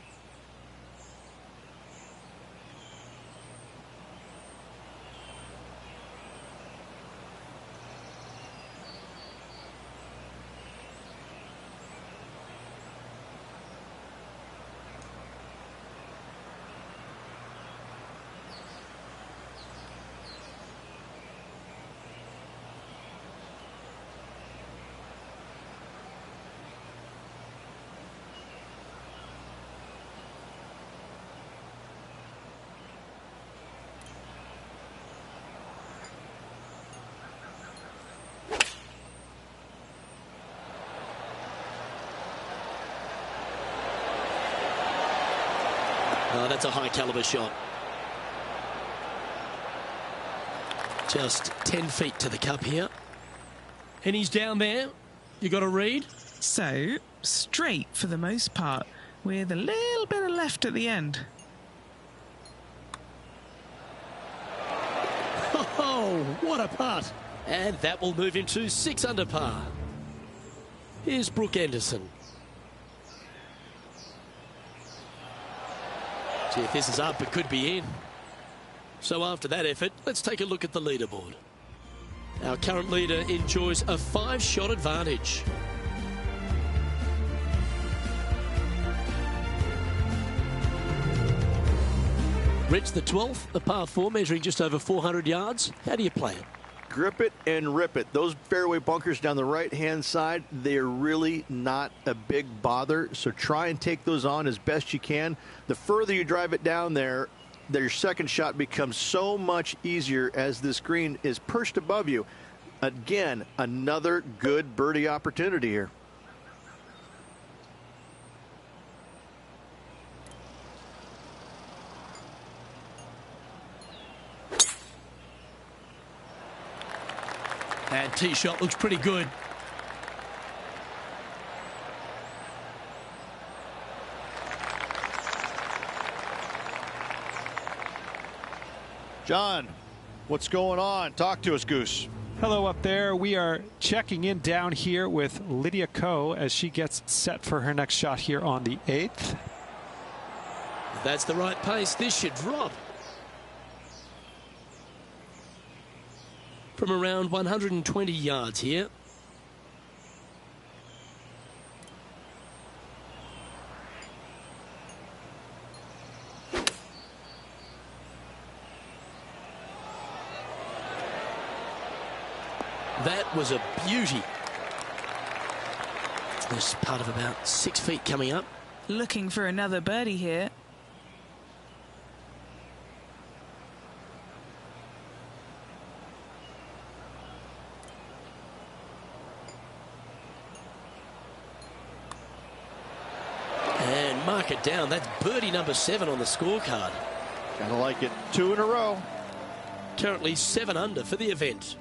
Oh, that's a high caliber shot. Just 10 feet to the cup here.
And he's down there. You got to read.
So, straight for the most part, with a little bit of left at the end.
Oh, what a putt. And that will move him to 6 under par. Here's Brooke Anderson. See if this is up, it could be in. So after that effort, let's take a look at the leaderboard. Our current leader enjoys a 5-shot advantage. Rich, the 12th, a par 4 measuring just over 400 yards. How do you play it?
Grip it and rip it. Those fairway bunkers down the right-hand side, they are really not a big bother, so try and take those on as best you can. The further you drive it down there, your second shot becomes so much easier as this green is perched above you. Again, another good birdie opportunity here.
And tee shot looks pretty good.
John, what's going on? Talk to us, Goose.
Hello up there. We are checking in down here with Lydia Ko as she gets set for her next shot here on the 8th.
If that's the right pace, this should drop. From around 120 yards here. That was a beauty. This part of about 6 feet coming up.
Looking for another birdie here.
And mark it down. That's birdie number 7 on the scorecard.
Kind of like it. 2 in a row.
Currently 7 under for the event.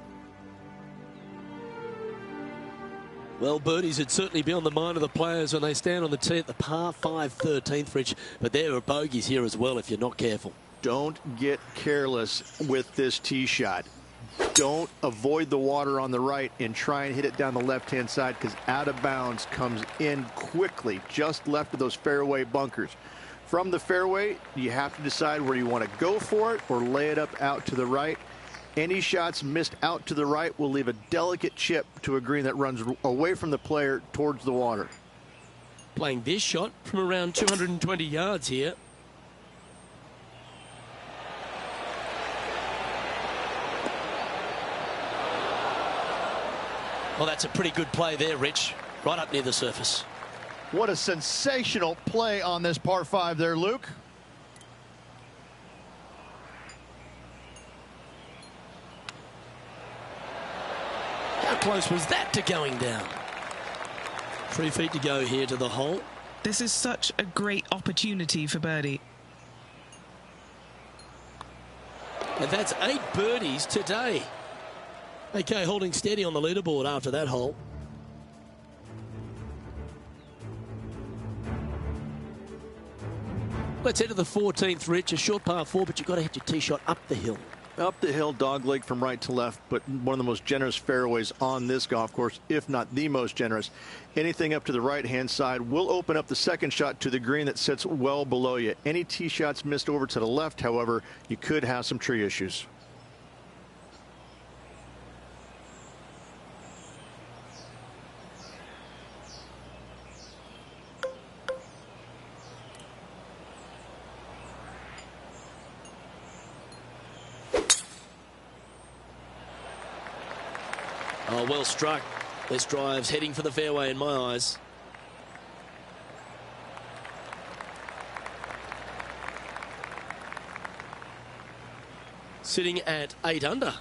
Well, birdies would certainly be on the mind of the players when they stand on the tee at the par 5 13th, Rich. But there are bogeys here as well if you're not careful.
Don't get careless with this tee shot. Don't avoid the water on the right and try and hit it down the left-hand side, because out of bounds comes in quickly, just left of those fairway bunkers. From the fairway, you have to decide where you want to go for it or lay it up out to the right. Any shots missed out to the right will leave a delicate chip to a green that runs away from the player towards the water.
Playing this shot from around 220 yards here. Well, that's a pretty good play there, Rich. Right up near the surface.
What a sensational play on this par 5 there, Luke.
How close was that to going down? 3 feet to go here to the hole.
This is such a great opportunity for birdie.
And that's 8 birdies today. Okay, holding steady on the leaderboard after that hole. Let's head to the 14th, Rich. A short par 4, but you've got to hit your tee shot up the hill.
Up the hill, dogleg from right to left, but one of the most generous fairways on this golf course, if not the most generous. Anything up to the right-hand side will open up the second shot to the green that sits well below you. Any tee shots missed over to the left, however, you could have some tree issues.
Oh, well struck. This drive's heading for the fairway in my eyes. Sitting at 8 under.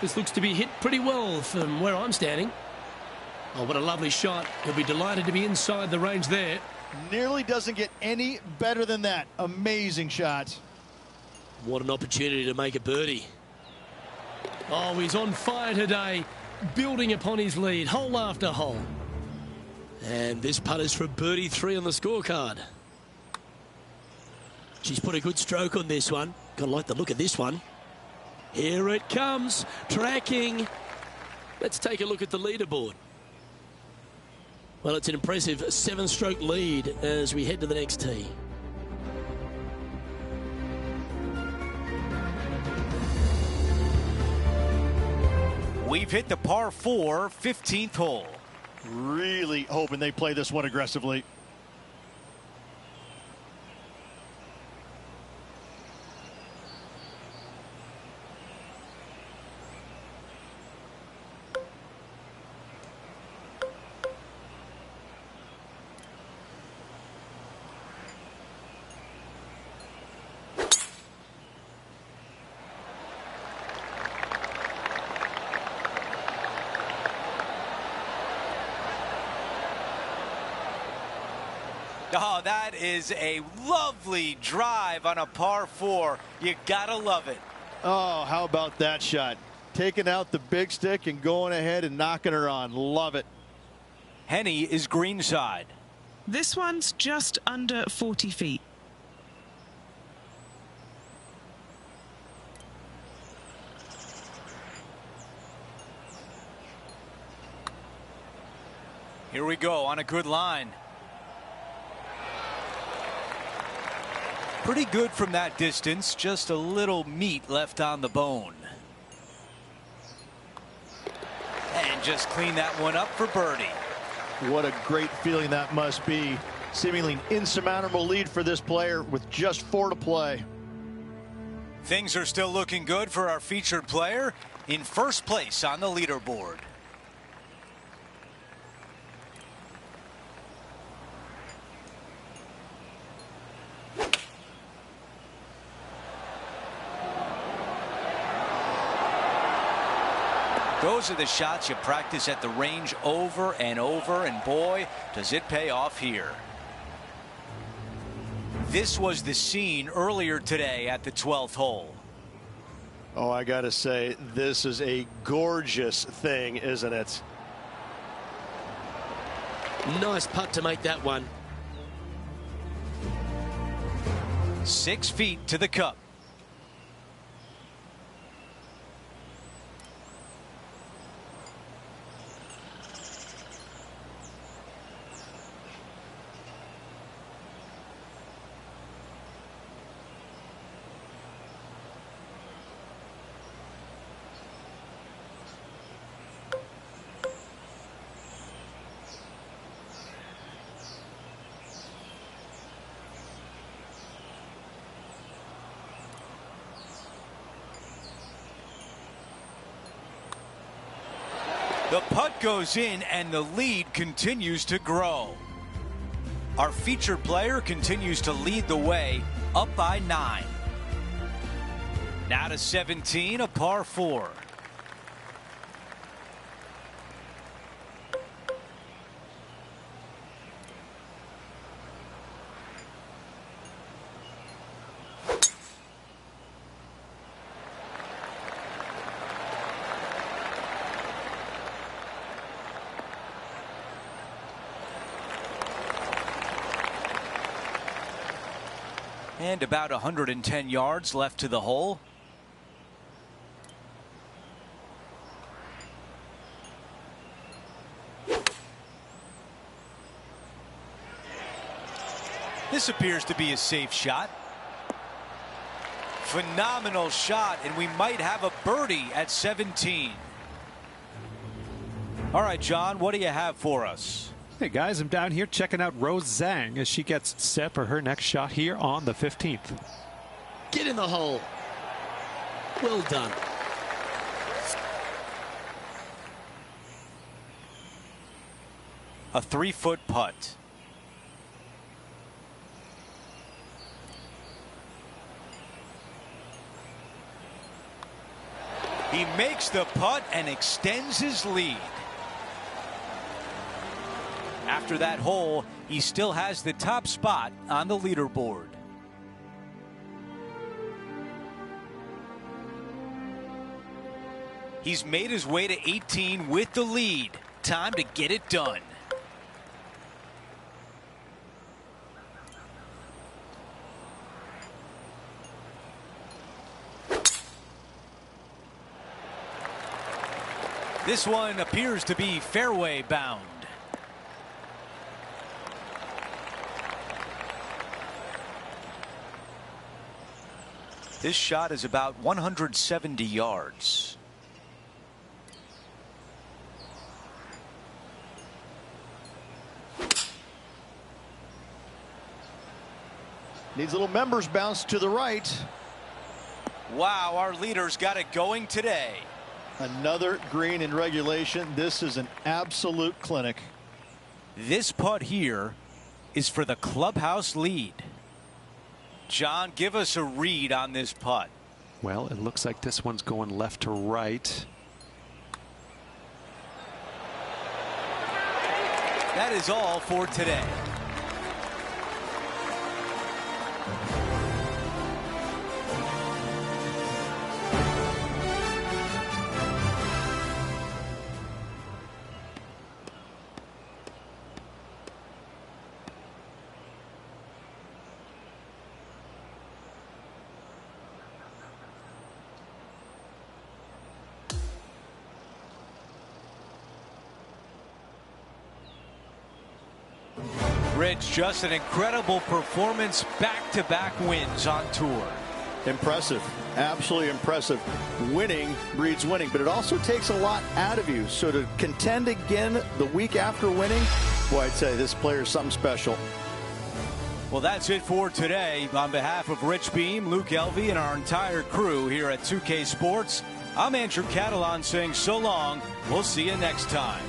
This looks to be hit pretty well from where I'm standing. Oh, what a lovely shot. He'll be delighted to be inside the range there.
Nearly doesn't get any better than that. Amazing shot.
What an opportunity to make a birdie. Oh, he's on fire today, building upon his lead, hole after hole. And this putt is for birdie 3 on the scorecard. She's put a good stroke on this one. Gotta like the look of this one. Here it comes, tracking. Let's take a look at the leaderboard. Well, it's an impressive 7-stroke lead as we head to the next tee.
We've hit the par 4 15th hole.
Really hoping they play this one aggressively.
Oh, that is a lovely drive on a par 4. You gotta love it.
Oh, how about that shot? Taking out the big stick and going ahead and knocking her on. Love it.
Henny is greenside.
This one's just under 40 feet.
Here we go on a good line. Pretty good from that distance, just a little meat left on the bone. And just clean that one up for birdie.
What a great feeling that must be. Seemingly insurmountable lead for this player with just 4 to play.
Things are still looking good for our featured player in first place on the leaderboard. Those are the shots you practice at the range over and over, and boy, does it pay off here. This was the scene earlier today at the 12th hole.
Oh, I gotta say, this is a gorgeous thing, isn't it?
Nice putt to make that one.
6 feet to the cup. The putt goes in and the lead continues to grow. Our featured player continues to lead the way, up by 9. Now to 17, a par 4. And about 110 yards left to the hole. This appears to be a safe shot. Phenomenal shot, and we might have a birdie at 17. All right, John, what do you have for us?
Hey guys, I'm down here checking out Rose Zhang as she gets set for her next shot here on the 15th.
Get in the hole. Well done.
A 3-foot putt. He makes the putt and extends his lead. After that hole, he still has the top spot on the leaderboard. He's made his way to 18 with the lead. Time to get it done. This one appears to be fairway bound. This shot is about 170 yards.
Needs a little members bounce to the right.
Wow, our leader's got it going today.
Another green in regulation. This is an absolute clinic.
This putt here is for the clubhouse lead. John, give us a read on this putt.
Well, it looks like this one's going left to right.
That is all for today. Rich, just an incredible performance, back-to-back wins on tour.
Impressive, absolutely impressive. Winning breeds winning, but it also takes a lot out of you. So to contend again the week after winning, boy, I'd say this player is something special.
Well, that's it for today. On behalf of Rich Beam, Luke Elvey, and our entire crew here at 2K Sports, I'm Andrew Catalan saying so long. We'll see you next time.